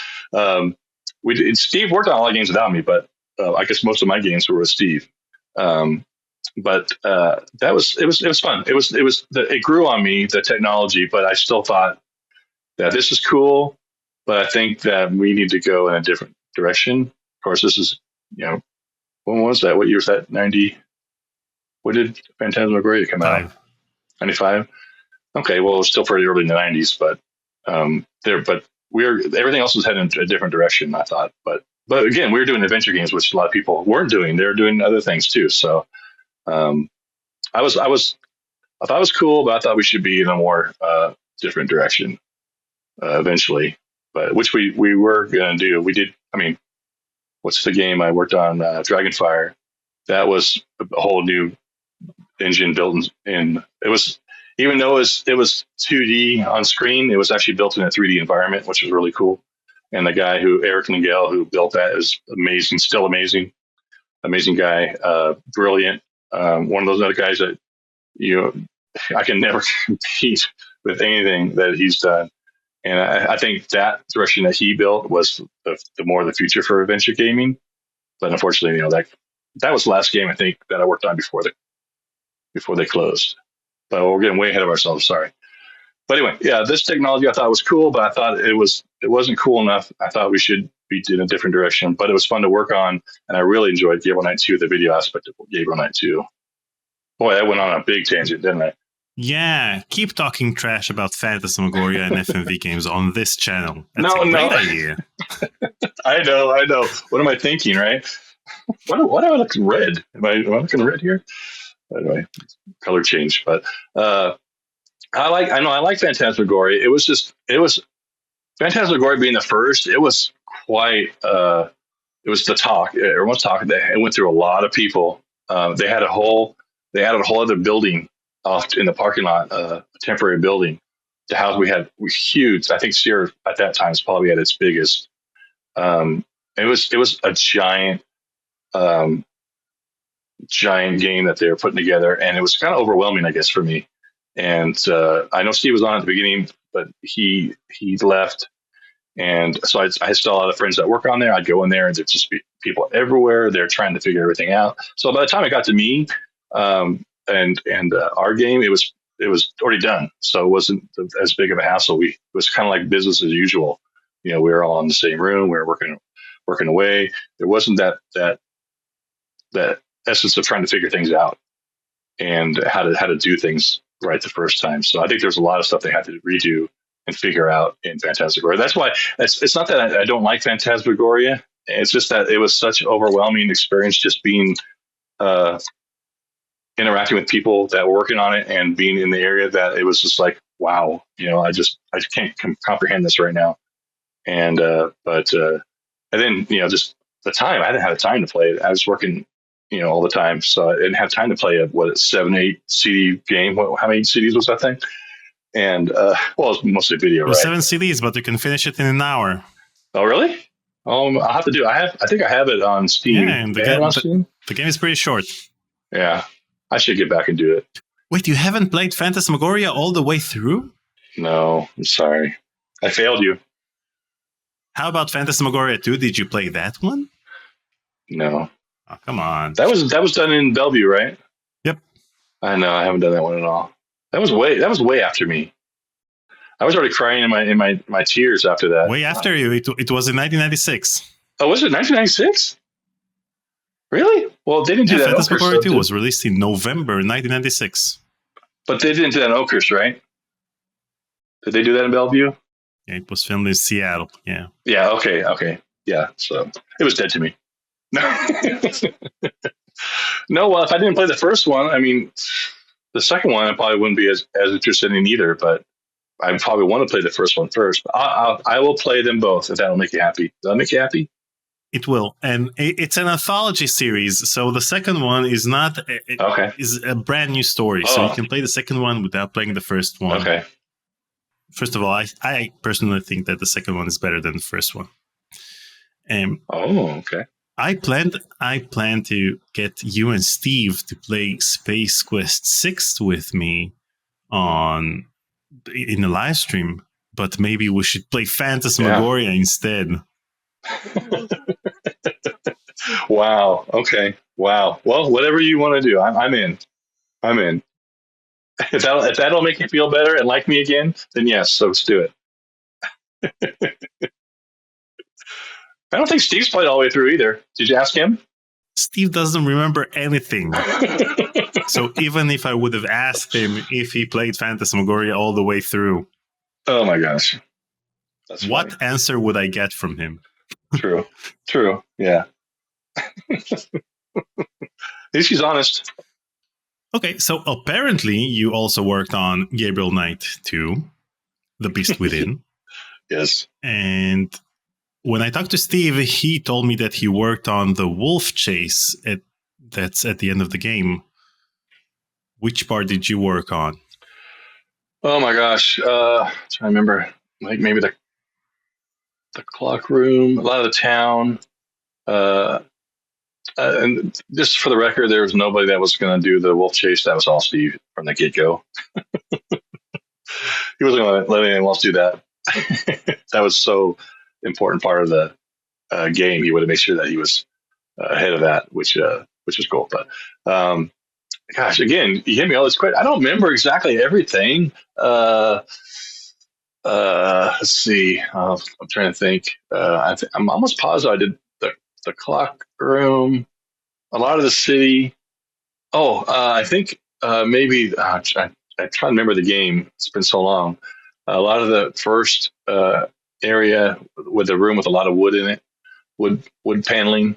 Steve worked on a lot of games without me, but I guess most of my games were with Steve. But it was fun. It grew on me, the technology, but I still thought that this is cool, but I think that we need to go in a different direction. Of course, this is, when was that? What year was that? 90? When did Phantasmagoria come out? 95. Okay, well, it was still pretty early in the 90s, but everything else was heading in a different direction, I thought. But again, we were doing adventure games, which a lot of people weren't doing. They were doing other things too. So I thought it was cool, but I thought we should be in a more different direction eventually. But which we were going to do. We did. I mean, what's the game I worked on? Dragonfire. That was a whole new engine built in. It was, even though it was 2D on screen, it was actually built in a 3D environment, which was really cool. And the guy Eric Nagel, who built that, is amazing, still amazing guy, brilliant. One of those other guys that, I can never compete with anything that he's done. And I think that direction that he built was the more the future for adventure gaming. But unfortunately, that was the last game I think that I worked on before they closed. But we're getting way ahead of ourselves. Sorry. But anyway, yeah, this technology I thought was cool, but I thought it wasn't cool enough. I thought we should be in a different direction. But it was fun to work on, and I really enjoyed Gabriel Knight 2, the video aspect of Gabriel Knight 2. Boy, that went on a big tangent, didn't I? Yeah, keep talking trash about Phantasmagoria and FMV games on this channel. That's No, a great no. idea. I know. What am I thinking, right? Why do I look red? Am I looking red here? Anyway, color change. But I like Phantasmagoria. It was Phantasmagoria being the first. It was quite. It was the talk. Everyone's talking. It went through a lot of people. They added a whole other building off in the parking lot, a temporary building. The house we had was huge. I think Sierra at that time was probably at its biggest. It was a um, giant game that they were putting together, and it was kind of overwhelming, I guess, for me. And I know Steve was on at the beginning, but he left, and so I had still a lot of friends that work on there. I'd go in there, and there'd just be people everywhere. They're trying to figure everything out. So by the time it got to me, and our game, it was already done. So it wasn't as big of a hassle. It was kind of like business as usual. We were all in the same room. We were working away. There wasn't that essence of trying to figure things out and how to do things right the first time. So I think there's a lot of stuff they had to redo and figure out in Phantasmagoria. That's why it's not that I don't like Phantasmagoria. It's just that it was such an overwhelming experience just being interacting with people that were working on it and being in the area that it was just like, wow, I can't comprehend this right now. And and then just the time, I didn't have the time to play it. I was working all the time, so I didn't have time to play a 7-8 CD game. How many CDs was that thing? And well, it was mostly video, right? 7 CDs, but you can finish it in an hour. Oh, really? I'll have to do. I think I have it on Steam. Yeah, and the game is pretty short. Yeah, I should get back and do it. Wait, you haven't played Phantasmagoria all the way through? No, I'm sorry. I failed you. How about Phantasmagoria 2? Did you play that one? No. Oh, come on. That was done in Bellevue, right? Yep. I know. I haven't done that one at all. That was way after me. I was already crying in my tears after that. Way after you. It was in 1996. Oh, was it 1996? Really? Well, they didn't do that. Phantasmagoria 2 was released in November 1996. But they didn't do that in Oakhurst, right? Did they do that in Bellevue? Yeah, it was filmed in Seattle. Yeah. Yeah. Okay. Yeah. So it was dead to me. No. No. Well, if I didn't play the first one, I mean, the second one I probably wouldn't be as interested in either. But I probably want to play the first one first. But I will play them both if that'll make you happy. Does that make you happy? It will, and it's an anthology series. So the second one is not is a brand new story. Oh. So you can play the second one without playing the first one. Okay. First of all, I personally think that the second one is better than the first one. Okay. I plan to get you and Steve to play Space Quest 6 with me in the live stream, but maybe we should play Phantasmagoria instead. Wow. Okay. Wow. Well, whatever you want to do, I'm in. I'm in. If that'll make you feel better and like me again, then yes. So let's do it. I don't think Steve's played all the way through either. Did you ask him? Steve doesn't remember anything. So even if I would have asked him if he played Phantasmagoria all the way through, oh my gosh, what answer would I get from him? True. Yeah. At least he's honest. Okay, so apparently you also worked on Gabriel Knight 2, The Beast Within. Yes. And when I talked to Steve, he told me that he worked on the wolf chase that's at the end of the game. Which part did you work on? Oh my gosh. I'm trying to remember. Like maybe the clock room, a lot of the town. And just for the record, there was nobody that was going to do the wolf chase. That was all Steve from the get-go. He wasn't going to let anyone else do that. That was so important part of the game. He wanted to make sure that he was ahead of that, which was cool. But gosh, again, you hit me all this quick. I don't remember exactly everything. Let's see. I'm trying to think. I'm almost positive I did the clock room, a lot of the city. I think maybe trying to remember the game. It's been so long. A lot of the first area with the room with a lot of wood in it, wood paneling.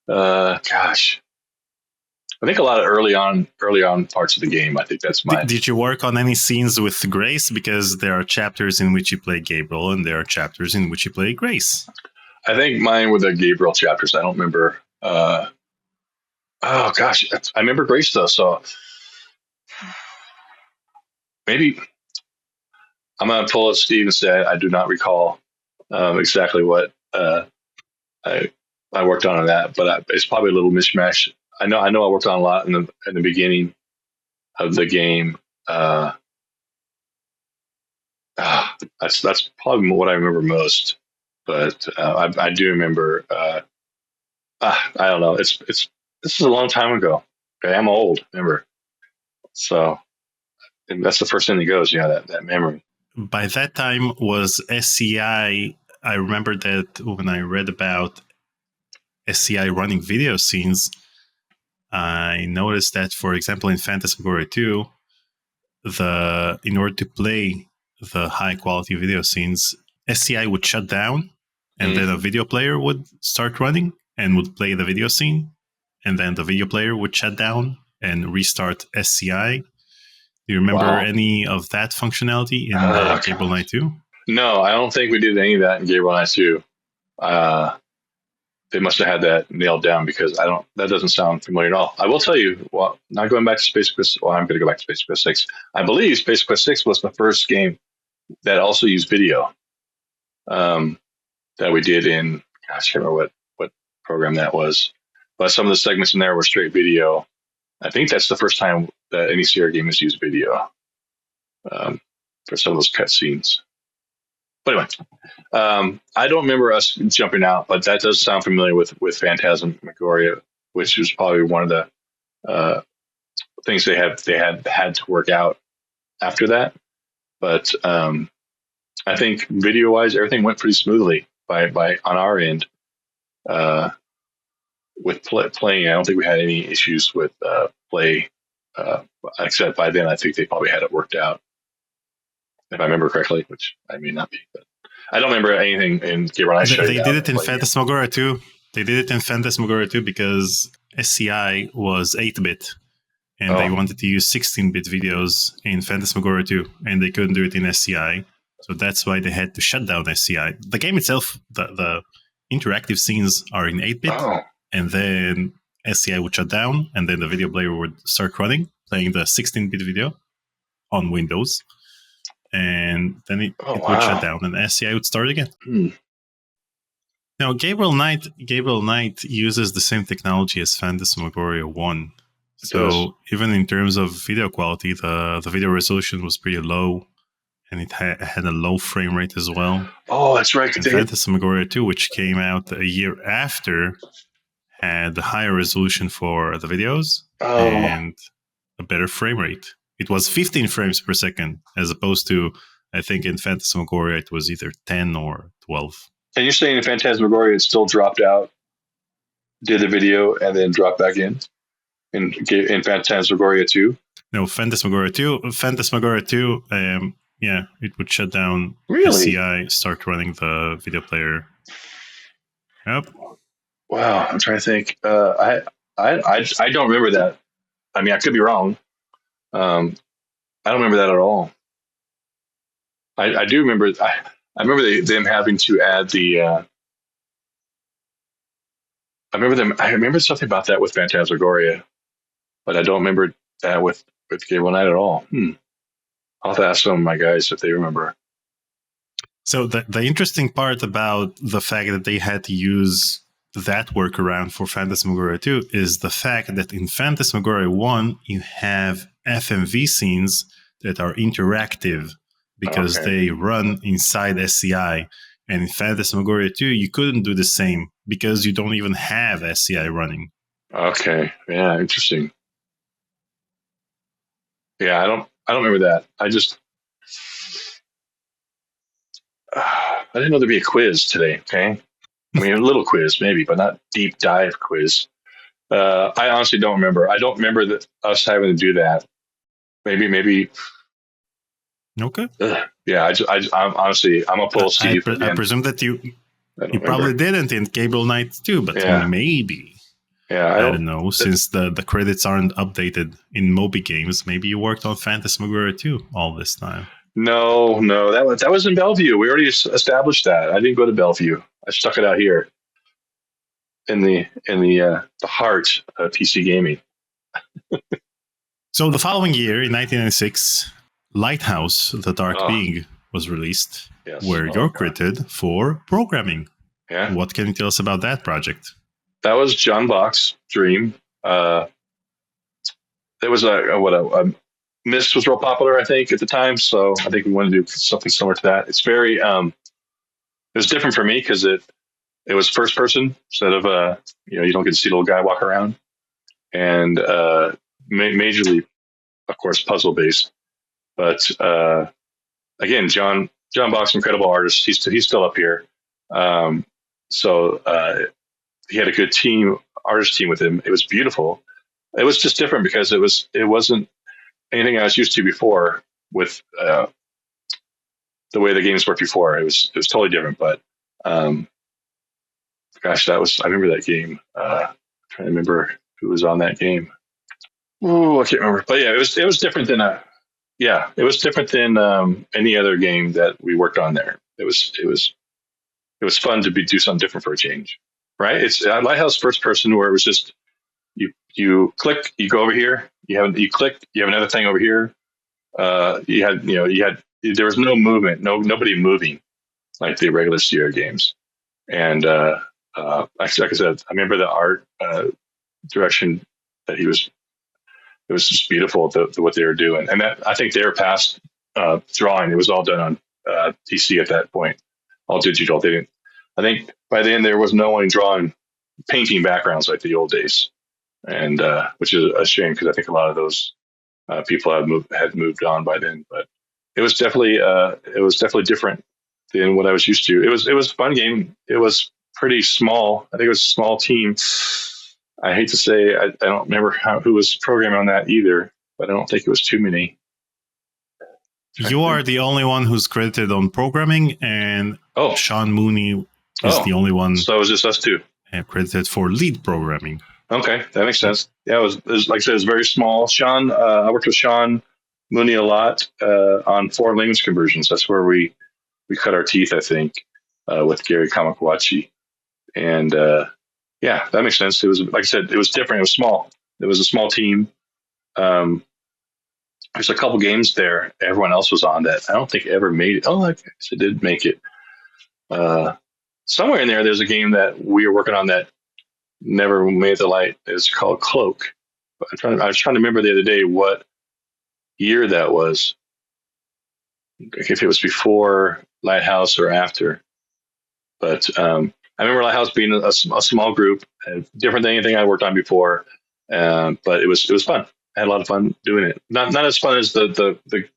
Gosh, I think a lot of early on parts of the game. I think that's mine. Did you work on any scenes with Grace? Because there are chapters in which you play Gabriel, and there are chapters in which you play Grace. I think mine were the Gabriel chapters. I don't remember. Oh gosh, I remember Grace though. So maybe I'm gonna pull up Steve and say I do not recall exactly what I worked on that, but it's probably a little mishmash. I know I worked on a lot in the beginning of the game. That's probably what I remember most. But I do remember. I don't know. This is a long time ago. Okay, I'm old. Remember, so and that's the first thing that goes. That memory. By that time was SCI. I remember that when I read about SCI running video scenes, I noticed that, for example, in Phantasmagoria 2, in order to play the high quality video scenes, SCI would shut down, and then a video player would start running and would play the video scene, and then the video player would shut down and restart SCI. Do you remember any of that functionality in Gabriel Knight 2? No, I don't think we did any of that in Gabriel Knight 2. They must have had that nailed down because that doesn't sound familiar at all. I will tell you, not going back to Space Quest. Well, I'm going to go back to Space Quest 6. I believe Space Quest 6 was the first game that also used video that we did in, gosh, I can't remember what program that was. But some of the segments in there were straight video. I think that's the first time that any Sierra game has used video for some of those cutscenes. But anyway, I don't remember us jumping out, but that does sound familiar with Phantasmagoria, which was probably one of the things they had to work out after that. But I think video-wise, everything went pretty smoothly by on our end with playing. I don't think we had any issues with play, except by then I think they probably had it worked out, if I remember correctly, which I may not be. But I don't remember anything in Gabriel. They did it in Phantasmagoria 2. They did it in Phantasmagoria 2 because SCI was 8-bit, and they wanted to use 16-bit videos in Phantasmagoria 2, and they couldn't do it in SCI. So that's why they had to shut down SCI. The game itself, the interactive scenes are in 8-bit, and then SCI would shut down, and then the video player would start running, playing the 16-bit video on Windows, and then it would shut down, and SCI would start again. Now, Gabriel Knight uses the same technology as Phantasmagoria 1. So even in terms of video quality, the video resolution was pretty low, and it had a low frame rate as well. Oh, that's right. And Phantasmagoria 2, which came out a year after, had a higher resolution for the videos and a better frame rate. It was 15 frames per second, as opposed to, I think in Phantasmagoria, it was either 10 or 12. And you're saying in Phantasmagoria, it still dropped out, did the video, and then dropped back in Phantasmagoria 2? No, Phantasmagoria 2, it would shut down SCI, start running the video player. Yep. Wow, I'm trying to think. I don't remember that. I mean, I could be wrong. I don't remember that at all. I do remember. I remember them having to add the. I remember something about that with Phantasmagoria, but I don't remember that with Gabriel Knight at all. I'll have to ask some of my guys if they remember. So the interesting part about the fact that they had to use that workaround for Phantasmagoria 2 is the fact that in Phantasmagoria 1, you have FMV scenes that are interactive because they run inside SCI. And in Phantasmagoria 2, you couldn't do the same because you don't even have SCI running. Okay. Yeah, interesting. Yeah, I don't remember that. I didn't know there'd be a quiz today, okay? I mean, a little quiz maybe, but not deep dive quiz. I honestly don't remember. I don't remember us having to do that. maybe. Okay. Yeah, I'm honestly, I'm opposed to I presume that you probably didn't in Gabriel Knight too, but maybe. Yeah, I don't know. Since the credits aren't updated in Moby Games, maybe you worked on Phantasmagoria 2 all this time. No, that was in Bellevue. We already established that. I didn't go to Bellevue. I stuck it out here in the heart of PC gaming. So the following year, in 1996, Lighthouse: The Dark Being was released, where you're credited for programming. Yeah. What can you tell us about that project? That was John Bach's dream. There was a Myst was real popular, I think, at the time. So I think we wanted to do something similar to that. It's very, it was different for me because it was first person instead of, you don't get to see the little guy walk around, and majorly, of course, puzzle based. But again, John Bach's an incredible artist. He's still up here. So he had a good artist team with him. It was beautiful. It was just different because it wasn't anything I was used to before with the way the games worked before. It was totally different. But gosh, I remember that game. I'm trying to remember who was on that game. Oh, I can't remember. But yeah, it was different than it was different than any other game that we worked on there. It was fun to do something different for a change, right? It's Lighthouse first person where it was just you click, you go over here, you click, you have another thing over here. There was no movement, nobody moving like the regular Sierra games. And like I said, I remember the art direction that it was just beautiful what they were doing. And that, I think they were past drawing. It was all done on PC at that point, all digital. They didn't. I think by then there was no one drawing, painting backgrounds like the old days, and which is a shame because I think a lot of those people had moved on by then. But it was definitely different than what I was used to. It was a fun game. It was pretty small. I think it was a small team. I hate to say I don't remember who was programming on that either, but I don't think it was too many. You are the only one who's credited on programming, and Sean Mooney is the only one. So it was just us two. Credited for lead programming. Okay, that makes sense. Yeah, it was like I said, it was very small. Sean, I worked with Sean Mooney a lot on foreign language conversions. That's where we cut our teeth, I think, with Gary Kamakawachi. And yeah, that makes sense. It was, like I said, it was different. It was small. It was a small team. There's a couple games there everyone else was on that I don't think ever made it. Oh, I guess it did make it. Somewhere in there's a game that we were working on that never made the light. It's called Cloak. I was trying to remember the other day what year that was. If it was before Lighthouse or after. But I remember Lighthouse being a small group, different than anything I worked on before. But it was fun. I had a lot of fun doing it. Not as fun as the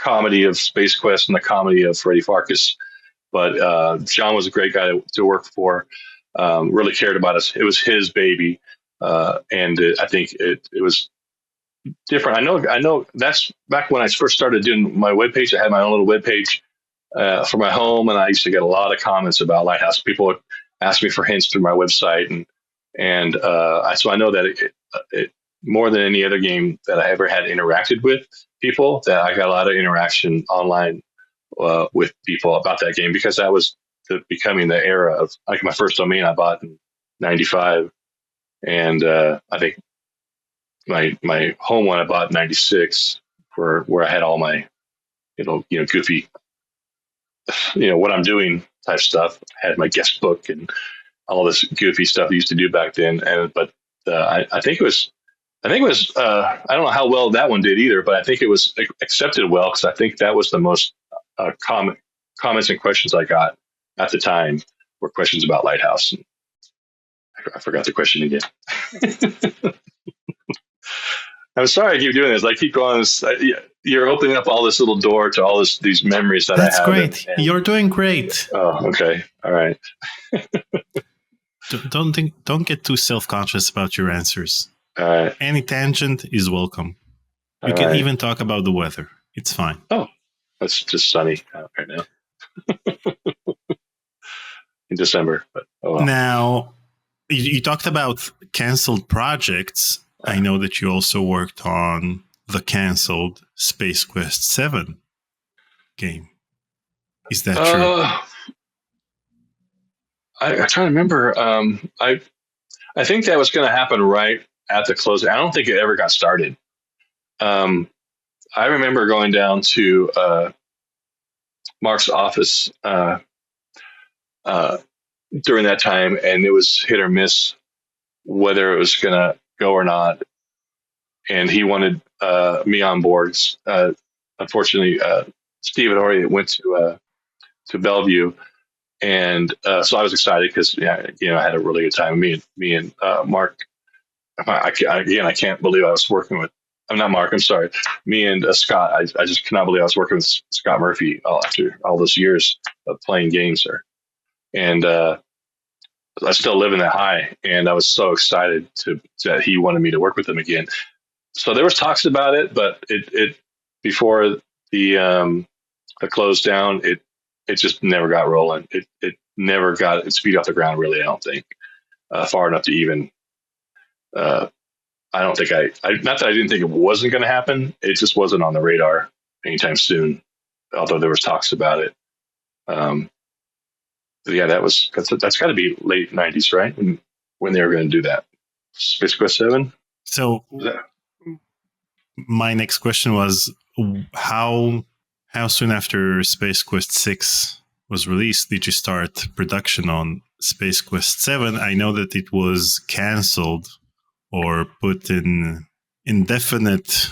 comedy of Space Quest and the comedy of Freddy Pharkas. But John was a great guy to work for. Really cared about us. It was his baby, and I think it was different. I know. That's back when I first started doing my webpage. I had my own little webpage for my home, and I used to get a lot of comments about Lighthouse. People would ask me for hints through my website, and so I know that it more than any other game that I ever had interacted with people, that I got a lot of interaction online with people about that game, because that was becoming the era of, like, my first domain I bought in '95, and I think my home one I bought in '96, where I had all my goofy what I'm doing type stuff. I had my guest book and all this goofy stuff I used to do back then, but I think it was I don't know how well that one did either, but I think it was accepted well, because I think that was the most comments and questions I got at the time were questions about Lighthouse. And I forgot the question again. I'm sorry I keep doing this. I keep going. You're opening up all this little door to all these memories that I have. That's great. You're doing great. Oh, okay. All right. Don't get too self-conscious about your answers. All right. Any tangent is welcome. We can even talk about the weather. It's fine. Oh, it's just sunny out right now in December. But Now, you talked about canceled projects. I know that you also worked on the canceled Space Quest 7 game. Is that true? I'm trying to remember. I think that was going to happen right at the close. I don't think it ever got started. I remember going down to Mark's office during that time, and it was hit or miss whether it was going to go or not. And he wanted me on board. Unfortunately, Steve had already went to Bellevue, and so I was excited because I had a really good time. Me and Mark. I can't believe I was working with. I'm not Mark. I'm sorry. Me and Scott. I just cannot believe I was working with Scott Murphy after all those years of playing games there, and I still live in that high. And I was so excited that he wanted me to work with him again. So there was talks about it, but it before the close down, it just never got rolling. It never got its feet off the ground. Really, I don't think far enough to even. I don't think not that I didn't think it wasn't going to happen. It just wasn't on the radar anytime soon, although there was talks about it. Yeah, that's got to be late 90s, right? When they were going to do that. Space Quest 7? So my next question was how soon after Space Quest 6 was released did you start production on Space Quest 7? I know that it was canceled or put in indefinite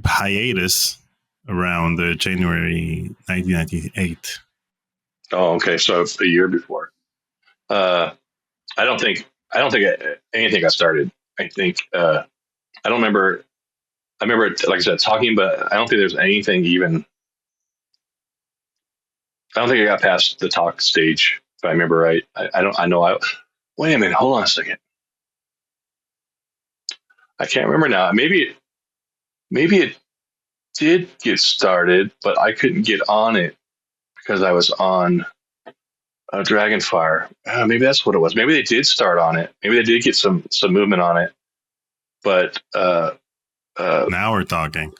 hiatus around January 1998. Oh, okay. So a year before. I don't think anything got started. I think I don't remember. I remember, like I said, talking, but I don't think there's anything even. I don't think I got past the talk stage, if I remember right. Wait a minute. Hold on a second. I can't remember now. Maybe it did get started, but I couldn't get on it because I was on Dragonfire. Maybe that's what it was. Maybe they did start on it. Maybe they did get some movement on it. But now we're talking.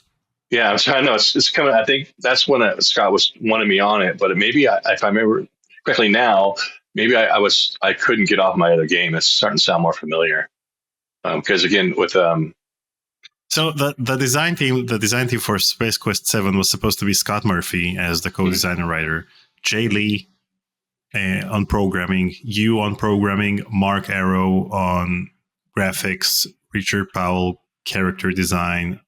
Yeah, I'm sorry. No, it's coming. I think that's when Scott wanted me on it. But maybe if I remember correctly now, maybe I couldn't get off my other game. It's starting to sound more familiar. Because again, with so the design team for Space Quest 7 was supposed to be Scott Murphy as the co-designer writer, Jay Lee on programming, you on programming, Mark Arrow on graphics, Richard Powell character design,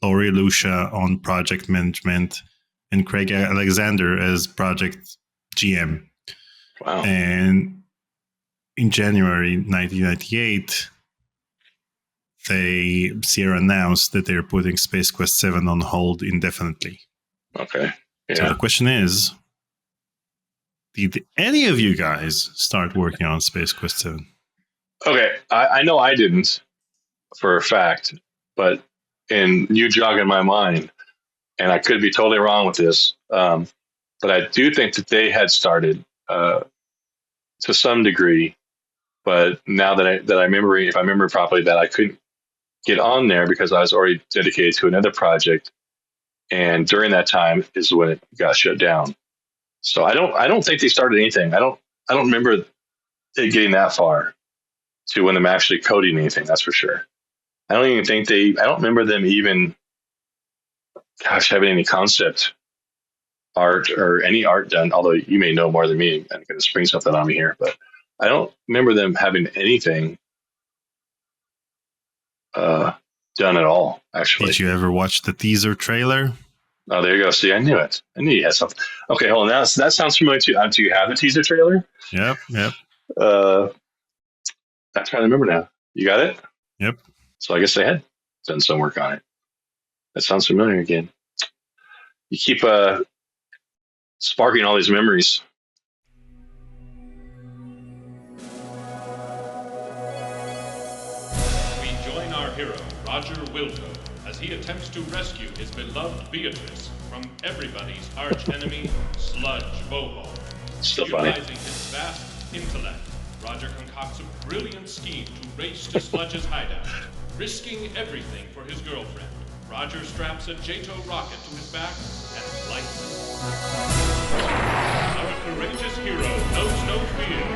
Laurie Lucia on project management, and Craig Alexander as project GM. Wow! And in January 1998. Sierra announced that they're putting Space Quest 7 on hold indefinitely. Okay. Yeah. So the question is, did any of you guys start working on Space Quest 7? Okay. I know I didn't for a fact, but you jog in my mind, and I could be totally wrong with this, but I do think that they had started to some degree, but now that I remember, if I remember properly, that I couldn't get on there because I was already dedicated to another project, and during that time is when it got shut down. So I don't think they started anything. I don't remember it getting that far to when them actually coding anything. That's for sure. I don't remember them even, having any concept art or any art done. Although you may know more than me, I'm going to spring something on me here, but I don't remember them having anything done at all, actually. Did you ever watch the teaser trailer? Oh, there you go. See, I knew it. I knew you had something. Okay, hold on. That sounds familiar too. Do you have a teaser trailer? Yep. I'm trying to remember now. You got it? Yep. So I guess they had done some work on it. That sounds familiar again. You keep sparking all these memories. We join our hero, Roger Wilco, as he attempts to rescue his beloved Beatrice from everybody's arch-enemy, Sludge Bobo. Still funny. Utilizing his vast intellect, Roger concocts a brilliant scheme to race to Sludge's hideout, risking everything for his girlfriend. Roger straps a JATO rocket to his back and flights. Our courageous hero knows no fear.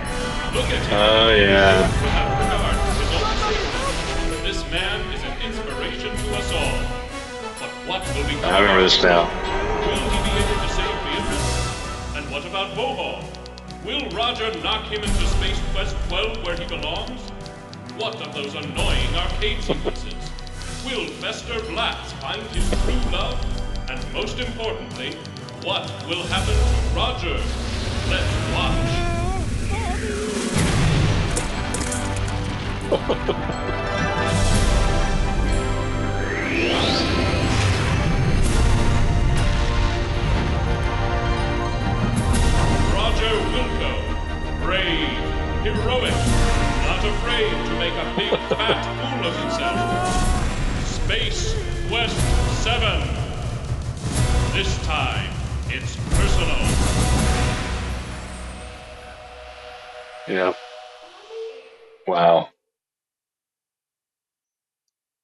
Look at him. Oh, yeah. Without regard to his own safety. This man is an inspiration to us all. But what will become? I remember this now. Will he be able to save Beatrice? And what about Bohol? Will Roger knock him into Space Quest 12 where he belongs? What of those annoying arcade sequences? Will Fester Blatz find his true love? And most importantly, what will happen to Roger? Let's watch. Roger Wilco, brave, heroic, not afraid to make a big fat fool of himself. Space Quest 7. This time, it's personal. Yeah. Wow.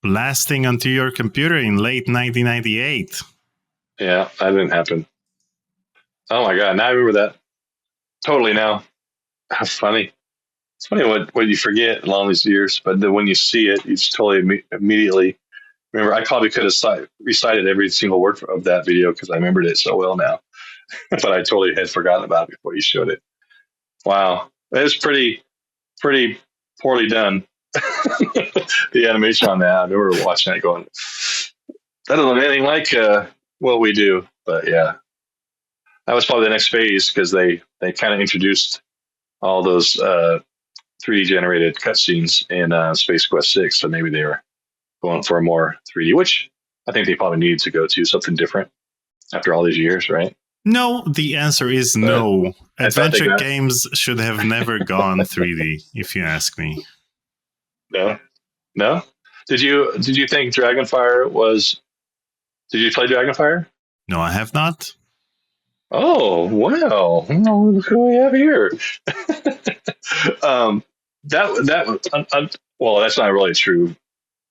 Blasting onto your computer in late 1998. Yeah, that didn't happen. Oh my God! Now I remember that totally. Now, how funny! It's funny what you forget in all these years, but then when you see it, you just totally immediately remember. I probably could have recited every single word of that video because I remembered it so well now, but I totally had forgotten about it before you showed it. Wow, it was pretty poorly done. The animation on that, I remember watching it going, that doesn't look anything like what we do. But yeah, that was probably the next phase because they kind of introduced all those 3D generated cutscenes in Space Quest 6. So maybe they were going for a more 3D, which I think they probably needed to go to something different after all these years, right? No, the answer is no. Adventure games should have never gone 3D, if you ask me. No. Did you think Dragonfire was? Did you play Dragonfire? No, I have not. Oh wow! Look who we have here. Well, that's not really a true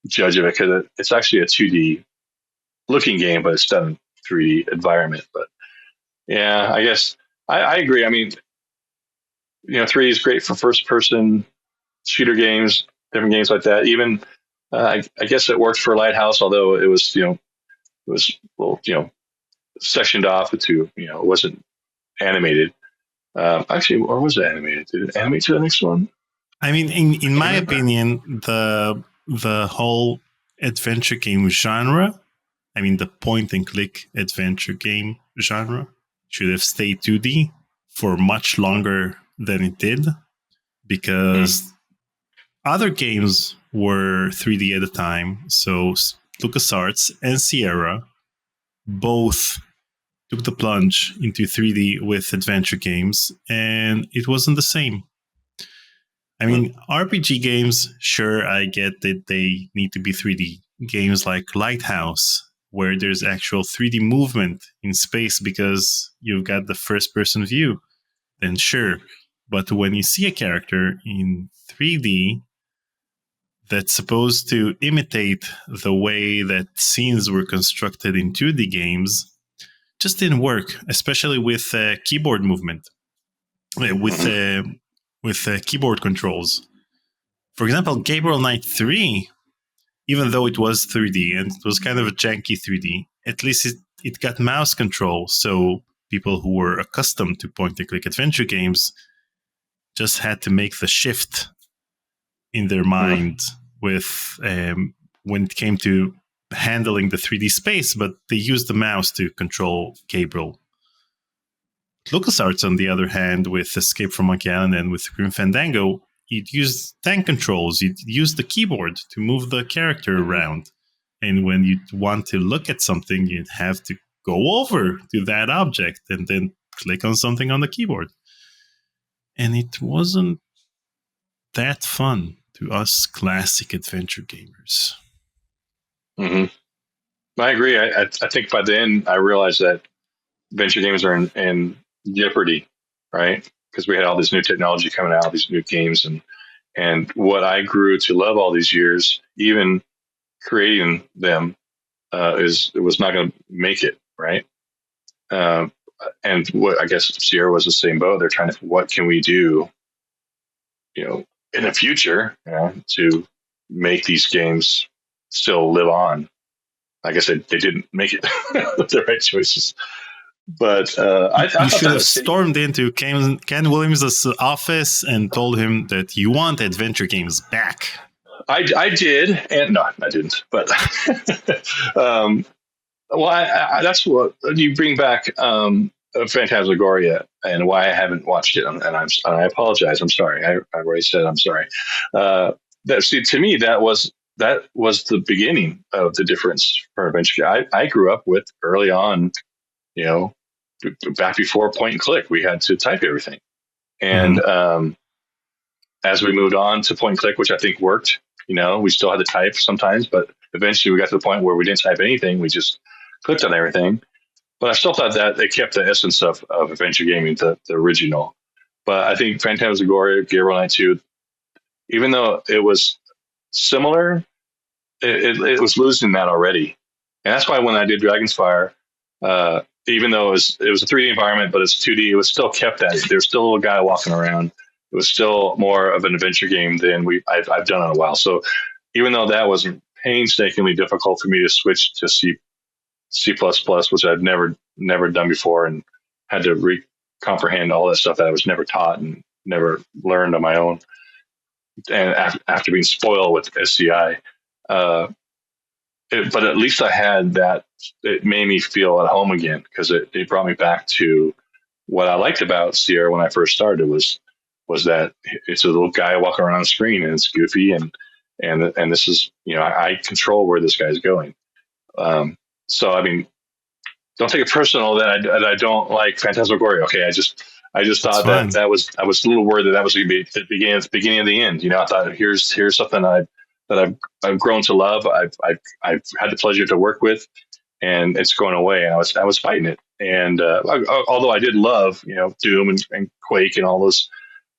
judge of it because it's actually a 2D looking game, but it's done in 3D environment. But yeah, I guess I agree. I mean, 3D is great for first person shooter games, different games like that. Even I guess it worked for Lighthouse, although it was sectioned off into it wasn't animated. Actually, or was it animated? Did it animate to the next one? I mean, in my opinion, the whole adventure game genre, I mean, the point and click adventure game genre should have stayed 2D for much longer than it did, because other games were 3D at the time. So LucasArts and Sierra both took the plunge into 3D with adventure games, and it wasn't the same. I mean, RPG games, sure, I get that they need to be 3D. Games like Lighthouse, where there's actual 3D movement in space because you've got the first-person view, then sure. But when you see a character in 3D that's supposed to imitate the way that scenes were constructed in 2D games, just didn't work, especially with keyboard movement, with keyboard controls. For example, Gabriel Knight 3, even though it was 3D and it was kind of a janky 3D, at least it got mouse control. So people who were accustomed to point-and-click adventure games just had to make the shift in their mind with when it came to handling the 3D space, but they used the mouse to control Gabriel. LucasArts, on the other hand, with Escape from Monkey Island and with Grim Fandango, you'd use tank controls. You'd use the keyboard to move the character around. And when you'd want to look at something, you'd have to go over to that object and then click on something on the keyboard. And it wasn't that fun to us classic adventure gamers. Mm-hmm. I agree. I think by then I realized that adventure games are in jeopardy, right? Because we had all this new technology coming out, these new games, and what I grew to love all these years, even creating them, it was not going to make it, right? Um, and what I guess Sierra was the same boat. They're trying to, what can we do, in the future, to make these games still live on. Like I said, they didn't make it the right choices. But I you should have stormed into Ken Williams' office and told him that you want adventure games back. I did, and no, I didn't. But that's what you bring back Phantasmagoria, and why I haven't watched it, and I apologize. I'm sorry. I already said I'm sorry. To me, that was the beginning of the difference for adventure. I grew up with early on, back before point and click, we had to type everything, and as we moved on to point and click, which I think worked, we still had to type sometimes, but eventually we got to the point where we didn't type anything; we just clicked on everything. But I still thought that they kept the essence of adventure gaming, the original. But I think Phantasmagoria, Gabriel Knight 2, even though it was similar, it was losing that already. And that's why when I did Dragon's Fire, even though it was a 3D environment, but it's 2D, it was still kept that. There's still a little guy walking around. It was still more of an adventure game than I've done in a while. So even though that was painstakingly difficult for me to switch to C++, which I've never done before, and had to comprehend all that stuff that I was never taught and never learned on my own. And after being spoiled with SCI, but at least I had that. It made me feel at home again, because it brought me back to what I liked about Sierra when I first started was that it's a little guy walking around the screen, and it's goofy, and this is, I control where this guy's going. So I mean, don't take it personal that I don't like Phantasmagoria. Okay, I just thought that I was a little worried that was going to be the beginning of the end. I thought here's something that I've grown to love. I've had the pleasure to work with, and it's going away. And I was fighting it. And although I did love Doom and Quake and all those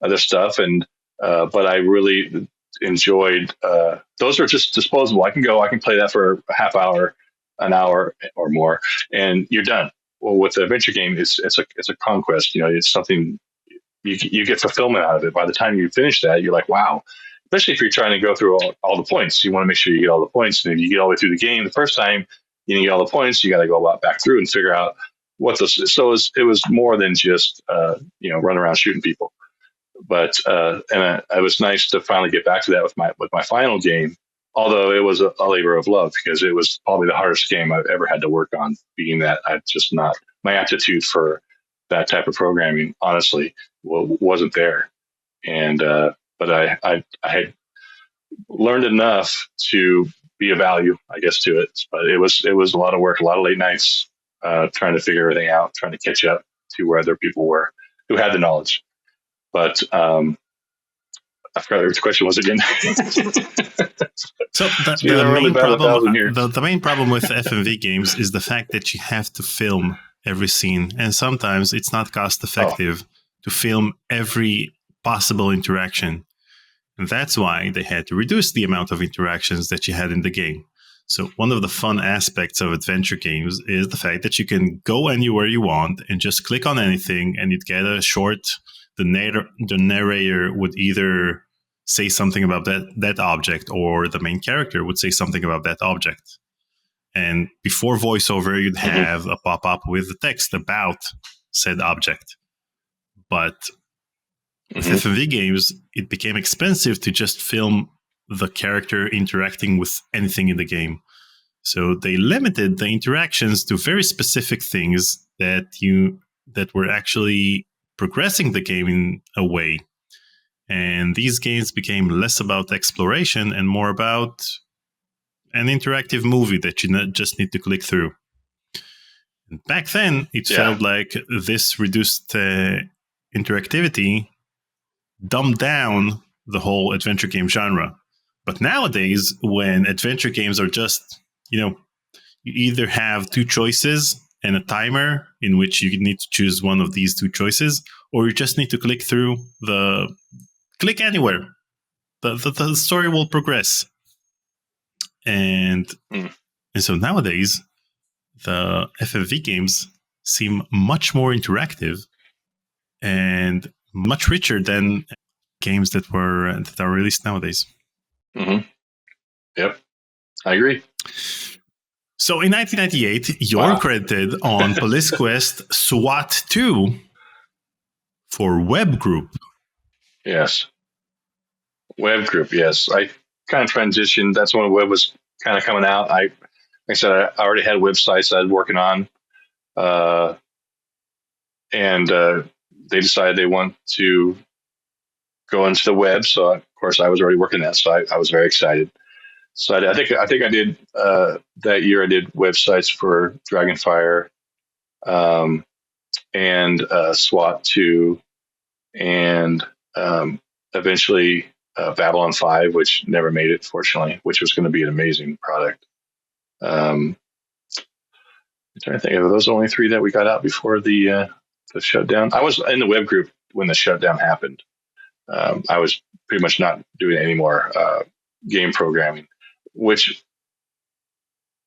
other stuff, and but I really enjoyed those are just disposable. I can play that for a half hour, an hour or more, and you're done. Well, with the adventure game, it's a conquest. It's something you get fulfillment out of it. By the time you finish that, you're like, wow. Especially if you're trying to go through all the points, you want to make sure you get all the points. And if you get all the way through the game the first time, you didn't get all the points. You got to go back through and figure out what this. So it was more than just run around shooting people. But it was nice to finally get back to that with my final game. Although it was a labor of love, because it was probably the hardest game I've ever had to work on, being that I've just not, my aptitude for that type of programming, honestly, wasn't there. And, but I had learned enough to be of value, I guess, to it. But it was a lot of work, a lot of late nights, trying to figure everything out, trying to catch up to where other people were who had the knowledge. But, I forgot what the question was again. So the main problem with FMV games is the fact that you have to film every scene, and sometimes it's not cost effective to film every possible interaction. And that's why they had to reduce the amount of interactions that you had in the game. So one of the fun aspects of adventure games is the fact that you can go anywhere you want and just click on anything, and you'd get a short. The narrator would either say something about that object, or the main character would say something about that object. And before voiceover, you'd have a pop-up with the text about said object. But with FMV games, it became expensive to just film the character interacting with anything in the game. So they limited the interactions to very specific things that were actually progressing the game in a way. And these games became less about exploration and more about an interactive movie that you just need to click through. And back then, it felt like this reduced interactivity dumbed down the whole adventure game genre. But nowadays, when adventure games are just, you you either have two choices and a timer in which you need to choose one of these two choices, or you just need to click anywhere. The story will progress. And so nowadays, the FFV games seem much more interactive and much richer than games that are released nowadays. Mm-hmm. Yep, I agree. So in 1998, you're credited on Police Quest SWAT 2 for Web Group. Yes. Web Group, yes. I kind of transitioned. That's when web was kind of coming out. Like I said, I already had websites I was working on. And they decided they want to go into the web. So, of course, I was already working that. So I was very excited. So I think I did that year. I did websites for Dragonfire and SWAT 2 and eventually Babylon 5, which never made it, fortunately, which was going to be an amazing product. I'm trying to think, are those only three that we got out before the shutdown? I was in the web group when the shutdown happened. I was pretty much not doing any more game programming, which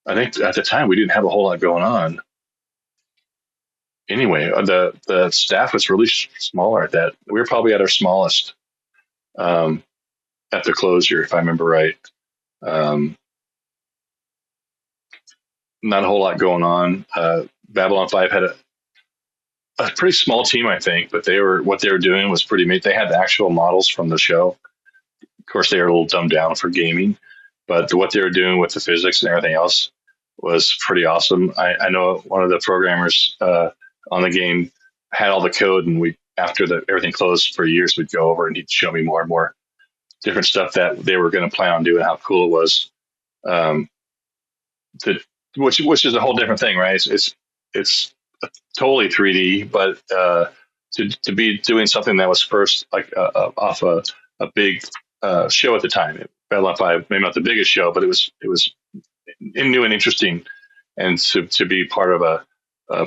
I think at the time we didn't have a whole lot going on. Anyway, the staff was really smaller at that. We were probably at our smallest at the closure, if I remember right. Not a whole lot going on. Babylon 5 had a pretty small team, I think, but what they were doing was pretty neat. They had the actual models from the show. Of course, they were a little dumbed down for gaming, but what they were doing with the physics and everything else was pretty awesome. I know one of the programmers on the game had all the code, and after everything closed for years, we'd go over and he'd show me more and more different stuff that they were going to plan on doing, how cool it was. Which is a whole different thing, right? It's totally 3D, but to be doing something that was first off a big show at the time, Babylon 5, maybe not the biggest show, but it was new and interesting, and to be part of a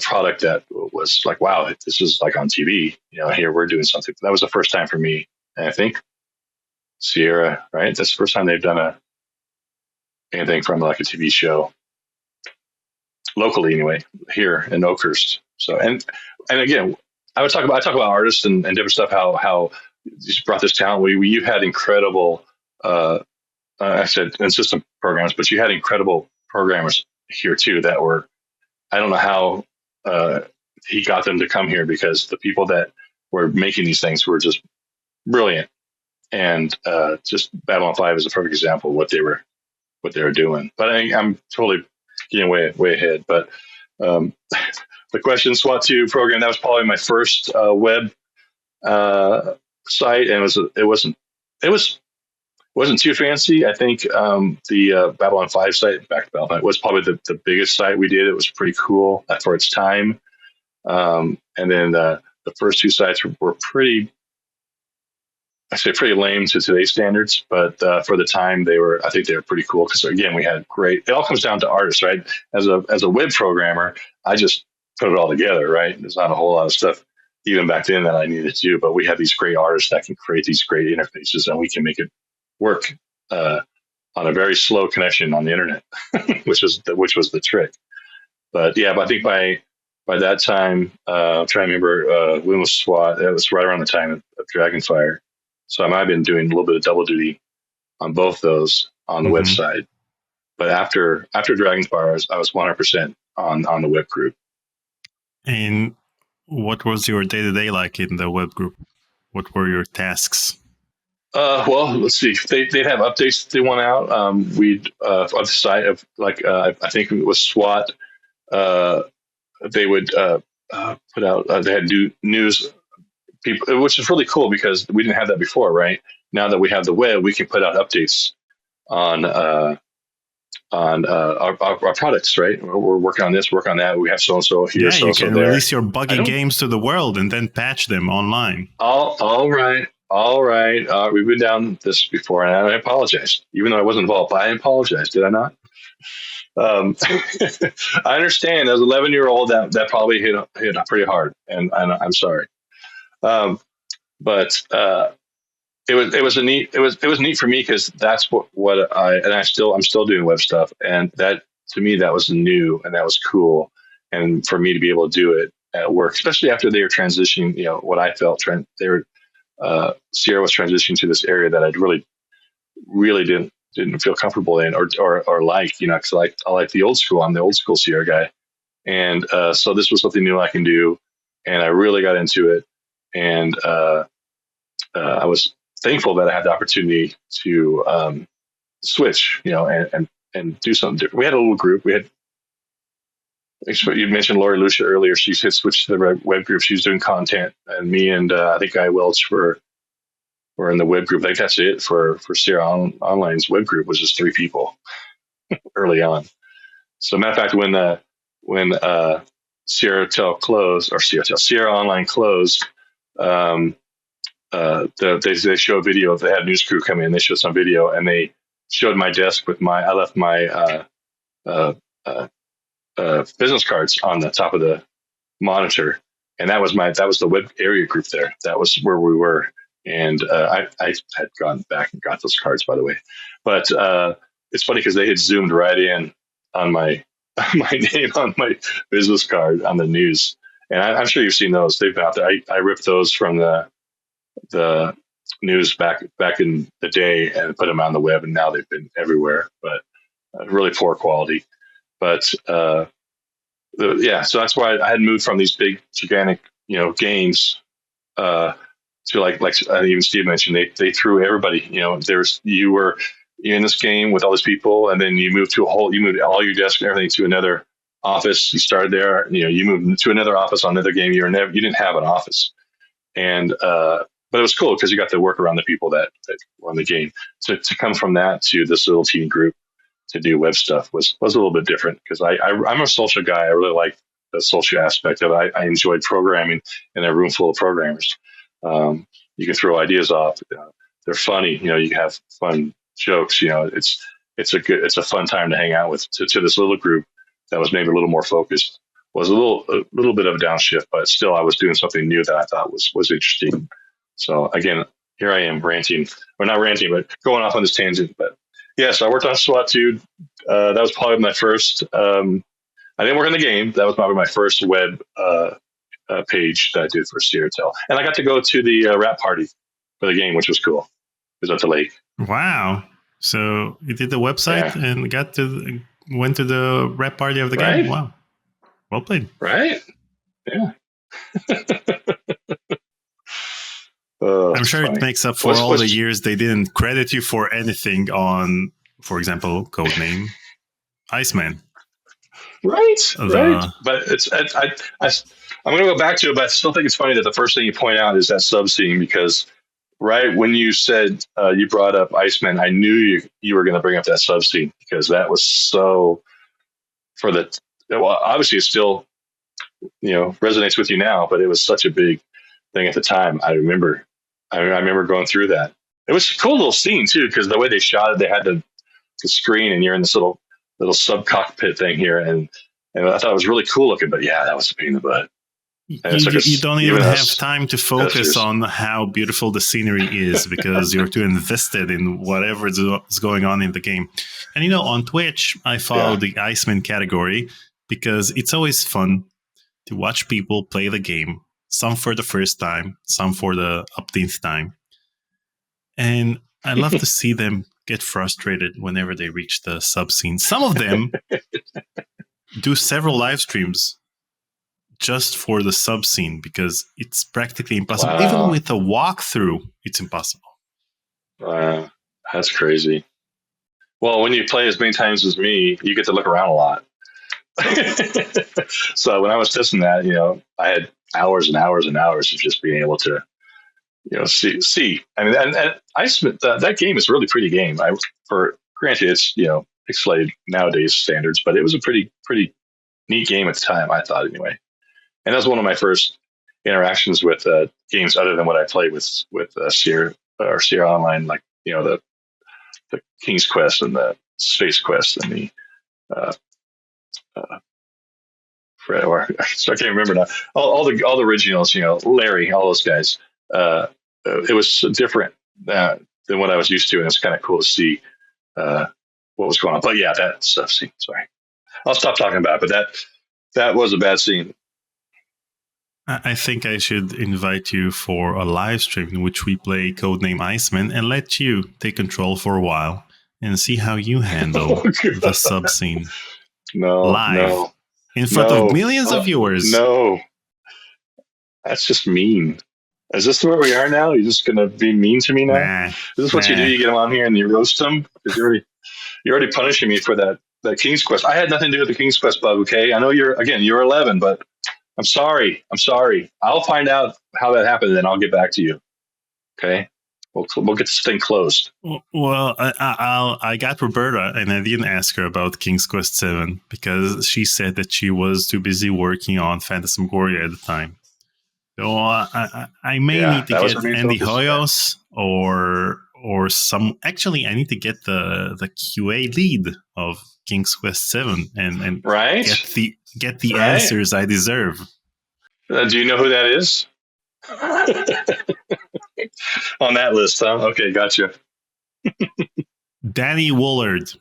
product that was like, wow, this is like on TV. Here we're doing something. That was the first time for me, and I think Sierra, right? That's the first time they've done anything from like a TV show. Locally, anyway, here in Oakhurst. So, and again, I talk about artists and different stuff. How you brought this talent. You had incredible, I said, and system programs, but you had incredible programmers here too. That were, I don't know how he got them to come here, because the people that were making these things were just brilliant. And just Babylon 5 is a perfect example of what they were doing. But I'm totally getting way ahead. But the question, SWAT 2 program, that was probably my first web site, and it wasn't too fancy. I think the Babylon 5 site, back to Babylon 5, was probably the biggest site we did. It was pretty cool for its time. And then the first two sites were pretty lame to today's standards, but for the time I think they were pretty cool, because again, we had great, it all comes down to artists, right? As a web programmer, I just put it all together, right? There's not a whole lot of stuff even back then that I needed to do, but we have these great artists that can create these great interfaces, and we can make it work on a very slow connection on the internet, which was the trick. But yeah, but I think by that time, I'm trying to remember when was SWAT. It was right around the time of Dragonfire. So I might have been doing a little bit of double duty on both those on the website. But after Dragonfire, I was 100% on the web group. And what was your day-to-day like in the web group? What were your tasks? Well, let's see. They'd have updates they want out. We'd on the site of I think it was SWAT. They would put out. They had news. People, which is really cool, because we didn't have that before, right? Now that we have the web, we can put out updates on our products, right? We're working on this, work on that. We have so and so here, so and so there. You can release your buggy games to the world and then patch them online. All right. We've been down this before, and I apologize, even though I wasn't involved. But I apologize, did I not? I understand. As an 11-year-old, that probably hit pretty hard, and I'm sorry. But it was neat for me because that's what I'm still doing web stuff, and that to me that was new and that was cool, and for me to be able to do it at work, especially after they were transitioning, what I felt Sierra was transitioning to this area that I'd really didn't feel comfortable in or like, because I like the old school. I'm the old school Sierra guy, and so this was something new I can do, and I really got into it, and I was thankful that I had the opportunity to switch, and do something different. We had a little group. You mentioned Lori Lucia earlier. She had switched to the web group. She was doing content, and me and I think Guy Welch were in the web group. I think that's it for Sierra Online's web group was just 3 people early on. So, matter of fact, when Sierra Online closed, they show a video. They had news crew come in. They showed some video, and they showed my desk with I left my business cards on the top of the monitor, and that was the web area group there. That was where we were, and I had gone back and got those cards, by the way. But it's funny because they had zoomed right in on my name on my business card on the news, and I'm sure you've seen those. They've been out there. I ripped those from the news back in the day and put them on the web, and now they've been everywhere, but really poor quality. But so that's why I had moved from these big, gigantic, games to like even Steve mentioned, they threw everybody. You were in this game with all these people, and then you moved all your desk and everything to another office. You started there, you moved to another office on another game. You didn't have an office, and but it was cool because you got to work around the people that were on the game. So to come from that to this little teeny group to do web stuff was a little bit different because I'm a social guy. I really like the social aspect of it. I enjoyed programming in a room full of programmers. You can throw ideas off. They're funny. You can have fun jokes. It's a fun time to hang out with. To this little group that was maybe a little more focused was a little bit of a downshift, but still I was doing something new that I thought was interesting. So again, here I am ranting, or not ranting, but going off on this tangent. But yes, I worked on SWAT2. That was probably my first. I didn't work on the game. That was probably my first web page that I did for Sierra Tel. And I got to go to the wrap party for the game, which was cool. It was at the lake. Wow! So you did the website and went to the wrap party of the game. Wow! Well played. Right? Yeah. I'm sure it makes up for all the years they didn't credit you for anything on, for example, codename Iceman. Right. But I'm going to go back to it, but I still think it's funny that the first thing you point out is that sub scene because right when you said you brought up Iceman, I knew you were going to bring up that sub scene because that was so obviously it still resonates with you now, but it was such a big thing at the time. I remember going through that. It was a cool little scene too, because the way they shot it, they had the screen, and you're in this little sub cockpit thing here, and I thought it was really cool looking. But yeah, that was a pain in the butt. You don't even have time to focus on how beautiful the scenery is because you're too invested in whatever is going on in the game. And on Twitch, I follow the Iceman category because it's always fun to watch people play the game. Some for the first time, some for the upteenth time. And I love to see them get frustrated whenever they reach the sub scene. Some of them do several live streams just for the sub scene because it's practically impossible. Wow. Even with a walkthrough, it's impossible. Wow, that's crazy. Well, when you play as many times as me, you get to look around a lot. So when I was testing that, I had hours and hours and hours of just being able to, see. I mean, and Iceman, that game is a really pretty game. Granted, it's pixelated nowadays standards, but it was a pretty neat game at the time, I thought anyway. And that was one of my first interactions with games other than what I played with Sierra Online, like the King's Quest and the Space Quest and the uh, Fred, or so I can't remember now. All the originals, Larry, all those guys. It was different than what I was used to, and it's kind of cool to see what was going on. But yeah, that stuff scene. Sorry, I'll stop talking about it. But that was a bad scene. I think I should invite you for a live stream in which we play Codename Iceman and let you take control for a while and see how you handle the sub scene. Live in front of millions of viewers. No, that's just mean. Is this where we are now? You're just going to be mean to me now? Nah, Is this what you do? You get them on here and you roast them? Because you're already punishing me for that King's Quest. I had nothing to do with the King's Quest bug, okay? I know you're 11, but I'm sorry. I'll find out how that happened, and then I'll get back to you. Okay? We'll get this thing closed. Well, I got Roberta, and I didn't ask her about King's Quest 7 because she said that she was too busy working on Phantasmagoria at the time. So I may need to get Andy Hoyos or some. Actually, I need to get the QA lead of King's Quest 7 and get the answers I deserve. Do you know who that is? On that list, huh? Okay, gotcha. Danny Woolard.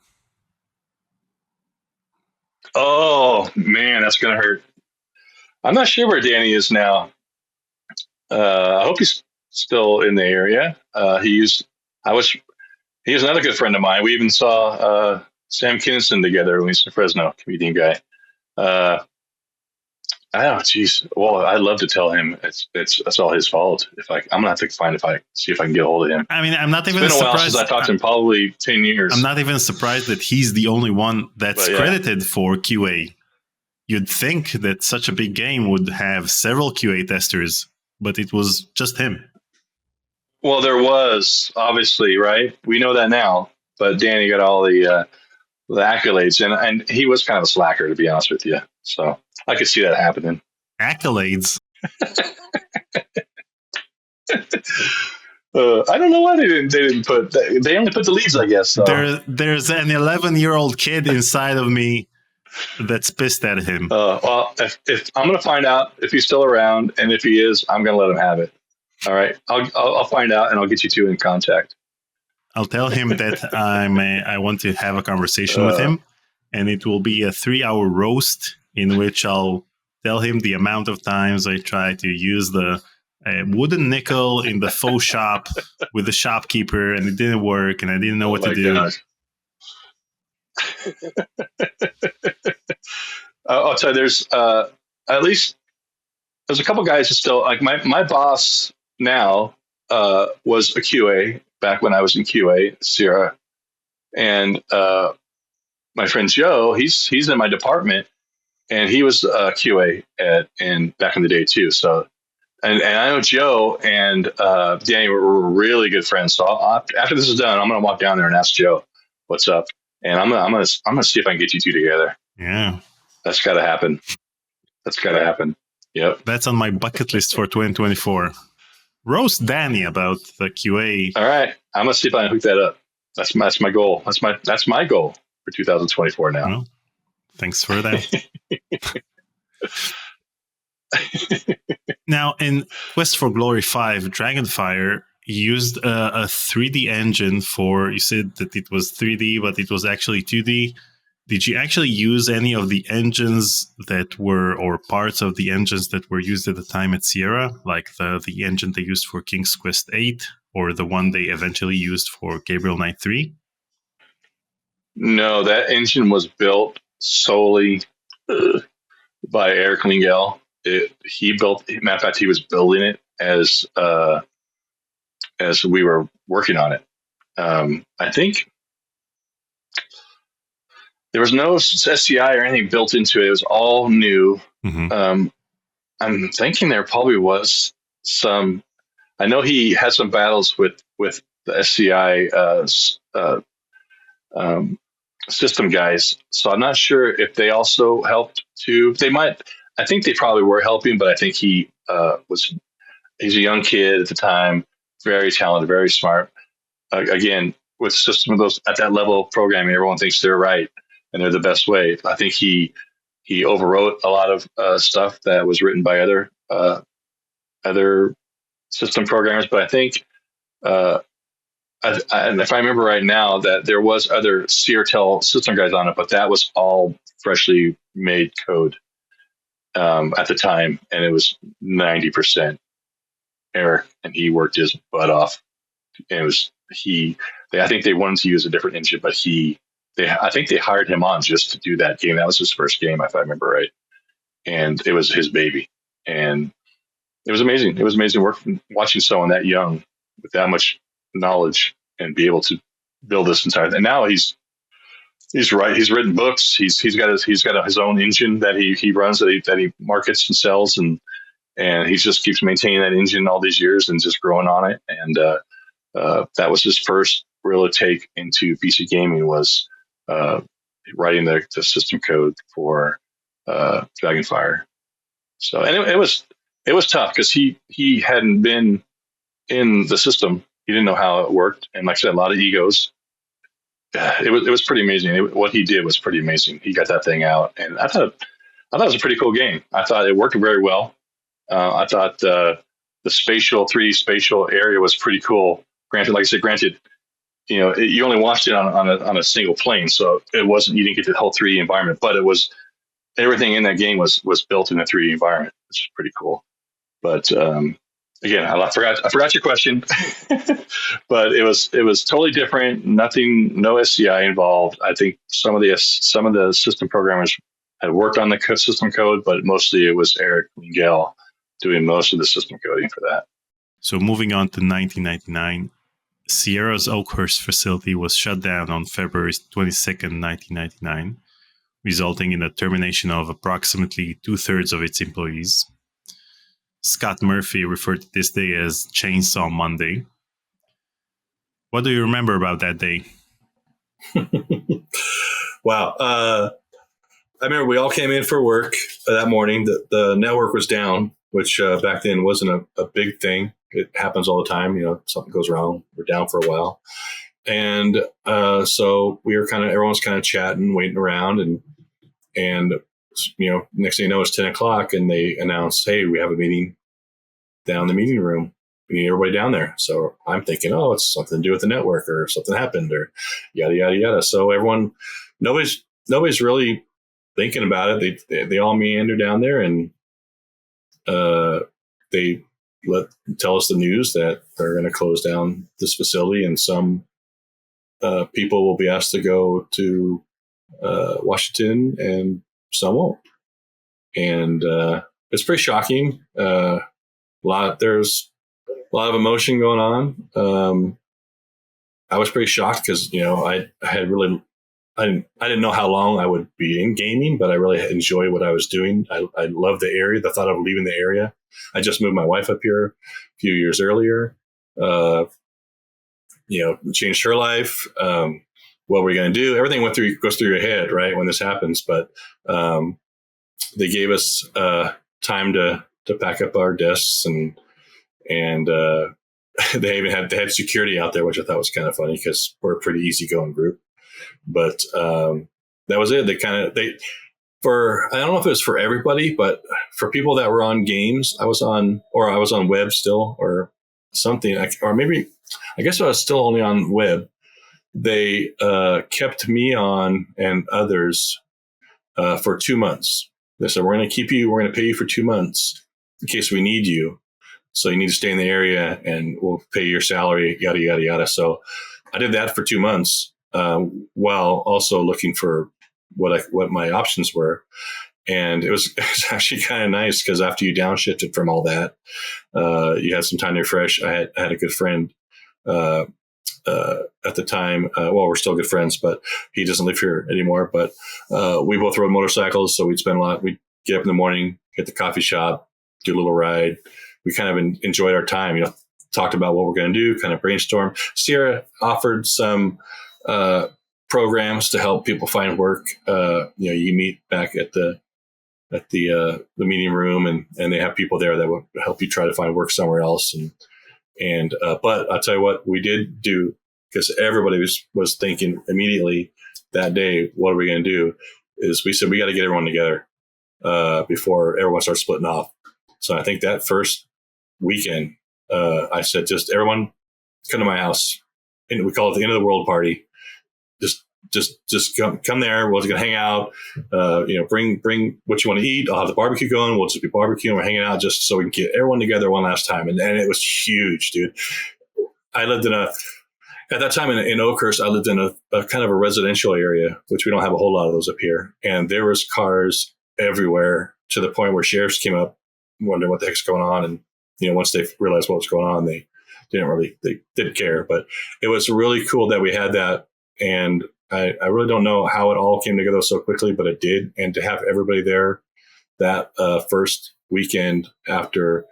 Oh man, that's gonna hurt. I'm not sure where Danny is now. I hope he's still in the area. He was another good friend of mine. We even saw Sam Kinison together when we was in Fresno, comedian guy. I don't know, geez. Well, I'd love to tell him that's all his fault. I'm gonna have to see if I can get a hold of him. I mean, I'm not even surprised. It's been a while surprised. since I talked to him, probably 10 years. I'm not even surprised that he's the only one that's credited for QA. You'd think that such a big game would have several QA testers, but it was just him. Well, there was, obviously, right? We know that now, but Danny got all the accolades, and he was kind of a slacker, to be honest with you. So I could see that happening. Accolades? I don't know why they didn't put. They only put the leads, I guess. So. There's an 11-year-old kid inside of me that's pissed at him. Well, if I'm going to find out if he's still around, and if he is, I'm going to let him have it. All right, I'll find out, and I'll get you two in contact. I'll tell him that I want to have a conversation with him, and it will be a 3-hour roast in which I'll tell him the amount of times I try to use the wooden nickel in the faux shop with the shopkeeper, and it didn't work, and I didn't know what to do. I'll tell you, there's at least there's a couple guys who still like my boss now was a QA back when I was in QA, Sierra, and my friend Joe, he's in my department, and he was a QA and back in the day too. So, and I know Joe and Danny were really good friends. So after this is done, I'm gonna walk down there and ask Joe what's up, and I'm gonna see if I can get you two together. Yeah, that's got to happen. Yep, that's on my bucket list for 2024. Roast Danny about the QA. All right, I'm gonna see if I can hook that up. That's my goal. That's my goal for 2024 now. Well, thanks for that. Now, in Quest for Glory 5, Dragonfire used a 3D engine for. You said that it was 3D, but it was actually 2D. Did you actually use any of the engines that were, or parts of the engines that were used at the time at Sierra, like the engine they used for King's Quest 8, or the one they eventually used for Gabriel Knight 3? No, that engine was built solely by Eric Lingel. He built. Matter of fact, he was building it as we were working on it. I think. There was no SCI or anything built into it. It was all new. Mm-hmm. I'm thinking there probably was some. I know he had some battles with the SCI system guys, so I'm not sure if they also helped too. They might. I think they probably were helping, but I think he's a young kid at the time, very talented, very smart. Again, with system of those at that level of programming, everyone thinks they're right. and they're the best way. I think he overwrote a lot of stuff that was written by other system programmers, but I think. And if I remember right now, that there was other Seartel system guys on it, but that was all freshly made code at the time, and it was 90% Eric, and he worked his butt off. And it was I think they wanted to use a different engine, but I think they hired him on just to do that game. That was his first game, if I remember right, and it was his baby, and it was amazing. It was amazing watching someone that young with that much knowledge and be able to build this entire thing. And now he's written books. He's got his own engine that he runs, that he markets and sells, and he just keeps maintaining that engine all these years and just growing on it. And that was his first real take into PC gaming, was writing the system code for Dragonfire. So, and it was tough because he hadn't been in the system. He didn't know how it worked, and like I said, a lot of egos. It was pretty amazing. What he did was pretty amazing. He got that thing out, and I thought it was a pretty cool game. I thought it worked very well. I thought the 3D spatial area was pretty cool. Granted, like I said, you only watched it on a single plane, so you didn't get the whole 3D environment. But it was everything in that game was built in a 3D environment, which is pretty cool. But again, I forgot your question, but it was totally different. No SCI involved. I think some of the system programmers had worked on the system code, but mostly it was Eric Miguel doing most of the system coding for that. So moving on to 1999, Sierra's Oakhurst facility was shut down on February 22nd, 1999, resulting in the termination of approximately 2/3 of its employees. Scott Murphy referred to this day as Chainsaw Monday. What do you remember about that day? Wow. I remember we all came in for work that morning. The network was down, which back then wasn't a big thing. It happens all the time. Something goes wrong. We're down for a while. And so we were everyone's kind of chatting, waiting around. And next thing you know, it's 10 o'clock and they announced, hey, we have a meeting down in the meeting room. We need everybody down there. So I'm thinking, oh, it's something to do with the network or something happened or yada, yada, yada. So nobody's really thinking about it. They all meander down there and they tell us the news that they're going to close down this facility and some people will be asked to go to Washington and some won't. And it's pretty shocking. There's a lot of emotion going on. I was pretty shocked because I didn't know how long I would be in gaming, but I really enjoyed what I was doing. I love the area. The thought of leaving the area. I just moved my wife up here a few years earlier. Changed her life. What we're going to do? Everything goes through your head, right, when this happens. But they gave us time to pack up our desks and they even had security out there, which I thought was kind of funny because we're a pretty easygoing group. But that was it. I don't know if it was for everybody, but for people that were on games, I was on web still or something, or maybe I guess I was still only on web. They kept me on and others for 2 months. They said, we're going to keep you, we're going to pay you for 2 months in case we need you. So you need to stay in the area and we'll pay your salary, yada, yada, yada. So I did that for 2 months while also looking for what my options were. And it was actually kind of nice because after you downshifted from all that, you had some time to refresh. I had a good friend at the time. We're still good friends, but he doesn't live here anymore. But we both rode motorcycles, so we'd spend a lot. We'd get up in the morning, hit the coffee shop, do a little ride. We kind of enjoyed our time, talked about what we're going to do, kind of brainstorm. Sierra offered some programs to help people find work. You meet back at the meeting room and they have people there that will help you try to find work somewhere else. But I'll tell you what we did do, because everybody was thinking immediately, that day, what are we going to do? Is we said we got to get everyone together before everyone starts splitting off. So I think that first weekend, I said, just everyone come to my house, and we call it the end of the world party. Just come there. We're just gonna hang out. Bring what you want to eat. I'll have the barbecue going. We'll just be barbecuing. We're hanging out just so we can get everyone together one last time. And it was huge, dude. I lived at that time in Oakhurst, I lived in a kind of a residential area, which we don't have a whole lot of those up here. And there was cars everywhere to the point where sheriffs came up wondering what the heck's going on. And, once they realized what was going on, they didn't care. But it was really cool that we had that. And I really don't know how it all came together so quickly, but it did. And to have everybody there that first weekend after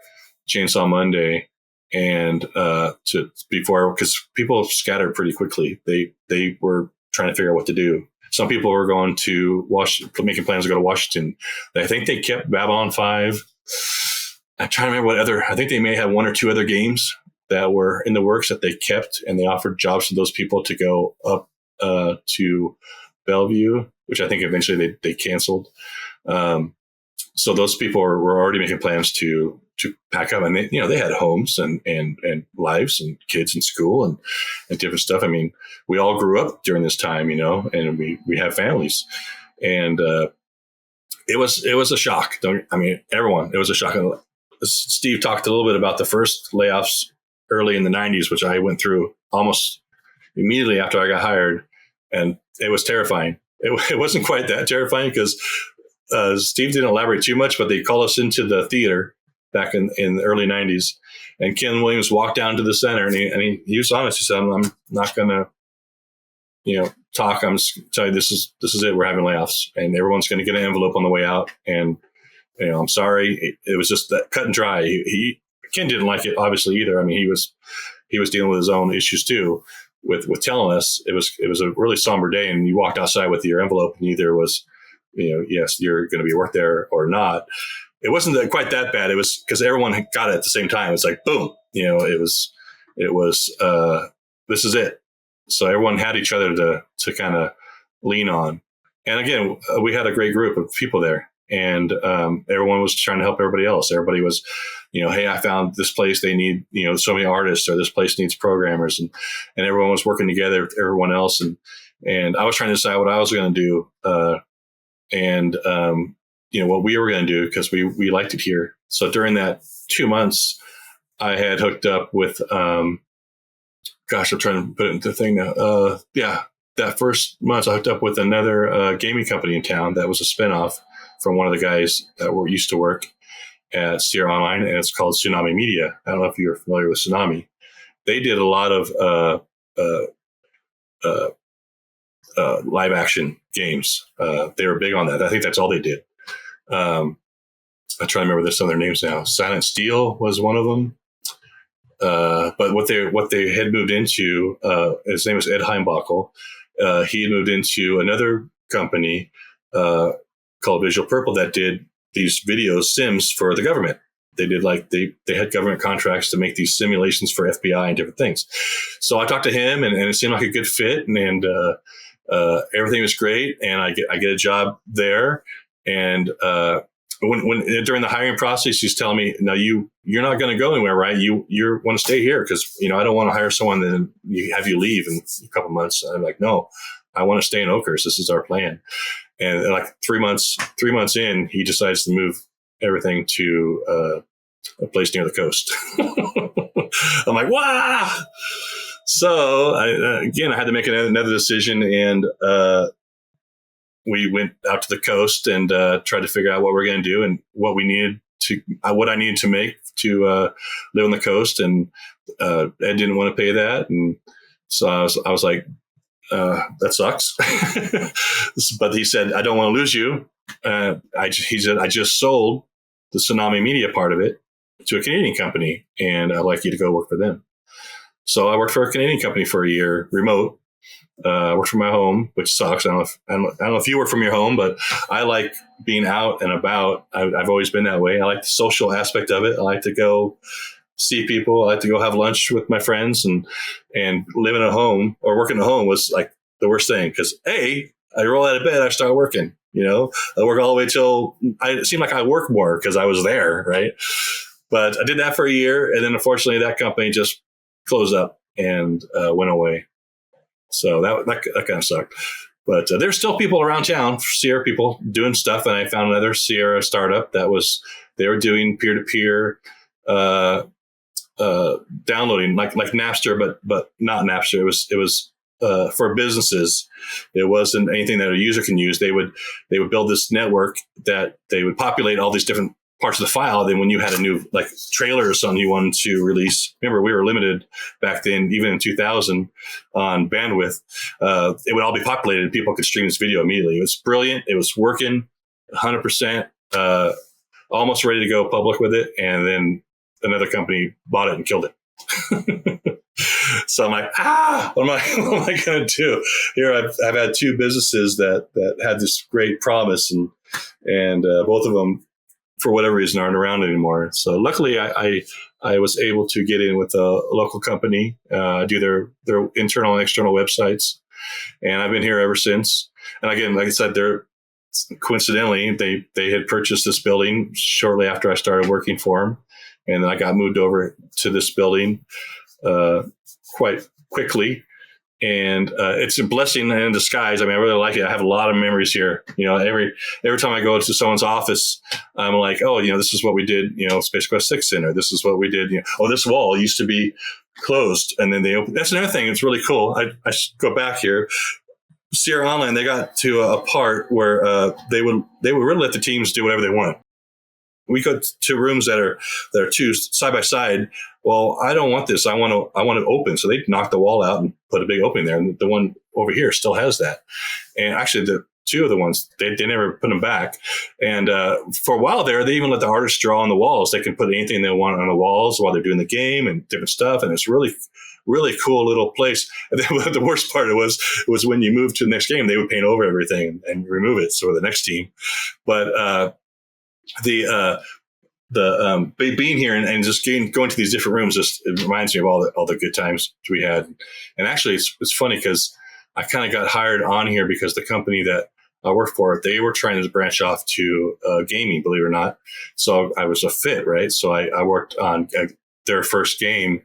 Chainsaw Monday, and because people scattered pretty quickly. They were trying to figure out what to do. Some people were going to making plans to go to Washington. I think they kept Babylon 5. I'm trying to remember what other. I think they may have one or two other games that were in the works that they kept, and they offered jobs to those people to go up to Bellevue, which I think eventually they canceled. So those people were already making plans to pack up, and they had homes and lives and kids in school and different stuff. I mean, we all grew up during this time, and we have families, and it was a shock. Everyone, it was a shock. Steve talked a little bit about the first layoffs early in the 90s, which I went through almost immediately after I got hired, and it was terrifying. It wasn't quite that terrifying because Steve didn't elaborate too much, but they called us into the theater back in the early 90s. And Ken Williams walked down to the center, and he was honest. He said, I'm not going to, talk. I'm just telling you, this is it. We're having layoffs, and everyone's going to get an envelope on the way out. And, I'm sorry. It was just that cut and dry. Ken didn't like it, obviously, either. I mean, he was dealing with his own issues too with telling us. It was a really somber day, and you walked outside with your envelope, and either was, yes, you're going to be work there or not. It wasn't quite that bad. It was because everyone got it at the same time. It's like, boom, it was this is it. So everyone had each other to kind of lean on. And again, we had a great group of people there, and everyone was trying to help everybody else. Everybody was, hey, I found this place. They need, so many artists, or this place needs programmers, and everyone was working together with everyone else. And I was trying to decide what I was going to do. What we were going to do, because we liked it here. So during that 2 months, I had hooked up with, I'm trying to put it into the thing now. That first month I hooked up with another gaming company in town that was a spinoff from one of the guys that used to work at Sierra Online, and it's called Tsunami Media. I don't know if you're familiar with Tsunami. They did a lot of live action games. They were big on that. I think that's all they did. I'm trying to remember some of their names now. Silent Steel was one of them. But what they had moved into, his name was Ed Heimbachel. He had moved into another company called Visual Purple that did these video sims for the government. They did they had government contracts to make these simulations for FBI and different things. So I talked to him, and it seemed like a good fit, and everything was great. And I get a job there. And when during the hiring process, he's telling me, "No, you're not going to go anywhere, right? You want to stay here because I don't want to hire someone and then have you leave in a couple months." And I'm like, "No, I want to stay in Oakhurst. This is our plan." And like 3 months in, he decides to move everything to a place near the coast. I'm like, "Wow!" So I had to make another decision, and we went out to the coast and tried to figure out what we're going to do and what I needed to make to live on the coast. And Ed didn't want to pay that, and so I was like, that sucks. But he said, "I don't want to lose you." He said, "I just sold the Tsunami Media part of it to a Canadian company, and I'd like you to go work for them." So I worked for a Canadian company for a year, remote. Worked from my home, which sucks. I don't know if you work from your home, but I like being out and about. I've always been that way. I like the social aspect of it. I like to go see people. I like to go have lunch with my friends, and living at home or working at home was like the worst thing because I roll out of bed, I start working. I work all the way till it seemed like I work more because I was there, right? But I did that for a year, and then unfortunately that company just closed up and went away. So that kind of sucked. But there's still people around town, Sierra people doing stuff, and I found another Sierra startup they were doing peer-to-peer downloading like Napster, but not Napster. It was for businesses. It wasn't anything that a user can use. They would build this network that they would populate all these different parts of the file. Then when you had a new like trailer or something you wanted to release, remember we were limited back then, even in 2000 on bandwidth, it would all be populated and people could stream this video immediately. It was brilliant. It was working 100%, almost ready to go public with it. And then another company bought it and killed it. So I'm like, what am I going to do? Here I've had two businesses that had this great promise, and both of them, for whatever reason, aren't around anymore. So luckily, I was able to get in with a local company, do their internal and external websites, and I've been here ever since. And again, like I said, coincidentally they had purchased this building shortly after I started working for them, and then I got moved over to this building quite quickly, and it's a blessing in disguise. I mean, I really like it. I have a lot of memories here. Every time I go to someone's office, I'm like, oh, this is what we did. Space Quest 6 Center. This is what we did. This wall used to be closed, and then they opened. That's another thing. It's really cool. I should go back here. Sierra Online, they got to a part where they would really let the teams do whatever they want. We go to rooms that are two side by side. Well, I don't want this. I want it open. So they knocked the wall out and put a big opening there. And the one over here still has that. And actually, the two of the ones they never put them back. And for a while there, they even let the artists draw on the walls. They can put anything they want on the walls while they're doing the game and different stuff. And it's really, really cool little place. And then the worst part was when you move to the next game, they would paint over everything and remove it. So the next team, but being here and just going to these different rooms, it reminds me of all the good times we had. And actually, it's funny because I kind of got hired on here because the company that I worked for, they were trying to branch off to gaming, believe it or not. So I was a fit, right? So I worked on their first game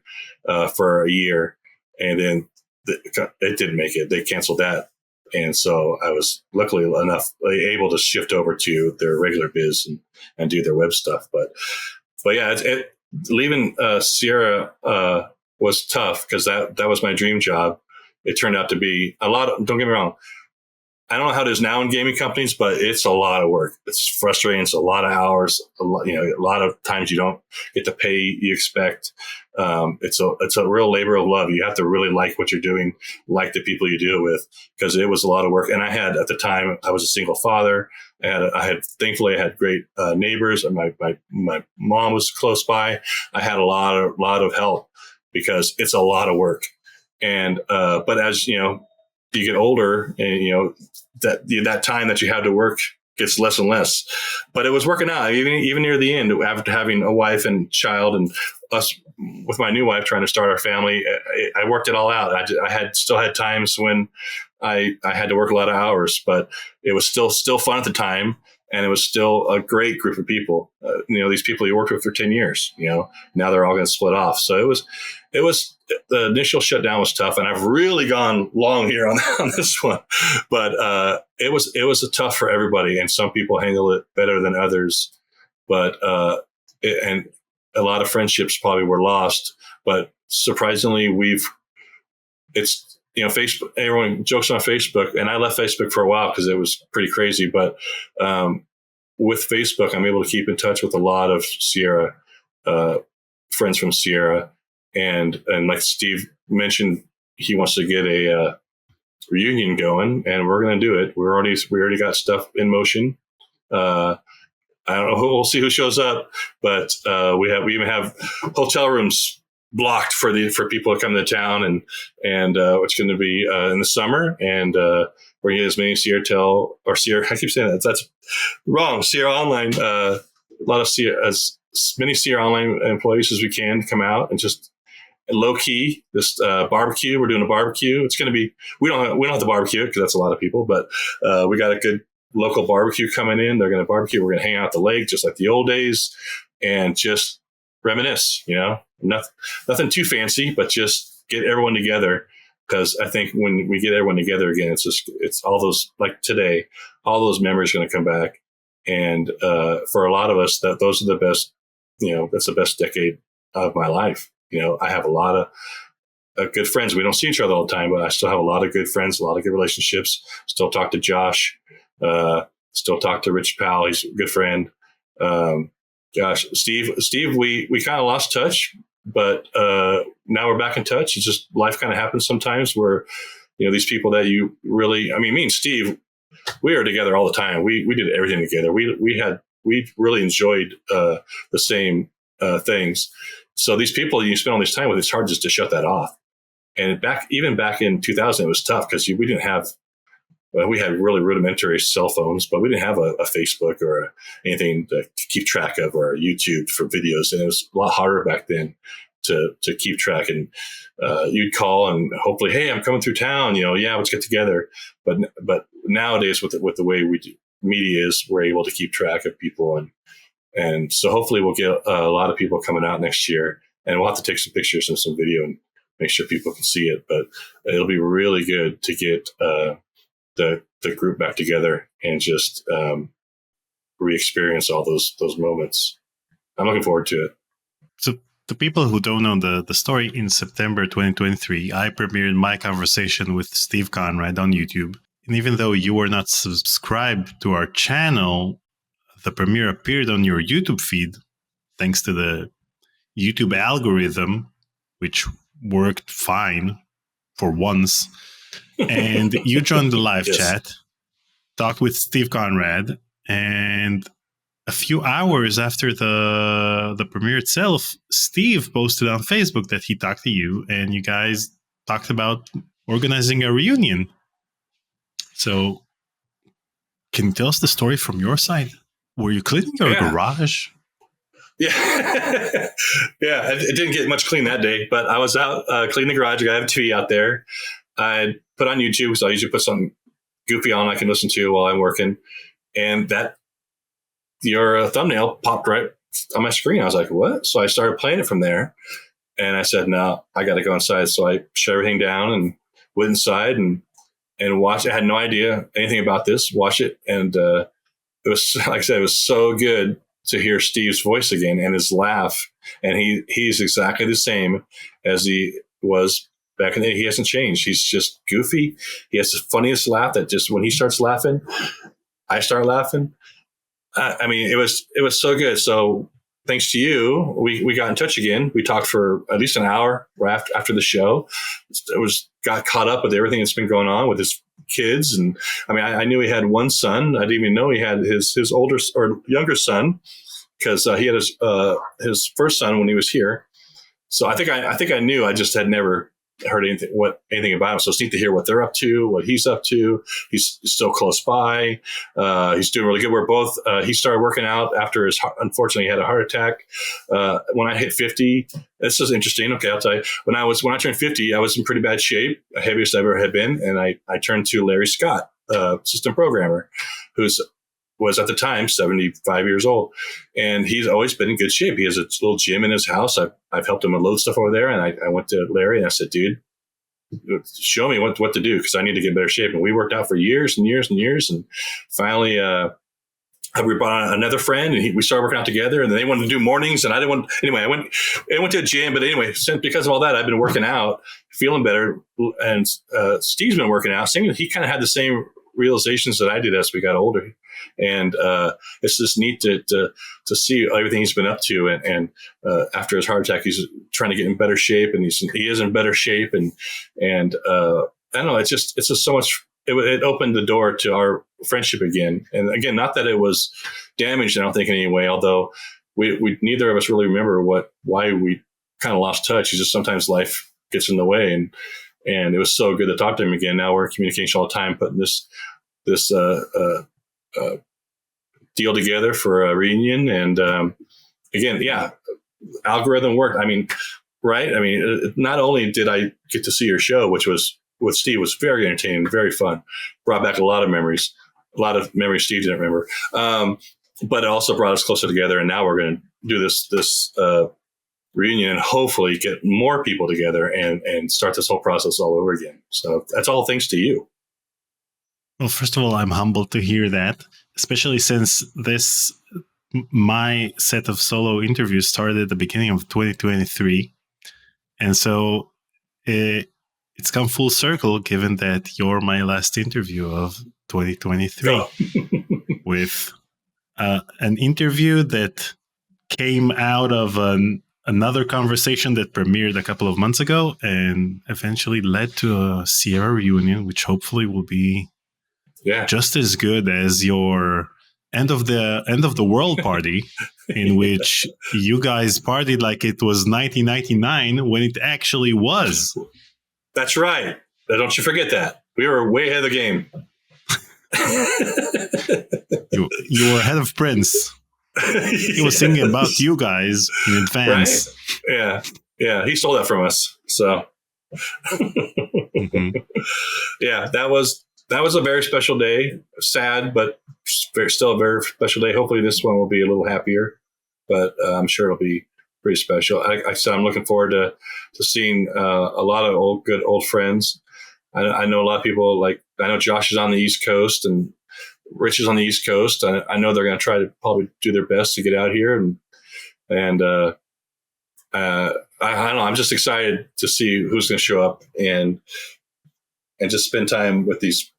for a year, and then it didn't make it. They canceled that. And so I was luckily enough able to shift over to their regular biz and do their web stuff. But yeah, leaving Sierra was tough because that was my dream job. It turned out to be a lot of, don't get me wrong, I don't know how it is now in gaming companies, but it's a lot of work. It's frustrating. It's a lot of hours. A lot of times you don't get the pay you expect. It's a real labor of love. You have to really like what you're doing, like the people you deal with, because it was a lot of work. And I had, at the time, I was a single father. Thankfully I had great neighbors, and my mom was close by. I had a lot of help because it's a lot of work. And but as you get older, and that time that you had to work gets less and less. But it was working out even near the end, after having a wife and child, and us with my new wife trying to start our family. I worked it all out. I still had times when I had to work a lot of hours, but it was still fun at the time. And it was still a great group of people. These people you worked with for 10 years, now they're all going to split off. So it was the initial shutdown was tough, and I've really gone long here on this one, but it was tough for everybody, and some people handle it better than others. But and a lot of friendships probably were lost, but surprisingly, Facebook, everyone jokes on Facebook, and I left Facebook for a while because it was pretty crazy. But with Facebook, I'm able to keep in touch with a lot of Sierra friends from Sierra, and like Steve mentioned, he wants to get a reunion going, and we're going to do it. We already got stuff in motion. I don't know. We'll see who shows up, but we even have hotel rooms blocked for people to come to town, and it's going to be in the summer, and we're going to get as many Sierra. I keep saying that's wrong. Sierra Online, a lot of Sierra, as many Sierra Online employees as we can come out and just low key, this barbecue. We're doing a barbecue. It's going to be, we don't have to barbecue because that's a lot of people, but we got a good local barbecue coming in. They're going to barbecue. We're going to hang out at the lake just like the old days and just reminisce, nothing too fancy, but just get everyone together. Because I think when we get everyone together again, it's all those, like today, all those memories are going to come back. And for a lot of us, those are the best, that's the best decade of my life. I have a lot of good friends. We don't see each other all the time, but I still have a lot of good friends, a lot of good relationships. Still talk to Josh, still talk to Rich Powell. He's a good friend. Steve, we kind of lost touch, but now we're back in touch. It's just life kind of happens sometimes where, these people that you really, me and Steve, we are together all the time. We did everything together. We really enjoyed the same things. So these people you spend all this time with, it's hard just to shut that off. And even back in 2000, it was tough because we didn't have, we had really rudimentary cell phones, but we didn't have a Facebook or anything to keep track of, or YouTube for videos. And it was a lot harder back then to keep track. And you'd call and hopefully, hey, I'm coming through town. Let's get together. But nowadays, with the way we do media is, we're able to keep track of people, and so hopefully we'll get a lot of people coming out next year, and we'll have to take some pictures and some video and make sure people can see it. But it'll be really good to get the group back together and just re-experience all those moments. I'm looking forward to it. So the people who don't know the story, in September 2023, I premiered my conversation with Steve Conrad on YouTube. And even though you were not subscribed to our channel, the premiere appeared on your YouTube feed thanks to the YouTube algorithm, which worked fine for once. And you joined the live chat, talked with Steve Conrad, and a few hours after the premiere itself, Steve posted on Facebook that he talked to you, and you guys talked about organizing a reunion. So, can you tell us the story from your side? Were you cleaning your garage? Yeah. Yeah, it didn't get much clean that day, but I was out cleaning the garage. I have a TV out there. I put on YouTube, so I usually put something goofy on I can listen to while I'm working. And your thumbnail popped right on my screen. I was like, what? So I started playing it from there. And I said, no, I got to go inside. So I shut everything down and went inside and watched it. I had no idea anything about this. Watch it. And it was, like I said, it was so good to hear Steve's voice again and his laugh. And he's exactly the same as he was back in the day. He hasn't changed. He's just goofy. He has the funniest laugh that just when he starts laughing, I start laughing. It was so good. So thanks to you, we got in touch again. We talked for at least an hour after the show. Got caught up with everything that's been going on with his kids. And I knew he had one son. I didn't even know he had his older or younger son, because he had his first son when he was here. So I think I knew. I just had never heard anything about him. So it's neat to hear what they're up to, what he's up to. He's still close by. He's doing really good. We're both, he started working out after unfortunately he had a heart attack. When I hit 50, this is interesting. Okay. I'll tell you, when I turned 50, I was in pretty bad shape, the heaviest I ever had been. And I turned to Larry Scott, system programmer, was at the time 75 years old, and he's always been in good shape. He has a little gym in his house. I've helped him unload stuff over there, and I went to Larry and I said, dude, show me what to do, because I need to get in better shape. And we worked out for years and years and years, and finally we brought on another friend, and we started working out together. And then they wanted to do mornings, and I didn't want. Anyway, I went to a gym, but anyway, because of all that, I've been working out, feeling better. And Steve's been working out. He kind of had the same realizations that I did as we got older. And it's just neat to see everything he's been up to. And after his heart attack, he's trying to get in better shape, and he is in better shape. And I don't know, it's just so much. It opened the door to our friendship again. And again, not that it was damaged, I don't think in any way, although we neither of us really remember why we kind of lost touch. It's just sometimes life gets in the way. And it was so good to talk to him again. Now we're in communication all the time, putting this deal together for a reunion. And again, yeah, algorithm worked. right? I mean, not only did I get to see your show, which was with Steve, was very entertaining, very fun, brought back a lot of memories Steve didn't remember, but it also brought us closer together. And now we're going to do this reunion and hopefully get more people together and start this whole process all over again. So that's all thanks to you. Well, first of all, I'm humbled to hear that, especially since my set of solo interviews started at the beginning of 2023. And so it's come full circle, given that you're my last interview of 2023 with an interview that came out of another conversation that premiered a couple of months ago and eventually led to a Sierra reunion, which hopefully will be just as good as your end of the world party, in which you guys partied like it was 1999 when it actually was. That's right. Don't you forget that. We were way ahead of the game. You were ahead of Prince. He was singing about you guys in advance. Right? Yeah. He stole that from us. So, yeah, that was a very special day. Sad, but still a very special day. Hopefully, this one will be a little happier, but I'm sure it'll be pretty special. I'm looking forward to seeing a lot of old friends. I know a lot of people. I know Josh is on the East Coast and Rich is on the East Coast. I know they're going to try to probably do their best to get out here, and I don't know. I'm just excited to see who's going to show up and just spend time with these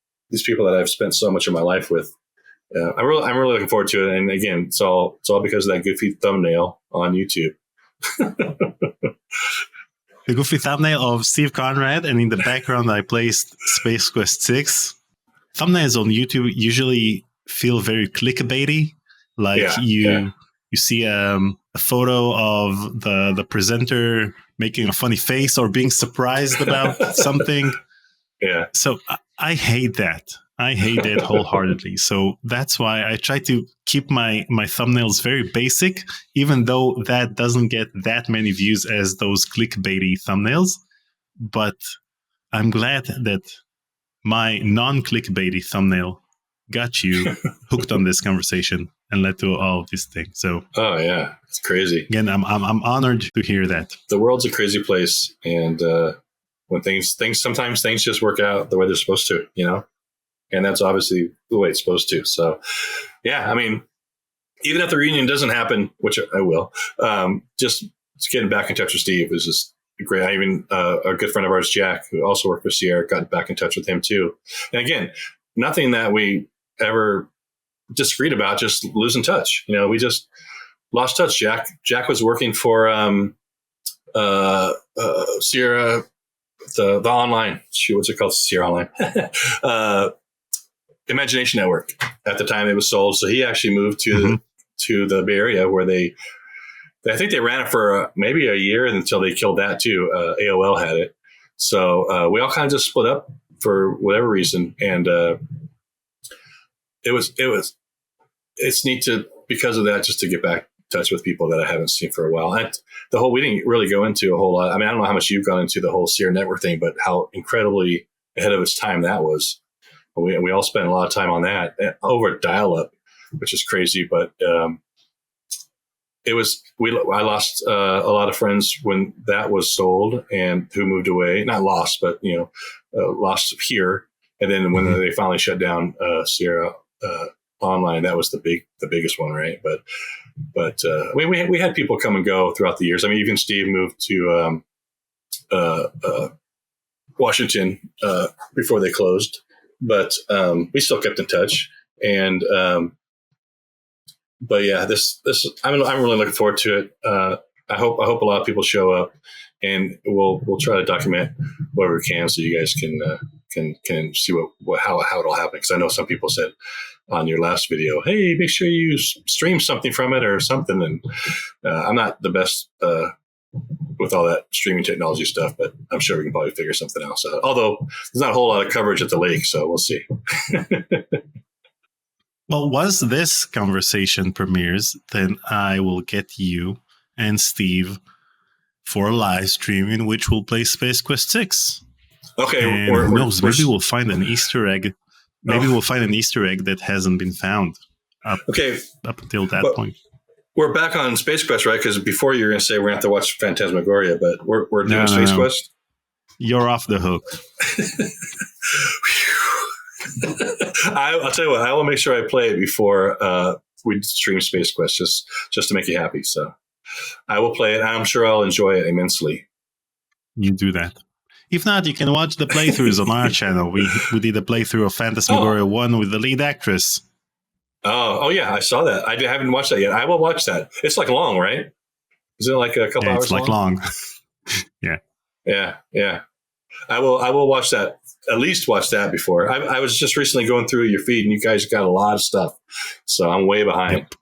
people that I've spent so much of my life with. I'm really looking forward to it. And again, it's all because of that goofy thumbnail on YouTube. The goofy thumbnail of Steve Conrad, and in the background I placed Space Quest 6. Thumbnails on YouTube usually feel very clickbaity. You see a photo of the presenter making a funny face or being surprised about something. Yeah. So I hate that. I hate it wholeheartedly. So that's why I try to keep my thumbnails very basic, even though that doesn't get that many views as those clickbaity thumbnails. But I'm glad that my non-clickbaity thumbnail got you hooked on this conversation and led to all of these things. So, oh yeah, it's crazy. Again, I'm honored to hear that. The world's a crazy place, and when sometimes things just work out the way they're supposed to, and that's obviously the way it's supposed to. So, yeah, I mean, even if the reunion doesn't happen, which I will, just getting back in touch with Steve was just great. I even a good friend of ours, Jack, who also worked for Sierra, got back in touch with him too. And again, nothing that we ever disagreed about, just losing touch. We just lost touch. Jack was working for Sierra, the online. What's it called? Sierra Online. Imagination Network. At the time it was sold, so he actually moved to the Bay Area, where I think they ran it for maybe a year until they killed that too. AOL had it, so we all kind of just split up for whatever reason, and it's neat to, because of that, just to get back in touch with people that I haven't seen for a while. And we didn't really go into a whole lot. I mean, I don't know how much you've gone into the whole Sierra Network thing, but how incredibly ahead of its time that was. We all spent a lot of time on that over dial-up, which is crazy. But I lost a lot of friends when that was sold, and who moved away. Not lost, but lost here. And then when they finally shut down Sierra Online, that was the biggest one, right? But we had people come and go throughout the years. I mean, even Steve moved to Washington before they closed. But we still kept in touch, and but yeah, this I'm really looking forward to it. I hope a lot of people show up, and we'll try to document whatever we can, so you guys can see how it'll happen. Because I know some people said on your last video, hey, make sure you stream something from it or something, and I'm not the best with all that streaming technology stuff, but I'm sure we can probably figure something else out. Although there's not a whole lot of coverage at the lake, so we'll see. Well, once this conversation premieres, then I will get you and Steve for a live stream in which we'll play Space Quest 6. Okay, And who knows? Maybe we'll find an Easter egg. Maybe we'll find an Easter egg that hasn't been found up until that point. We're back on Space Quest, right? Because before you were going to say we're going to have to watch Phantasmagoria, but we're doing Space Quest? You're off the hook. I'll tell you what, I will make sure I play it before we stream Space Quest, just to make you happy. So I will play it. I'm sure I'll enjoy it immensely. You do that. If not, you can watch the playthroughs on our channel. We did a playthrough of Phantasmagoria 1 with the lead actress. Oh yeah, I saw that. I haven't watched that yet. I will watch that. It's like long, right? Is it like a couple hours? It's like long. Yeah. Yeah. I will watch that. At least watch that before. I was just recently going through your feed, and you guys got a lot of stuff. So I'm way behind. Yep.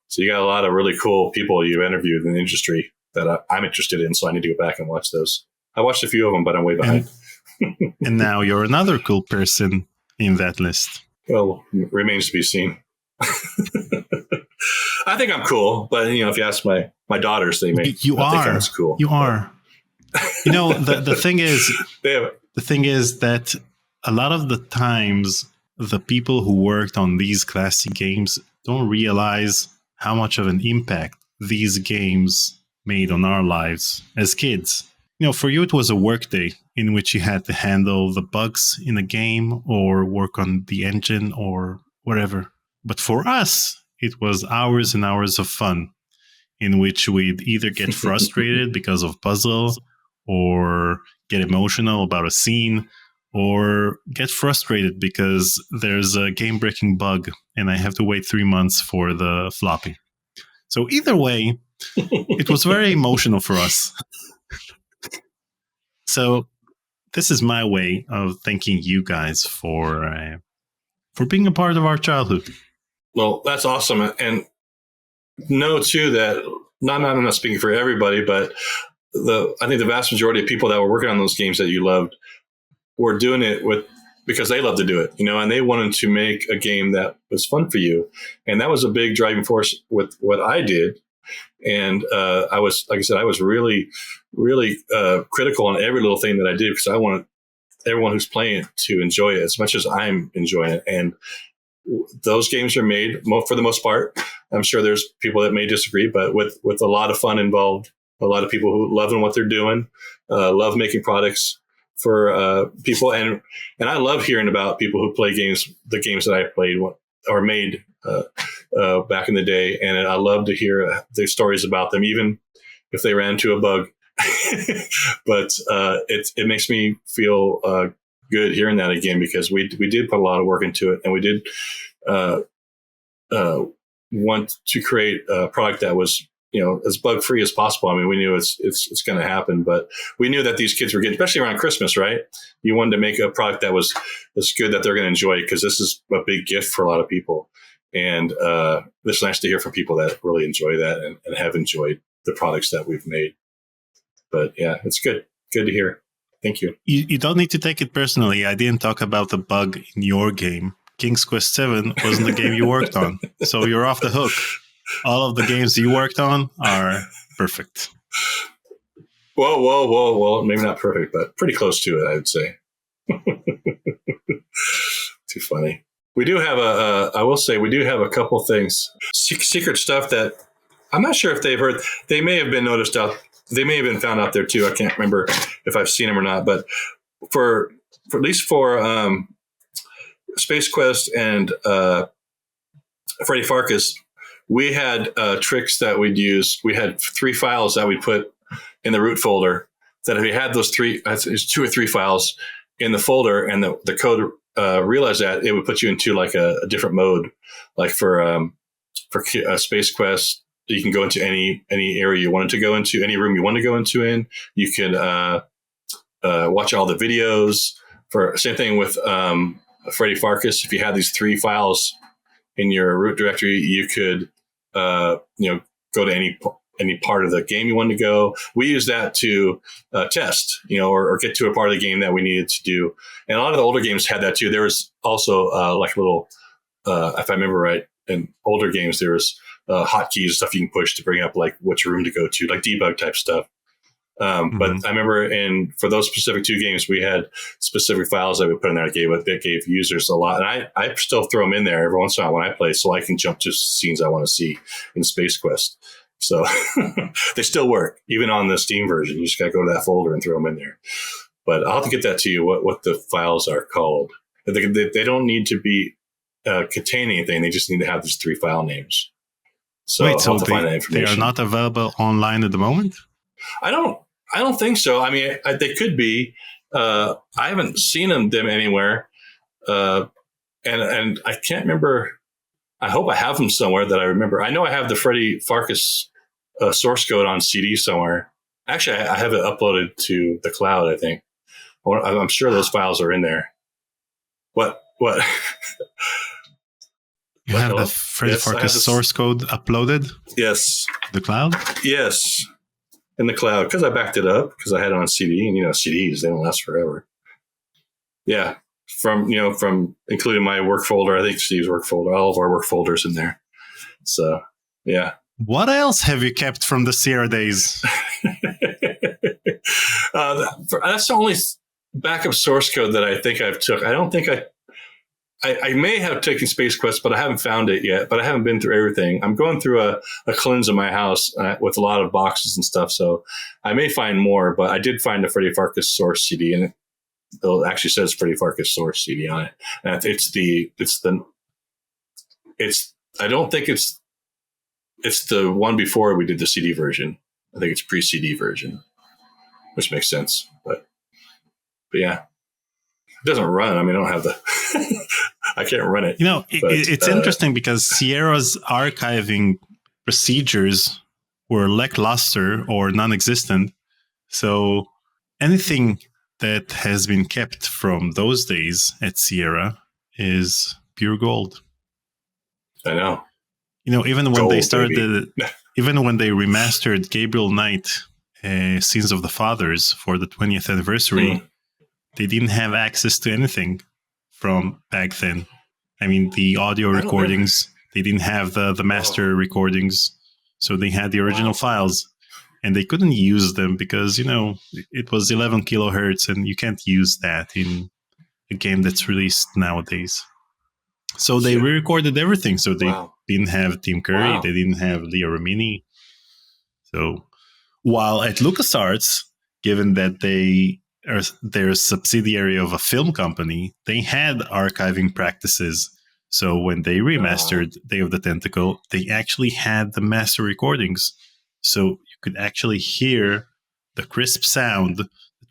So you got a lot of really cool people you've interviewed in the industry that I'm interested in. So I need to go back and watch those. I watched a few of them, but I'm way behind. And now you're another cool person in that list. Well, remains to be seen. I think I'm cool, but if you ask my daughters, they may. You I are. think I'm cool. You are. The thing is that a lot of the times the people who worked on these classic games don't realize how much of an impact these games made on our lives as kids. For you, it was a work day in which you had to handle the bugs in a game or work on the engine or whatever. But for us, it was hours and hours of fun in which we'd either get frustrated because of puzzles or get emotional about a scene or get frustrated because there's a game-breaking bug and I have to wait 3 months for the floppy. So either way, it was very emotional for us. So this is my way of thanking you guys for being a part of our childhood. Well, that's awesome. And know, too, that I'm not speaking for everybody, but I think the vast majority of people that were working on those games that you loved were doing it because they love to do it, and they wanted to make a game that was fun for you. And that was a big driving force with what I did. And I was, like I said, I was really, really critical on every little thing that I did because I wanted everyone who's playing it to enjoy it as much as I'm enjoying it. And those games are made for the most part. I'm sure there's people that may disagree, but with a lot of fun involved, a lot of people who love what they're doing, love making products for people. And I love hearing about people who play the games that I played or made back in the day. And I love to hear the stories about them, even if they ran into a bug. But it makes me feel good hearing that again, because we did put a lot of work into it, and we did want to create a product that was as bug free as possible. I mean, we knew it's going to happen, but we knew that these kids were getting, especially around Christmas, right? You wanted to make a product that was good that they're going to enjoy, because this is a big gift for a lot of people. And it's nice to hear from people that really enjoy that and have enjoyed the products that we've made. But yeah, it's good to hear. Thank you. You don't need to take it personally. I didn't talk about the bug in your game. King's Quest 7 wasn't the game you worked on, so you're off the hook. All of the games you worked on are perfect. Whoa. Maybe not perfect, but pretty close to it, I would say. Too funny. We do have I will say, we do have a couple things, secret stuff that I'm not sure if they've heard. They may have been noticed out. They may have been found out there too. I can't remember if I've seen them or not, but for at least for Space Quest and Freddy Pharkas, we had tricks that we'd use. We had 3 files that we put in the root folder. That if we had those 3, there's 2 or 3 files in the folder, and the code realized that, it would put you into like a different mode. Like for Space Quest, you can go into any area you wanted to go into, any room you want to go into. You can watch all the videos. For same thing with Freddy Pharkas. If you had these 3 files in your root directory, you could go to any part of the game you wanted to go. We use that to test, or get to a part of the game that we needed to do. And a lot of the older games had that too. There was also like little, if I remember right, in older games, there was hotkeys, stuff you can push to bring up like which room to go to, like debug type stuff. But I remember for those specific 2 games, we had specific files that we put in there that gave users a lot. And I still throw them in there every once in a while when I play, so I can jump to scenes I want to see in Space Quest. So they still work, even on the Steam version. You just got to go to that folder and throw them in there. But I'll have to get that to you, what the files are called. They don't need to be contain anything. They just need to have these 3 file names. So Wait, I'll so have to find that information. they are not available online at the moment? I don't think so. I mean, they could be. I haven't seen them anywhere. And I can't remember. I hope I have them somewhere that I remember. I know I have the Freddy Pharkas source code on CD somewhere. Actually, I have it uploaded to the cloud, I think. I'm sure those files are in there. What? You have the Freddy Pharkas source code uploaded? Yes. The cloud? Yes. In the cloud, because I backed it up, because I had it on CD, and CDs, they don't last forever. Yeah. From including my work folder, I think Steve's work folder, all of our work folders in there. So, yeah. What else have you kept from the Sierra days? That's the only backup source code that I think I've took. I don't think I may have taken Space Quest, but I haven't found it yet. But I haven't been through everything. I'm going through a cleanse in my house with a lot of boxes and stuff. So I may find more, but I did find the Freddy Pharkas source CD, and it actually says Freddy Pharkas source CD on it. And I don't think it's the one before we did the CD version. I think it's pre-CD version, which makes sense. But yeah, it doesn't run. I mean, I don't have the. I can't run it. It's interesting because Sierra's archiving procedures were lackluster or non-existent. So anything that has been kept from those days at Sierra is pure gold. I know. Even when they started, even when they remastered Gabriel Knight, Sins of the Fathers for the 20th anniversary, they didn't have access to anything from back then. I mean, the audio recordings, they didn't have the master recordings. So they had the original files, and they couldn't use them because, it was 11 kilohertz, and you can't use that in a game that's released nowadays. So they re-recorded everything. So they didn't have Tim Curry. They didn't have Leah Remini. So while at LucasArts, given that they're a subsidiary of a film company, they had archiving practices. So when they remastered Day of the Tentacle, they actually had the master recordings. So you could actually hear the crisp sound that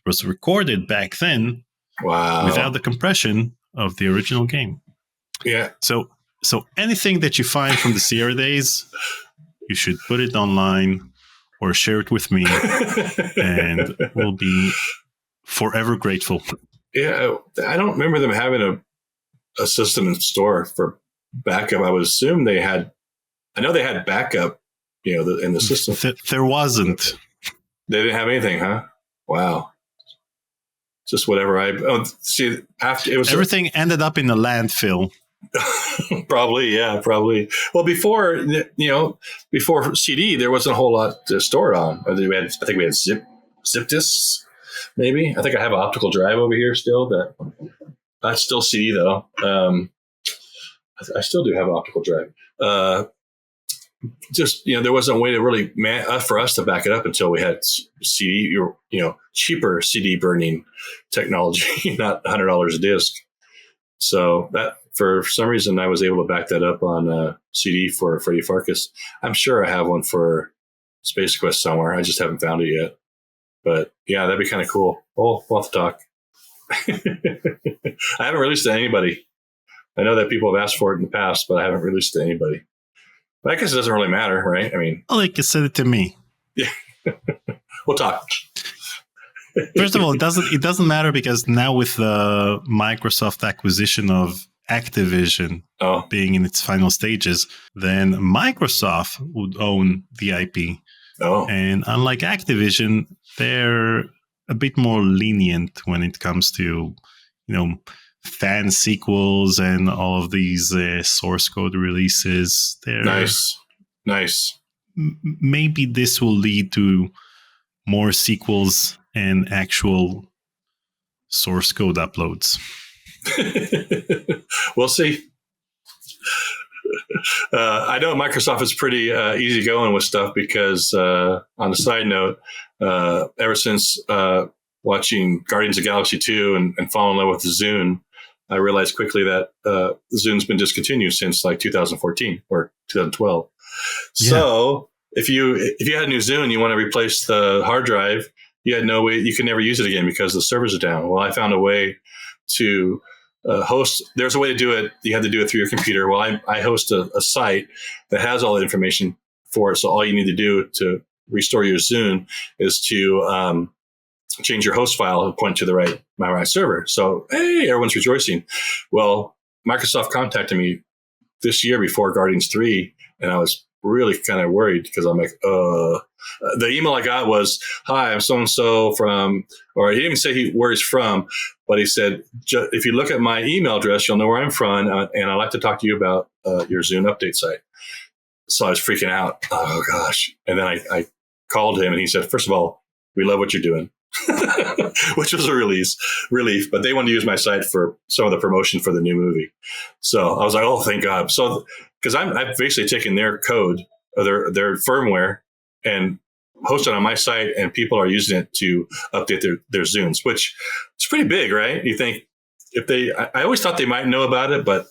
was recorded back then without the compression of the original game. Yeah. So anything that you find from the Sierra days, you should put it online or share it with me, and we'll be forever grateful. Yeah, I don't remember them having a system in store for backup. I would assume they had. I know they had backup, in the system. There wasn't. They didn't have anything, huh? Wow. Just whatever see. After it was everything ended up in a landfill. Probably. Well, before CD, there wasn't a whole lot to store it on. I think we had zip disks. Maybe. I think I have an optical drive over here still. That's still CD though. I still do have an optical drive. There wasn't a way to really for us to back it up until we had CD, cheaper CD burning technology, not $100 a disc. So that for some reason I was able to back that up on CD for Freddy Pharkas. I'm sure I have one for Space Quest somewhere. I just haven't found it yet. But yeah, that'd be kind of cool. We'll have to talk. I haven't released it to anybody. I know that people have asked for it in the past, but I haven't released it to anybody. But I guess it doesn't really matter, right? I mean, you can send it to me. Yeah, we'll talk. First of all, it doesn't matter because now with the Microsoft acquisition of Activision being in its final stages, then Microsoft would own the IP. And unlike Activision, they're a bit more lenient when it comes to, fan sequels and all of these source code releases. They're nice. Maybe this will lead to more sequels and actual source code uploads? We'll see. I know Microsoft is pretty easy going with stuff because, on a side note, ever since watching Guardians of the Galaxy 2 and falling in love with the Zune, I realized quickly that the Zune's been discontinued since like 2014 or 2012. Yeah. So if you had a new Zune, you want to replace the hard drive, you had no way, you could never use it again because the servers are down. Well, I found a way to host. There's a way to do it. You have to do it through your computer. Well, I host a site that has all the information for it. So all you need to do to restore your Zune is to change your host file and point to my right server. So, hey, everyone's rejoicing. Well, Microsoft contacted me this year before Guardians 3, and I was really kind of worried because I'm like, the email I got was, hi, I'm so-and-so from, or he didn't even say where he's from, but he said, if you look at my email address, you'll know where I'm from, and I'd like to talk to you about your Zune update site. So I was freaking out. Oh, gosh. And then I called him, and he said, first of all, we love what you're doing, which was a relief. But they wanted to use my site for some of the promotion for the new movie. So I was like, oh, thank God. So because I've basically taken their code, or their firmware, and hosted on my site, and people are using it to update their Zunes, which is pretty big, right? You think I always thought they might know about it, but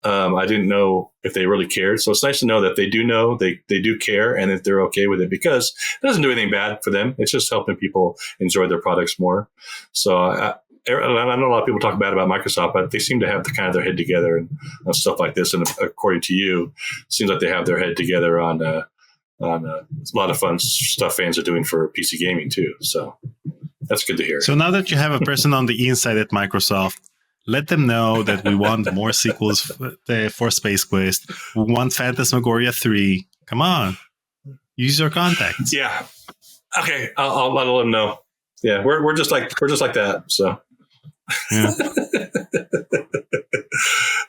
I didn't know if they really cared. So it's nice to know that they do know, they do care, and that they're okay with it, because it doesn't do anything bad for them. It's just helping people enjoy their products more. So I know a lot of people talk bad about Microsoft, but they seem to have their head together and stuff like this. And according to you, it seems like they have their head together on a lot of fun stuff fans are doing for PC gaming too. So that's good to hear. So now that you have a person on the inside at Microsoft, let them know that we want more sequels for Space Quest. We want Phantasmagoria 3. Come on, use your contacts. Yeah. Okay, I'll let them know. Yeah, we're just like that. So. Yeah.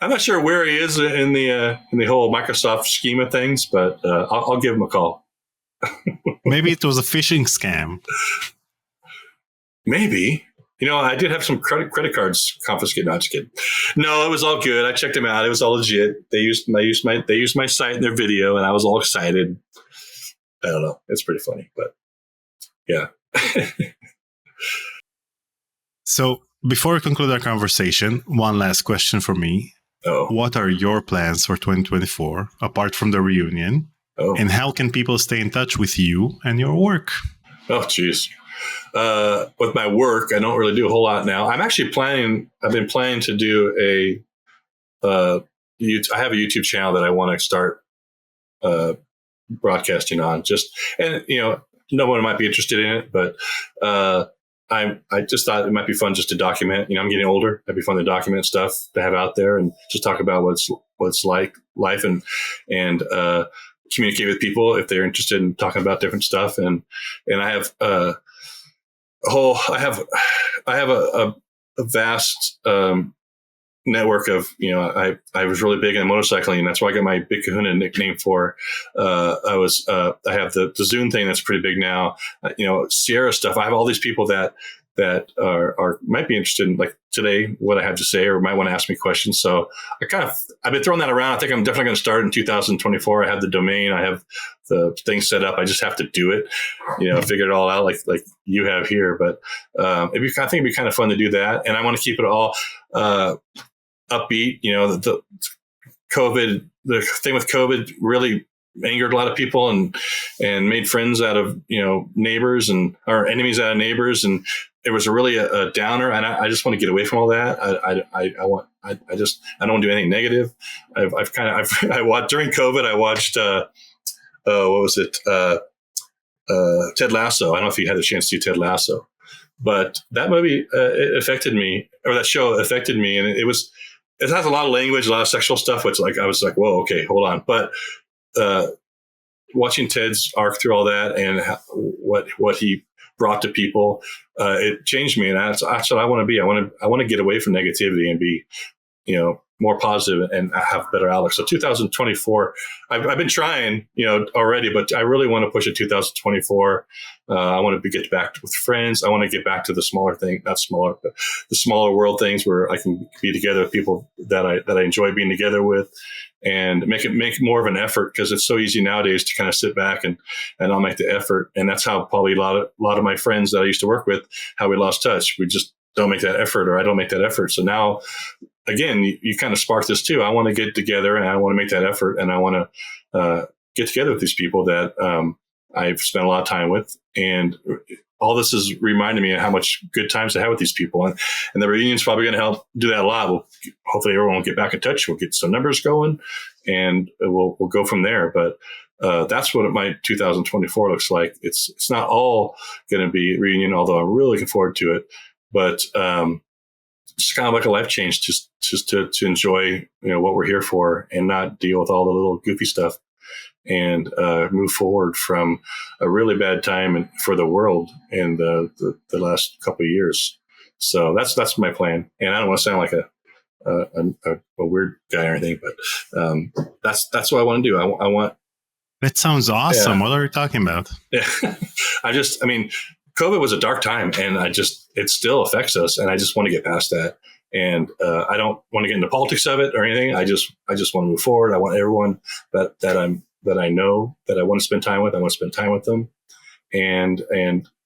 I'm not sure where he is in the whole Microsoft scheme of things, but I'll give him a call. Maybe it was a phishing scam. Maybe. I did have some credit cards confiscated. No, just kidding. No, it was all good. I checked them out. It was all legit. They used my site in their video, and I was all excited. I don't know. It's pretty funny, but yeah. So before we conclude our conversation, one last question for me. Oh. What are your plans for 2024, apart from the reunion? Oh. And how can people stay in touch with you and your work? Oh, geez. With my work, I don't really do a whole lot now. I've been planning to do I have a YouTube channel that I want to start broadcasting on. No one might be interested in it, but I just thought it might be fun just to document. I'm getting older. It'd be fun to document stuff to have out there and just talk about what's like life and communicate with people if they're interested in talking about different stuff. And I have I have a vast network of, I was really big in motorcycling, and that's why I got my Big Kahuna nickname for. I have the Zune thing that's pretty big now. Sierra stuff. I have all these people that are might be interested in, like today, what I have to say, or might want to ask me questions. So I've been throwing that around. I think I'm definitely going to start in 2024. I have the domain. I have the thing set up. I just have to do it, figure it all out like you have here. But I think it'd be kind of fun to do that. And I want to keep it all upbeat. The thing with COVID really angered a lot of people and made friends out of, neighbors or enemies out of neighbors. And it was really a downer. And I just want to get away from all that. I don't want to do anything negative. I watched during COVID, I watched, what was it? Ted Lasso. I don't know if you had a chance to see Ted Lasso, but that movie, it affected me, or that show affected me. And it has a lot of language, a lot of sexual stuff, which I was like, whoa, okay, hold on. But, watching Ted's arc through all that and what he brought to people, it changed me. And that's what I want to be. I want to get away from negativity and be, more positive and have better outlook. So 2024, I've been trying, already, but I really want to push it 2024. I want to get back with friends. I want to get back to the smaller thing, not smaller, but the smaller world things where I can be together with people that I enjoy being together with, and make more of an effort, because it's so easy nowadays to kind of sit back and not make the effort. And that's how probably a lot of my friends that I used to work with, how we lost touch. We just don't make that effort, or I don't make that effort. So now, again, you kind of spark this too. I want to get together and I want to make that effort, and I want to get together with these people that I've spent a lot of time with. And all this is reminding me of how much good times I have with these people. And the reunion's probably going to help do that a lot. Hopefully everyone will get back in touch. We'll get some numbers going, and we'll go from there. But that's what my 2024 looks like. It's not all going to be reunion, although I'm really looking forward to it. But it's kind of like a life change, just to enjoy what we're here for, and not deal with all the little goofy stuff, and move forward from a really bad time for the world in the last couple of years. So that's my plan. And I don't want to sound like a weird guy or anything, but that's what I want to do. I want. That sounds awesome. Yeah. What are you talking about? Yeah. COVID was a dark time, and it still affects us, and I just want to get past that. And I don't want to get into politics of it or anything. I just want to move forward. I want everyone that I know that I want to spend time with, I want to spend time with them. And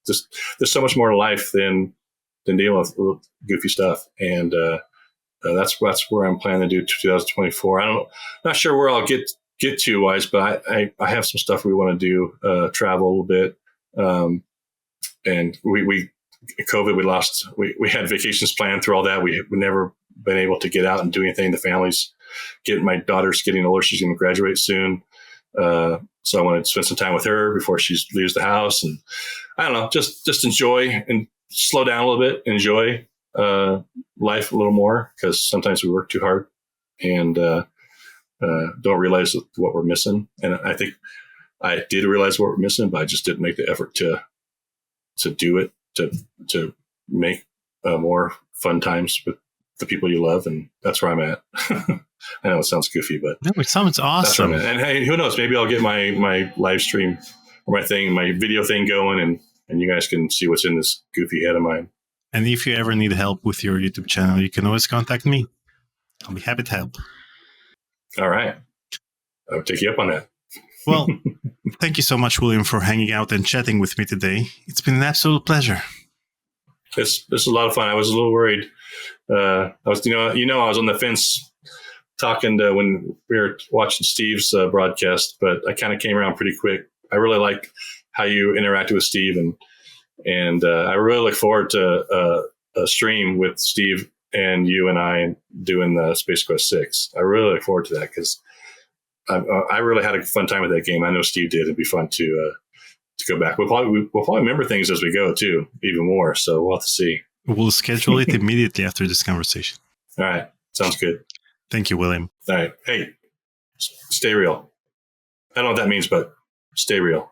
just, there's so much more to life than dealing with goofy stuff. And that's where I'm planning to do 2024. Not sure where I'll get to wise, but I have some stuff we want to do, travel a little bit. And COVID, we had vacations planned through all that. We've never been able to get out and do anything. The family's my daughter's getting older. She's going to graduate soon. So I want to spend some time with her before she leaves the house. And I don't know, just enjoy and slow down a little bit, enjoy life a little more, because sometimes we work too hard and don't realize what we're missing. And I think I did realize what we're missing, but I just didn't make the effort to do it, to make more fun times with the people you love. And that's where I'm at. I know it sounds goofy, but no, it sounds awesome. And hey, who knows? Maybe I'll get my live stream or my video thing going, and you guys can see what's in this goofy head of mine. And if you ever need help with your YouTube channel, you can always contact me. I'll be happy to help. All right. I'll take you up on that. Well, thank you so much, William, for hanging out and chatting with me today. It's been an absolute pleasure. This is a lot of fun. I was a little worried. I was on the fence talking to when we were watching Steve's broadcast, but I kind of came around pretty quick. I really like how you interacted with Steve, and I really look forward to a stream with Steve and you and I doing the Space Quest 6. I really look forward to that, because I really had a fun time with that game. I know Steve did. It'd be fun to go back. We'll probably remember things as we go too, even more. So we'll have to see. We'll schedule it immediately after this conversation. All right. Sounds good. Thank you, William. All right. Hey, stay real. I don't know what that means, but stay real.